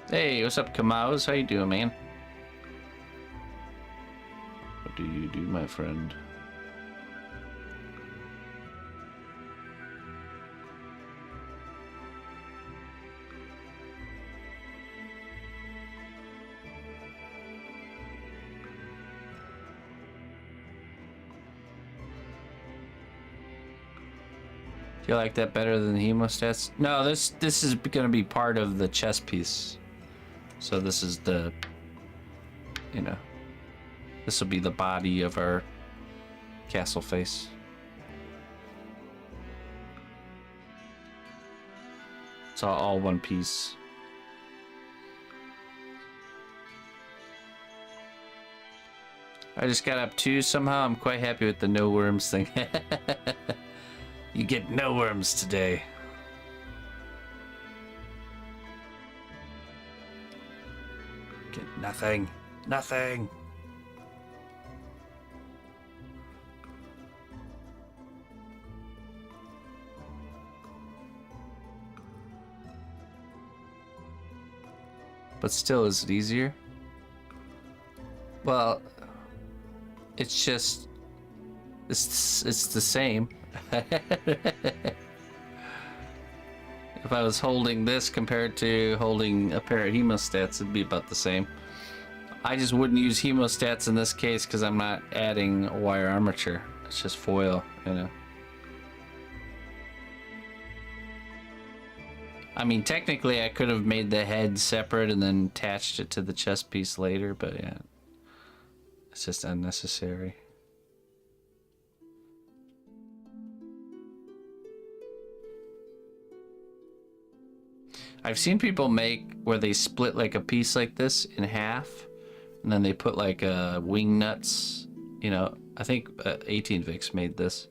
S1: Hey, what's up, Kamaus? How you doing, man? What do you do, my friend? Do you like that better than the hemostats? No, this is gonna be part of the chest piece. So this is the, you know, this will be the body of our castle face. It's all one piece. I just got up 2 somehow. I'm quite happy with the no worms thing. You get no worms today. Get nothing. Nothing. But still, is it easier? Well, it's just it's the same. If I was holding this compared to holding a pair of hemostats, it'd be about the same. I just wouldn't use hemostats in this case because I'm not adding a wire armature. It's just foil, you know. I mean, technically I could have made the head separate and then attached it to the chest piece later, but yeah, it's just unnecessary. I've seen people make where they split like a piece like this in half, and then they put like wing nuts. You know, I think 18 Vix made this.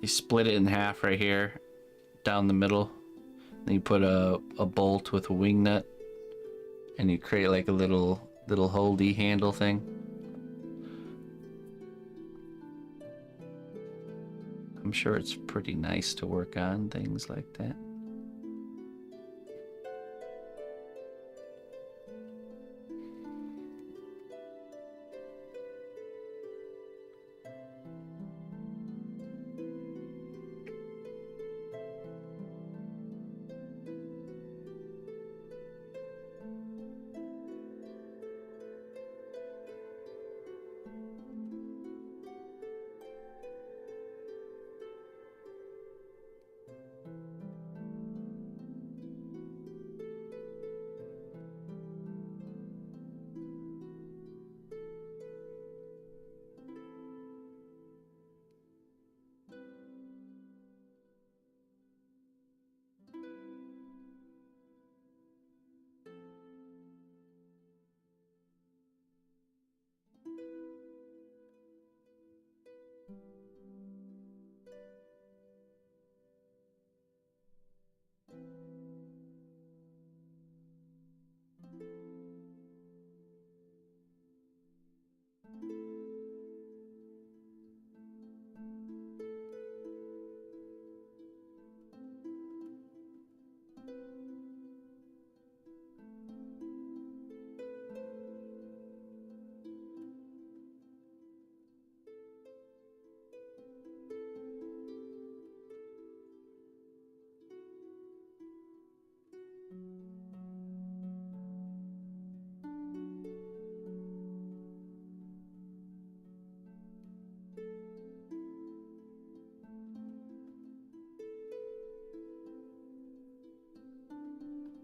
S1: You split it in half right here, down the middle. Then you put a bolt with a wing nut, and you create like a little holdy handle thing. I'm sure it's pretty nice to work on things like that.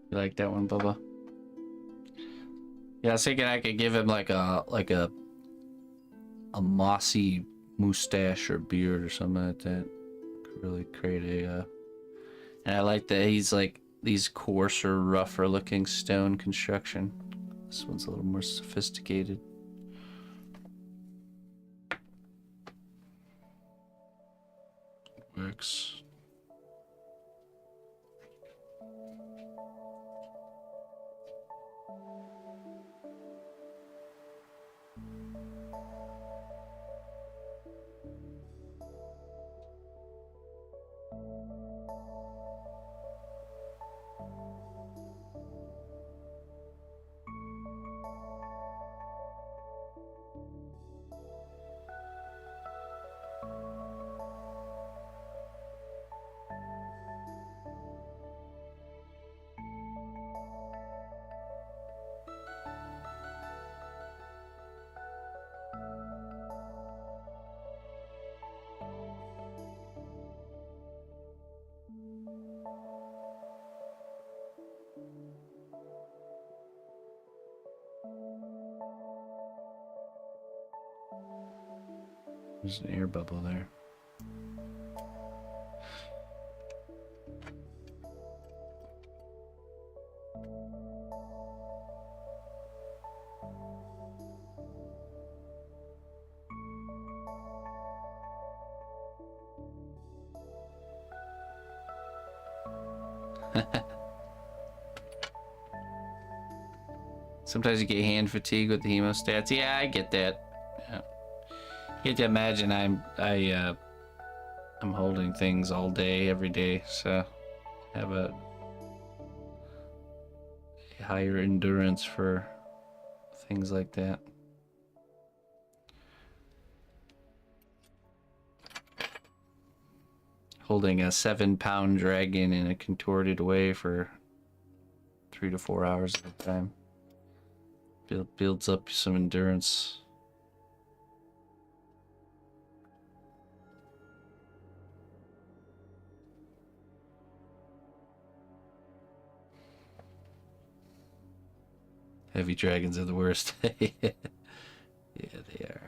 S1: You like that one, Bubba? Yeah, I was thinking I could give him like a mossy mustache or beard or something like that. Could really create a. And I like that he's like these coarser, rougher looking stone construction. This one's a little more sophisticated. Works. There's an air bubble there. Sometimes you get hand fatigue with the hemostats. Yeah, I get that. Yeah. You have to imagine I'm holding things all day, every day, so I have a higher endurance for things like that. Holding a 7-pound dragon in a contorted way for 3 to 4 hours at a time builds up some endurance. Heavy dragons are the worst. Yeah, they are.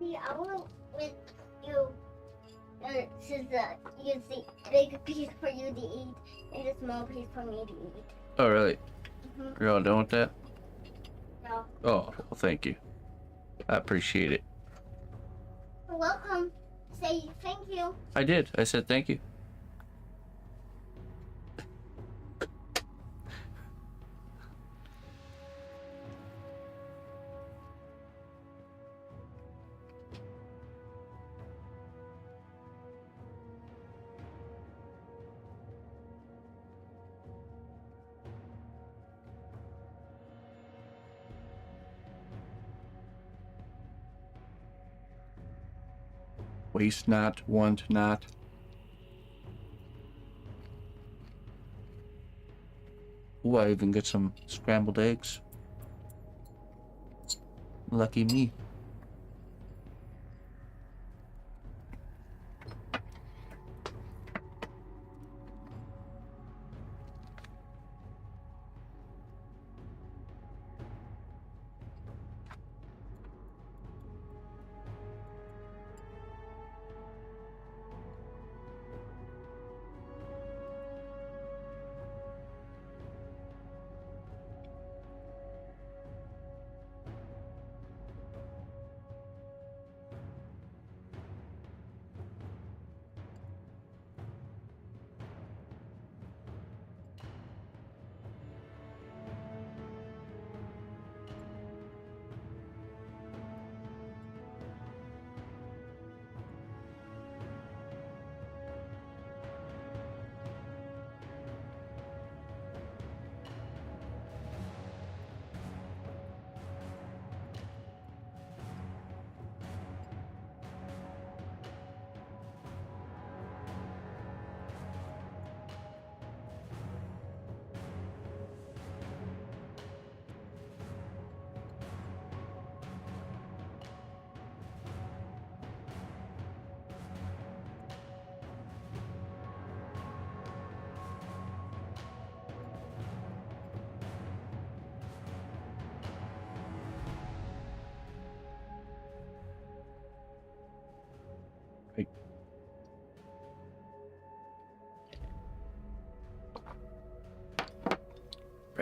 S3: See, I want with you. Since use the big piece for you to eat and the small piece for me to eat.
S1: Oh, really?
S3: Mm-hmm.
S1: You're all done with that?
S3: No.
S1: Oh, well, thank you. I appreciate it.
S3: You're welcome. Say thank you.
S1: I did. I said thank you. Waste not, want not. Ooh, I even get some scrambled eggs. Lucky me.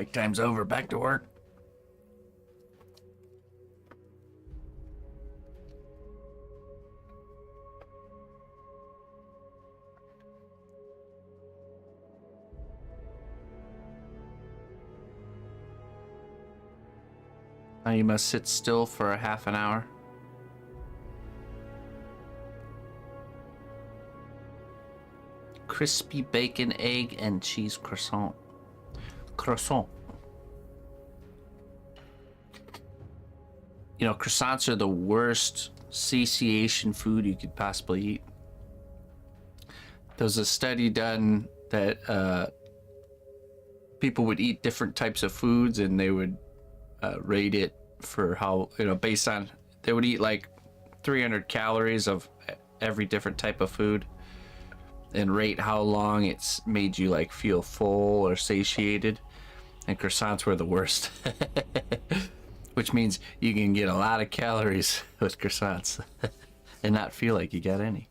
S1: Break time's over. Back to work. Now you must sit still for a half an hour. Crispy bacon, egg, and cheese croissant. Croissant. You know, croissants are the worst satiation food you could possibly eat. There was a study done that people would eat different types of foods and they would rate it for how, you know, based on, they would eat like 300 calories of every different type of food and rate how long it's made you like feel full or satiated. And croissants were the worst. Which means you can get a lot of calories with croissants and not feel like you got any.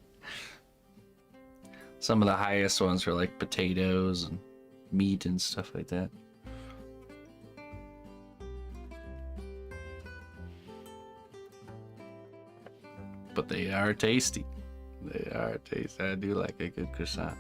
S1: Some of the highest ones were like potatoes and meat and stuff like that. But they are tasty. They are tasty. I do like a good croissant.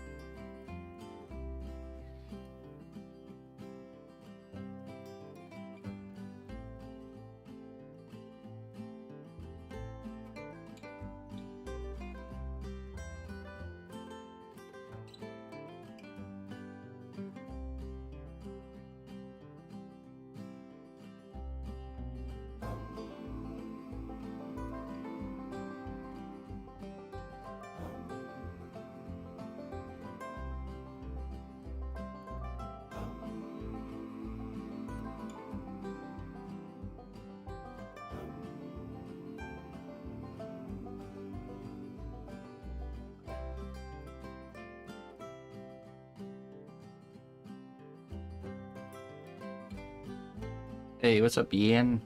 S1: Hey, what's up, Ian?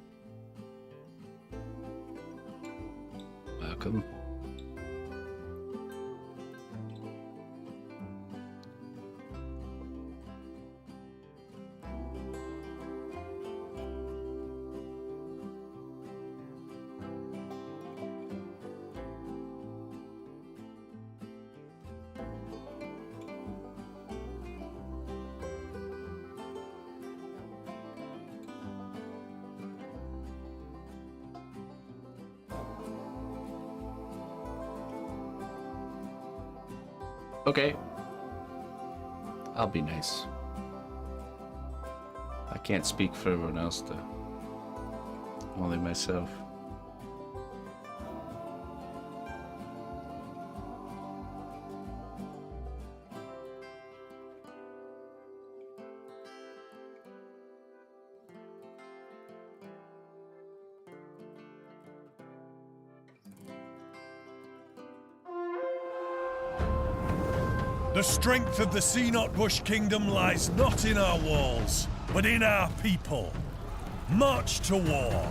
S1: Welcome. Okay. I'll be nice. I can't speak for everyone else, though. Only myself.
S2: The strength of the cnotbusch kingdom lies not in our walls, but in our people. March to war.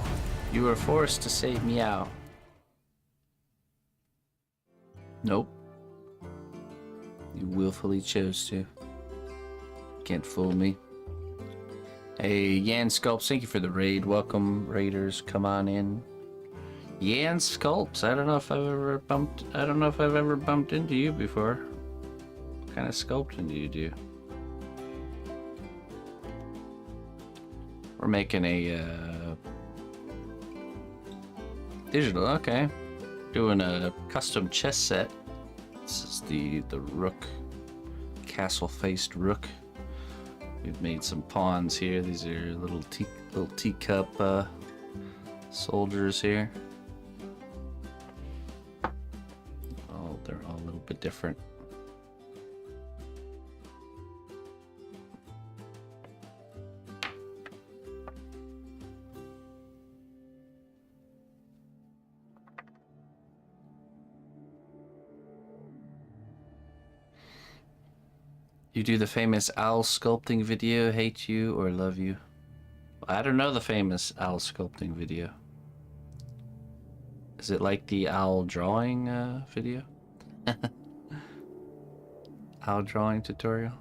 S1: You were forced to say meow. Nope. You willfully chose to. Can't fool me. Hey, Yan Sculpts, thank you for the raid. Welcome, raiders. Come on in. Yan Sculpts, I don't know if I've ever bumped into you before. What kind of sculpting do you do? We're making a digital, okay. Doing a custom chess set. This is the rook, castle-faced rook. We've made some pawns here. These are little teacup soldiers here. Oh, they're all a little bit different. You do the famous owl sculpting video, hate you or love you? I don't know the famous owl sculpting video. Is it like the owl drawing video? Owl drawing tutorial?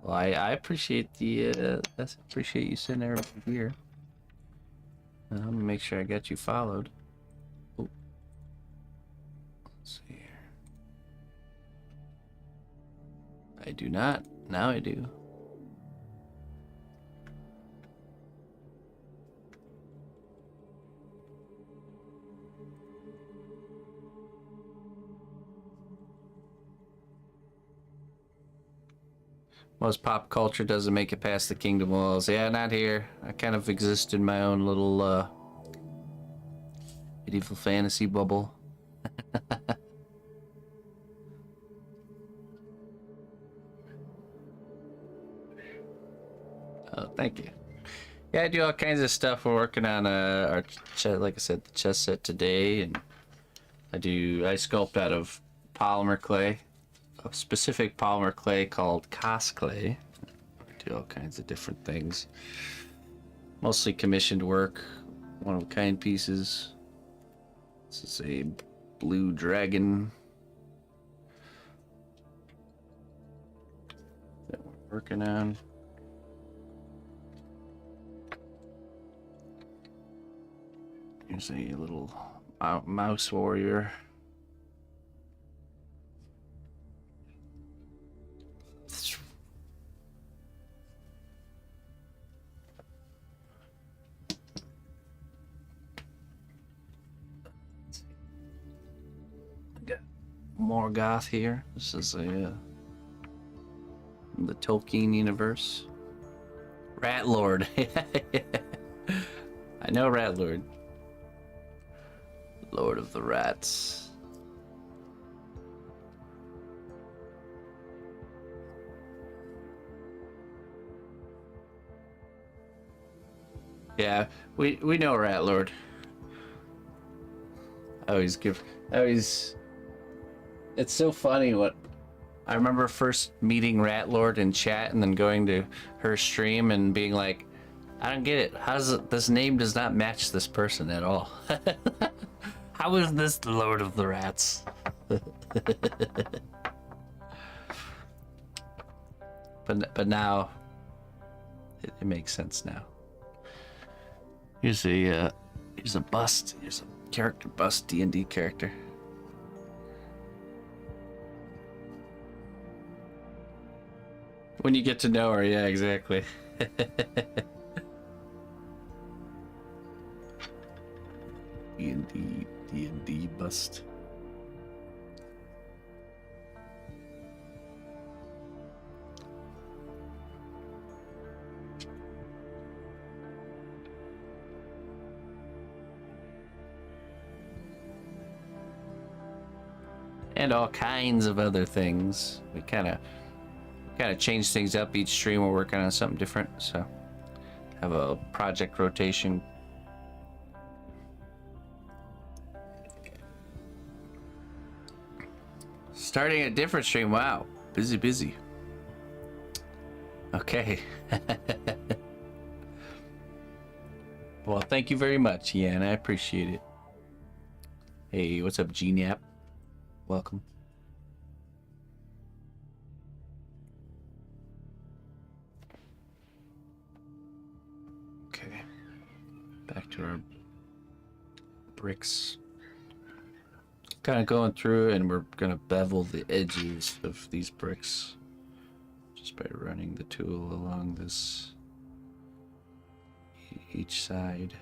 S1: Well, I appreciate the I appreciate you sitting there over here. I'm gonna make sure I got you followed. Oh. Let's see here. I do not. Now I do. Most pop culture doesn't make it past the kingdom walls. Yeah, not here. I kind of exist in my own little medieval fantasy bubble. Oh, thank you. Yeah, I do all kinds of stuff. We're working on our like I said, the chess set today, and I sculpt out of polymer clay, a specific polymer clay called Cos clay. I do all kinds of different things. Mostly commissioned work, one-of-a-kind pieces. This is a blue dragon that we're working on. Here's a little mouse warrior. Got Morgoth here. This is the Tolkien universe. Rat Lord. I know Rat Lord. Lord of the Rats. Yeah, we know Rat Lord. It's so funny what I remember first meeting Rat Lord in chat and then going to her stream and being like, I don't get it. This name does not match this person at all. How is this the Lord of the Rats? but now it makes sense now. Here's a bust. Here's a character bust, D&D character. When you get to know her, yeah, exactly. D&D bust. And all kinds of other things. We kind of change things up each stream. We're working on something different, so have a project rotation. Starting a different stream. Wow, busy. Okay. Well, thank you very much, Yan. I appreciate it. Hey, what's up, Gnyap? Welcome. Okay. Back to our bricks. Kind of going through, and we're gonna bevel the edges of these bricks just by running the tool along this each side.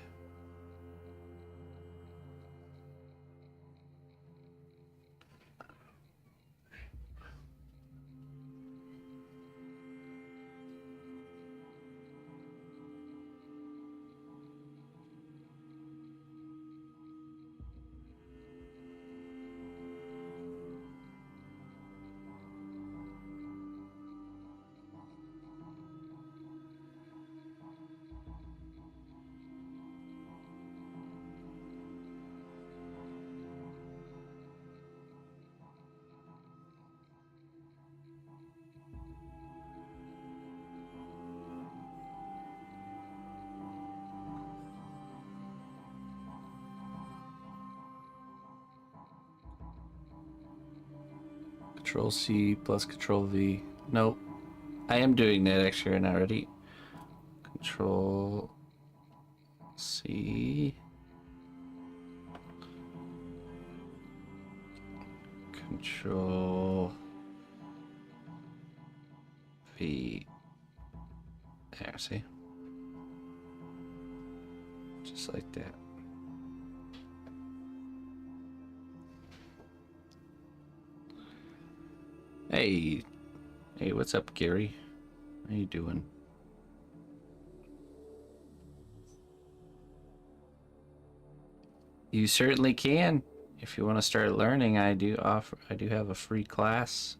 S1: Control C plus Control V. Nope. I am doing that actually right now. Ready? Control C. Control V. There, see? Just like that. Hey. Hey, what's up, Gary? How you doing? You certainly can. If you want to start learning, I do have a free class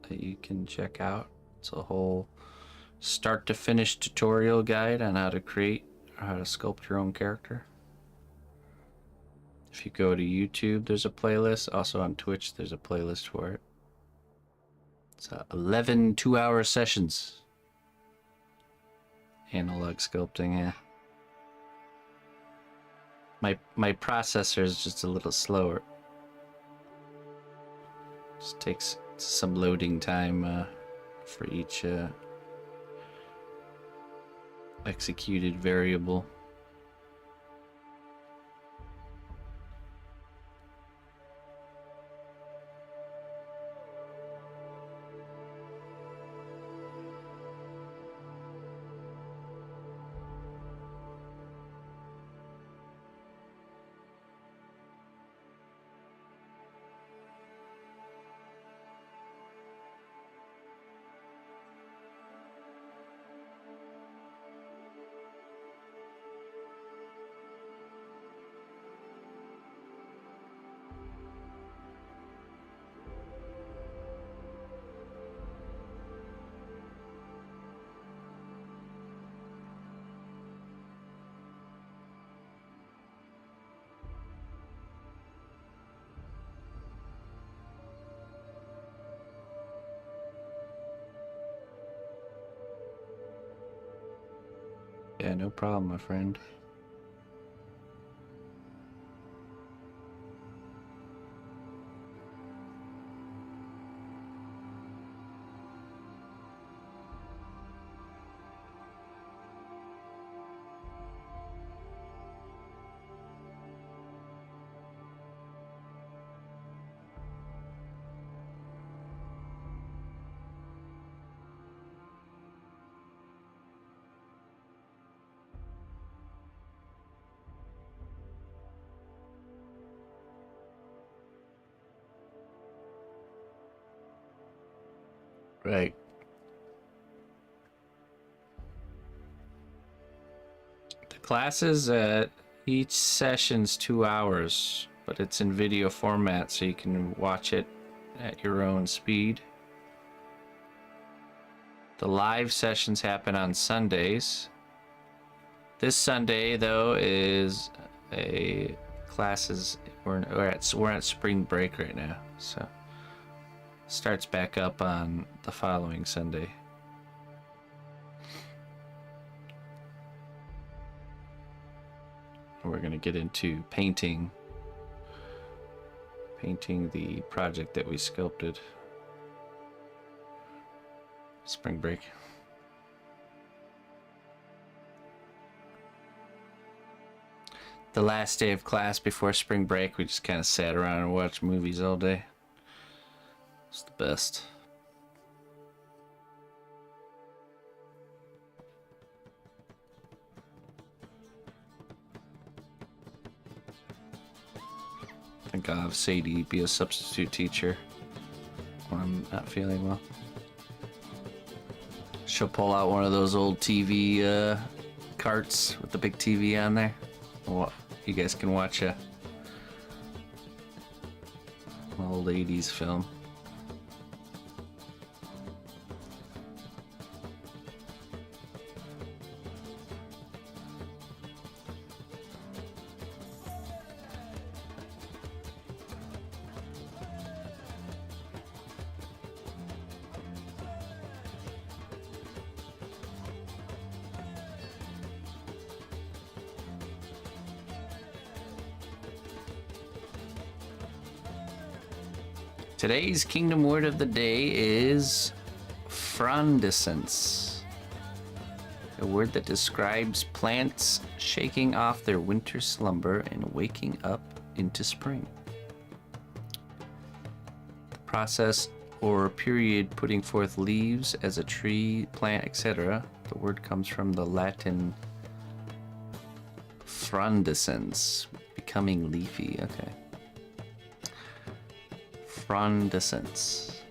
S1: that you can check out. It's a whole start to finish tutorial guide on how to create or how to sculpt your own character. If you go to YouTube, there's a playlist. Also on Twitch, there's a playlist for it. It's 11 2-hour sessions. Analog sculpting, yeah. My processor is just a little slower. Just takes some loading time for each executed variable. Yeah, no problem, my friend. Right. The classes, each session's 2 hours, but it's in video format, so you can watch it at your own speed. The live sessions happen on Sundays. This Sunday, though, is a classes. We're at spring break right now, so starts back up on the following Sunday. We're gonna get into painting the project that we sculpted. Spring break. The last day of class before spring break, we just kind of sat around and watched movies all day. It's the best. I think I'll have Sadie be a substitute teacher when I'm not feeling well. She'll pull out one of those old TV carts with the big TV on there. Well, you guys can watch an old 80s film. Today's Kingdom word of the day is Frondescence. A word that describes plants shaking off their winter slumber and waking up into spring. The process or period putting forth leaves as a tree, plant, etc. The word comes from the Latin frondescens, becoming leafy. Okay. Frondescence.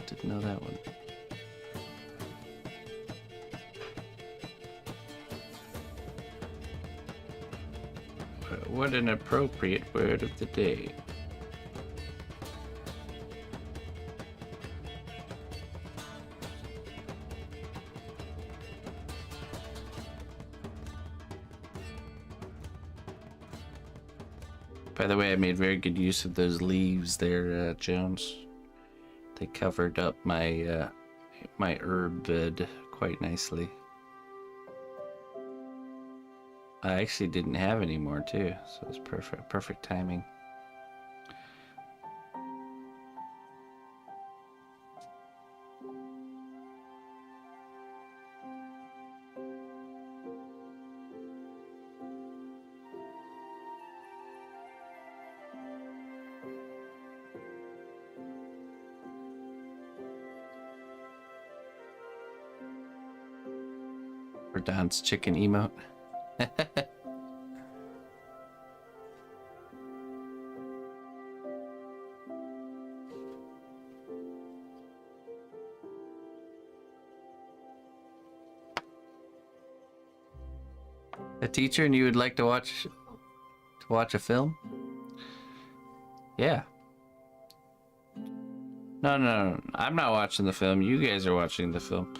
S1: Didn't know that one. What an appropriate word of the day. By the way, I made very good use of those leaves there, Jones. They covered up my my herb bed quite nicely. I actually didn't have any more too, so it's perfect timing. For Don's chicken emote. A teacher, and you would like to watch a film? Yeah. No. I'm not watching the film. You guys are watching the film.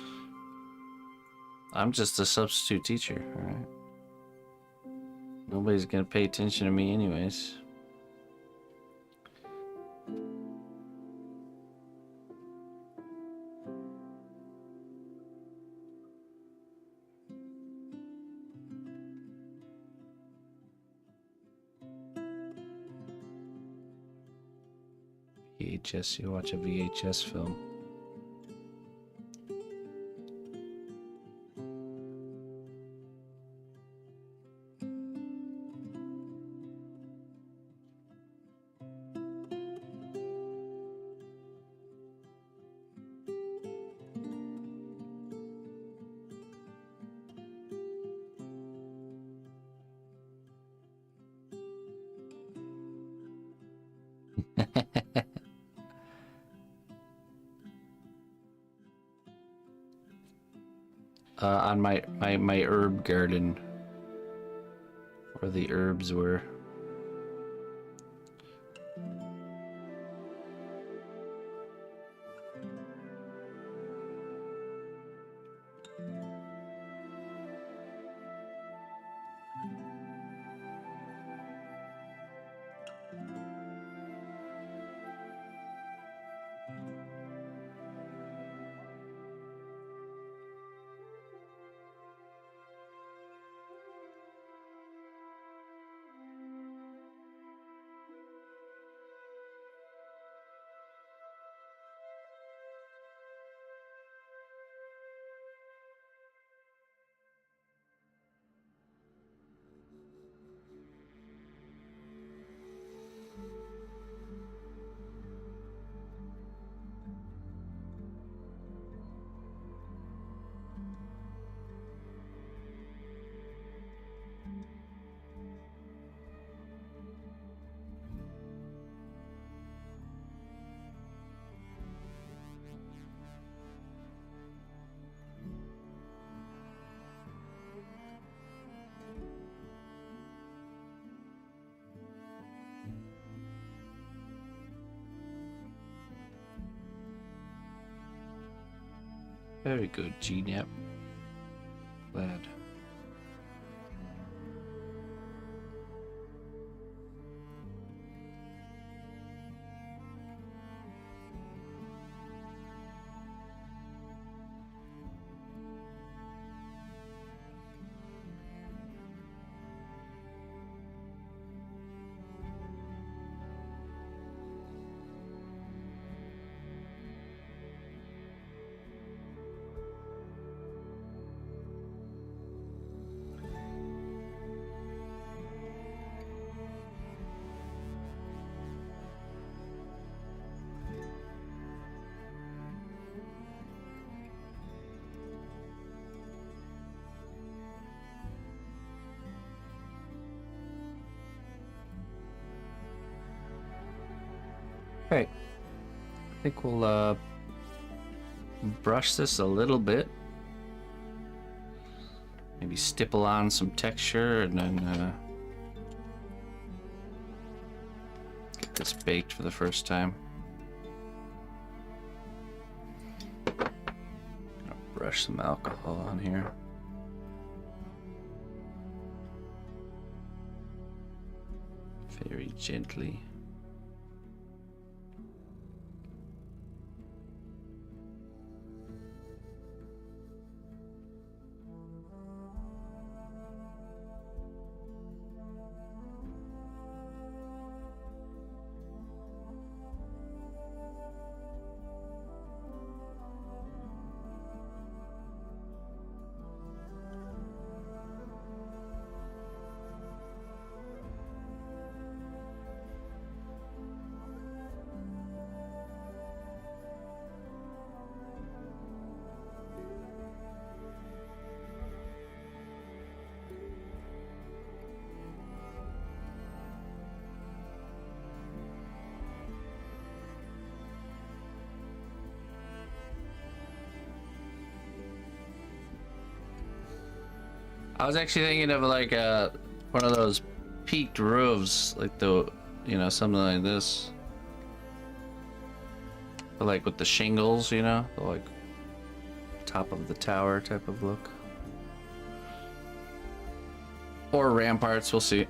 S1: I'm just a substitute teacher, alright? Nobody's gonna pay attention to me anyways. VHS, you watch a VHS film. On my herb garden, where the herbs were. Very good, GNAP. Glad. Okay. I think we'll brush this a little bit. Maybe stipple on some texture and then get this baked for the first time. Gonna brush some alcohol on here. Very gently. I was actually thinking of like one of those peaked roofs, like something like this, but like with the shingles, the like top of the tower type of look, or ramparts. We'll see.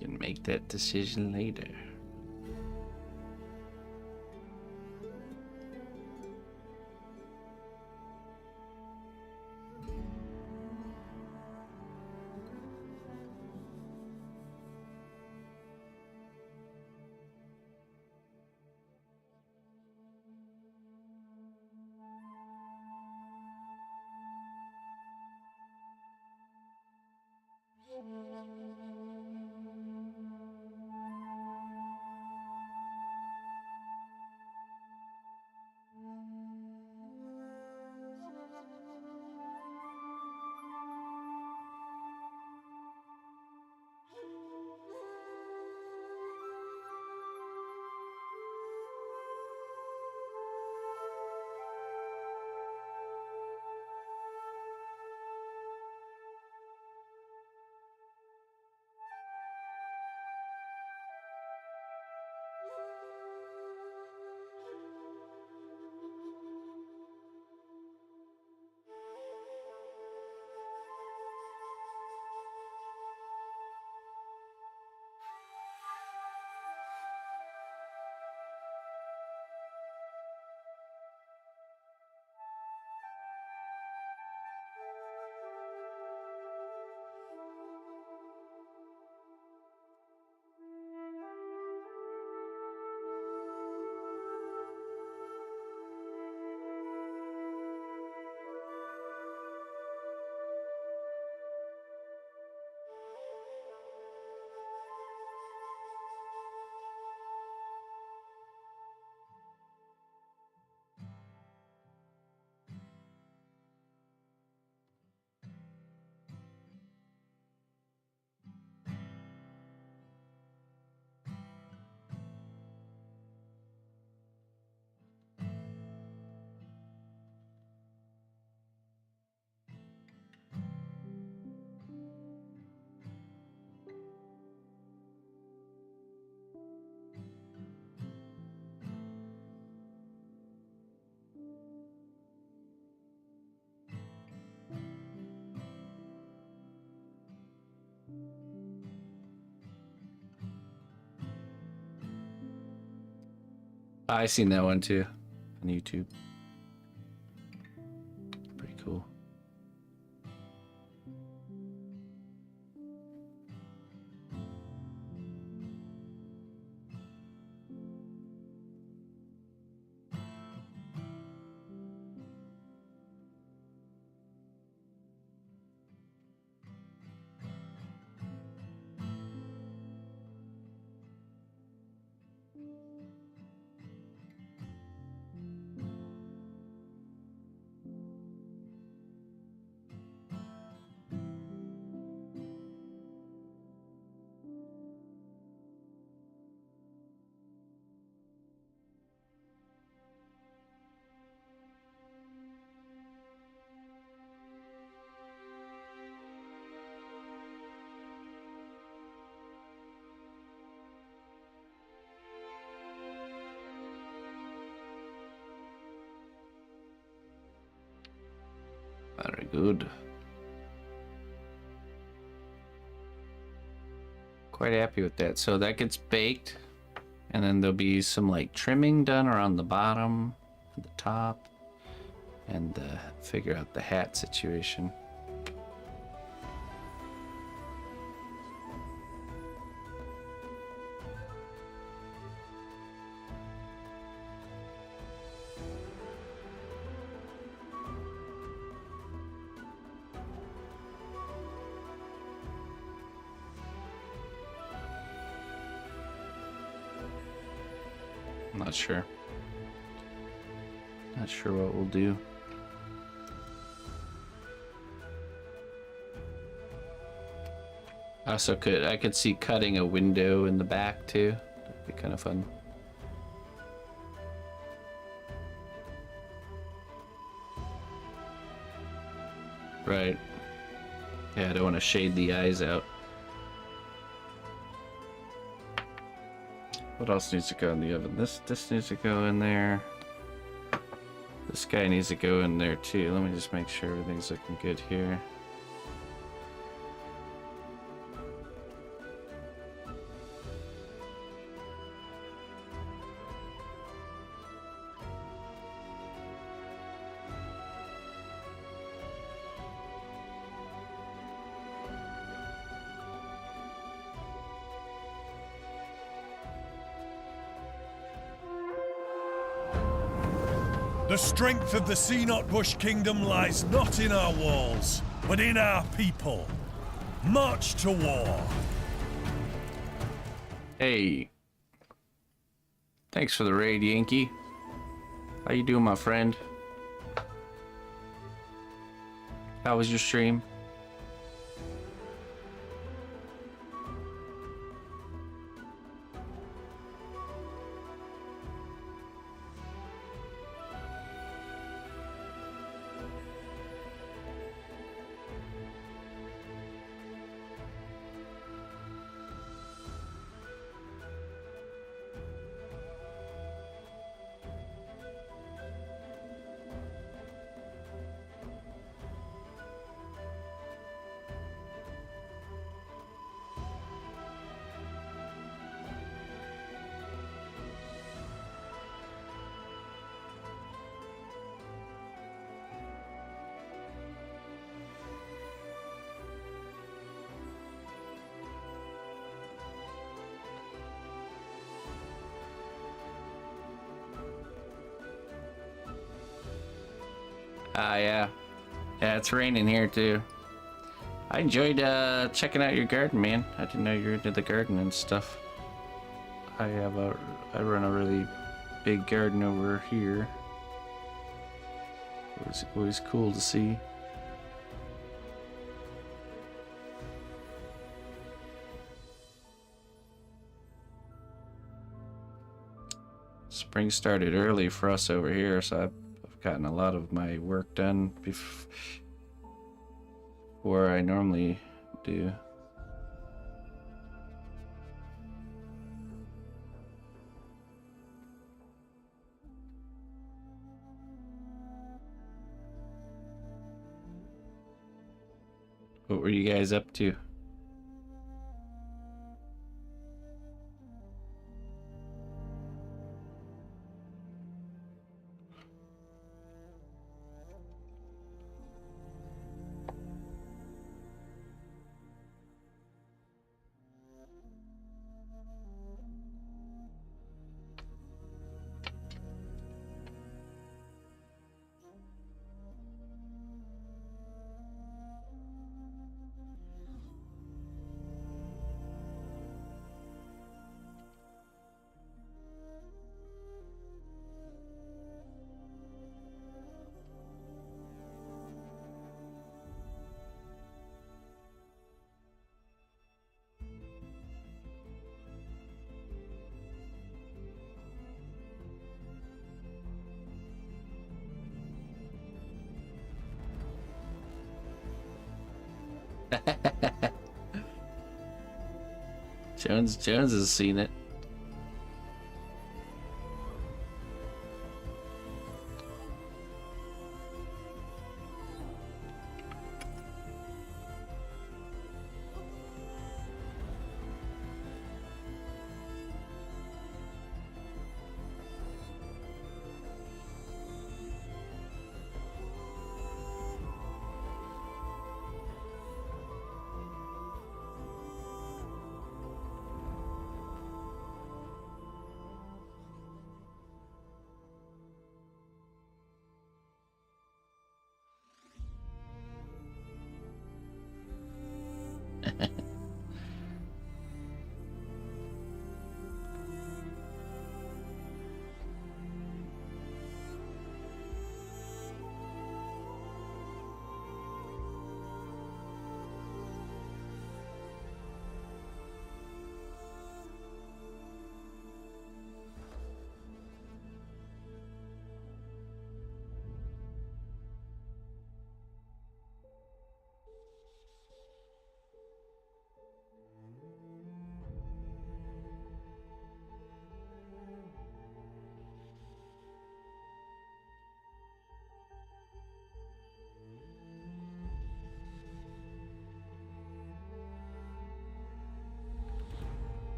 S1: Can make that decision later. I seen that one too on YouTube. Pretty cool. Very good. Quite happy with that. So that gets baked, and then there'll be some like trimming done around the bottom, and the top, and figure out the hat situation. Not sure. Not sure what we'll do. Also I could see cutting a window in the back too. That'd be kind of fun. Right. Yeah, I don't want to shade the eyes out. What else needs to go in the oven? This needs to go in there. This guy needs to go in there too. Let me just make sure everything's looking good here.
S2: The strength of the cnotbusch kingdom lies not in our walls, but in our people. March to war.
S1: Hey. Thanks for the raid, Yankee. How you doing, my friend? How was your stream? Yeah. Yeah, it's raining here too. I enjoyed checking out your garden, man. I didn't know you were into the garden and stuff. I run a really big garden over here. It was always cool to see. Spring started early for us over here, so I've gotten a lot of my work done before I normally do. What were you guys up to? Jones has seen it.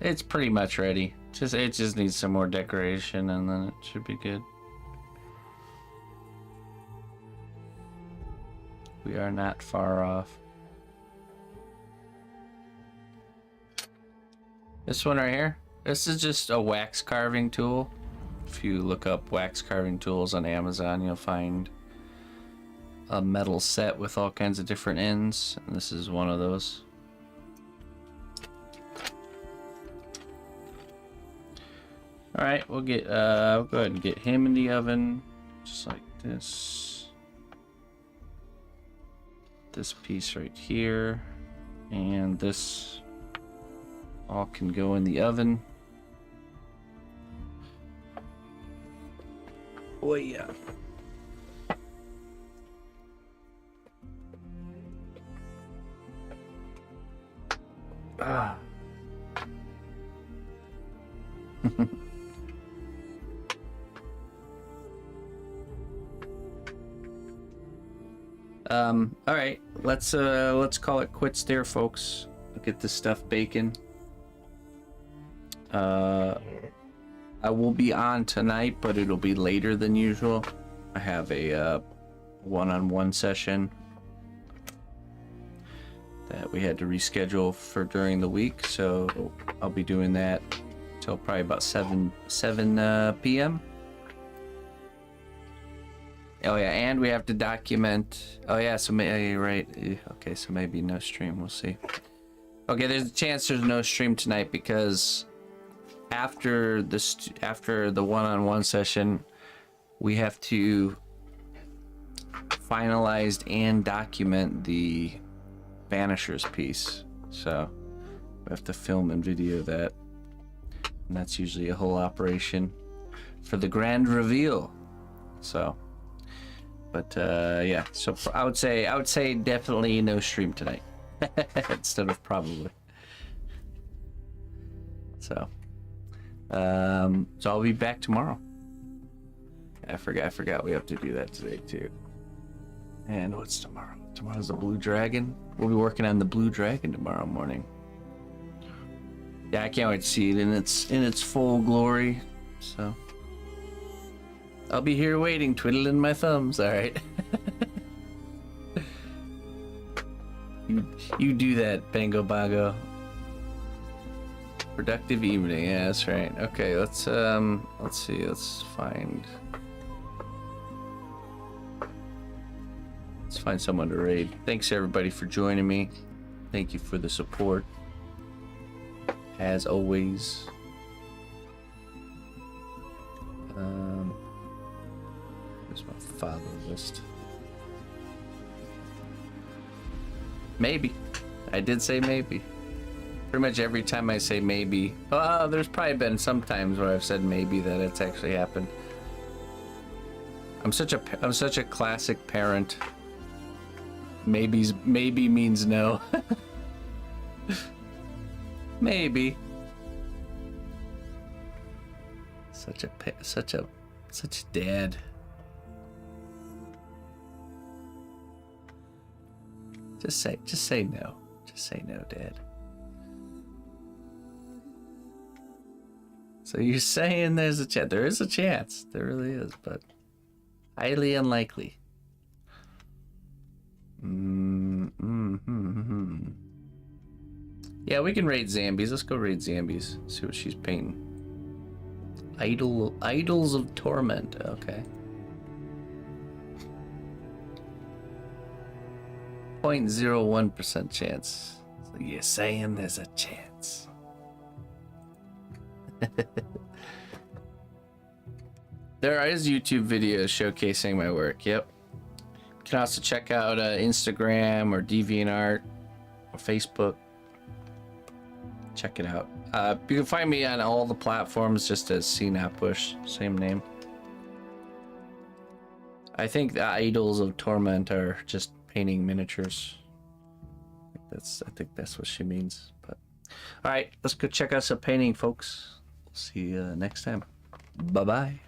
S1: It's pretty much ready. It just needs some more decoration and then it should be good. We are not far off. This one right here, this is just a wax carving tool. If you look up wax carving tools on Amazon, you'll find a metal set with all kinds of different ends, and this is one of those. All right, we'll get we'll go ahead and get him in the oven, just like this. This piece right here, and this all can go in the oven. Oh yeah. Ah. All right, let's call it quits there, folks. I'll get this stuff baking. I will be on tonight, but it'll be later than usual. I have a one-on-one session that we had to reschedule for during the week, so I'll be doing that till probably about 7 p.m. Oh yeah, and we have to document. Oh yeah, so right. Okay, so maybe no stream. We'll see. Okay, there's a chance there's no stream tonight because after the one-on-one session, we have to finalize and document the Vanishers piece. So we have to film and video that, and that's usually a whole operation for the grand reveal. So. But yeah, so I would say definitely no stream tonight instead of probably. So I'll be back tomorrow. I forgot we have to do that today too. And what's tomorrow? Tomorrow's the Blue Dragon. We'll be working on the Blue Dragon tomorrow morning. Yeah, I can't wait to see it in its full glory. So. I'll be here waiting, twiddling my thumbs, alright? you do that, Bango Bongo. Productive evening, yeah, that's right. Okay, let's see, let's find someone to raid. Thanks everybody for joining me. Thank you for the support. As always. Where's my follow list? Maybe. I did say maybe. Pretty much every time I say maybe. There's probably been some times where I've said maybe that it's actually happened. I'm such a classic parent. Maybe means no. Maybe. Such a dad. Just say no. Just say no, Dad. So you're saying there's a chance? There is a chance. There really is, but highly unlikely. Yeah, we can raid zombies. Let's go raid zombies. See what she's painting. Idols of Torment. Okay. 0.01% chance. So you're saying there's a chance. There is YouTube videos showcasing my work. Yep. You can also check out Instagram or DeviantArt or Facebook. Check it out. You can find me on all the platforms just as cnotbusch, same name. I think the Idols of Torment are just painting miniatures. I think that's what she means. But all right, let's go check out some painting, folks. We'll see you next time. Bye bye.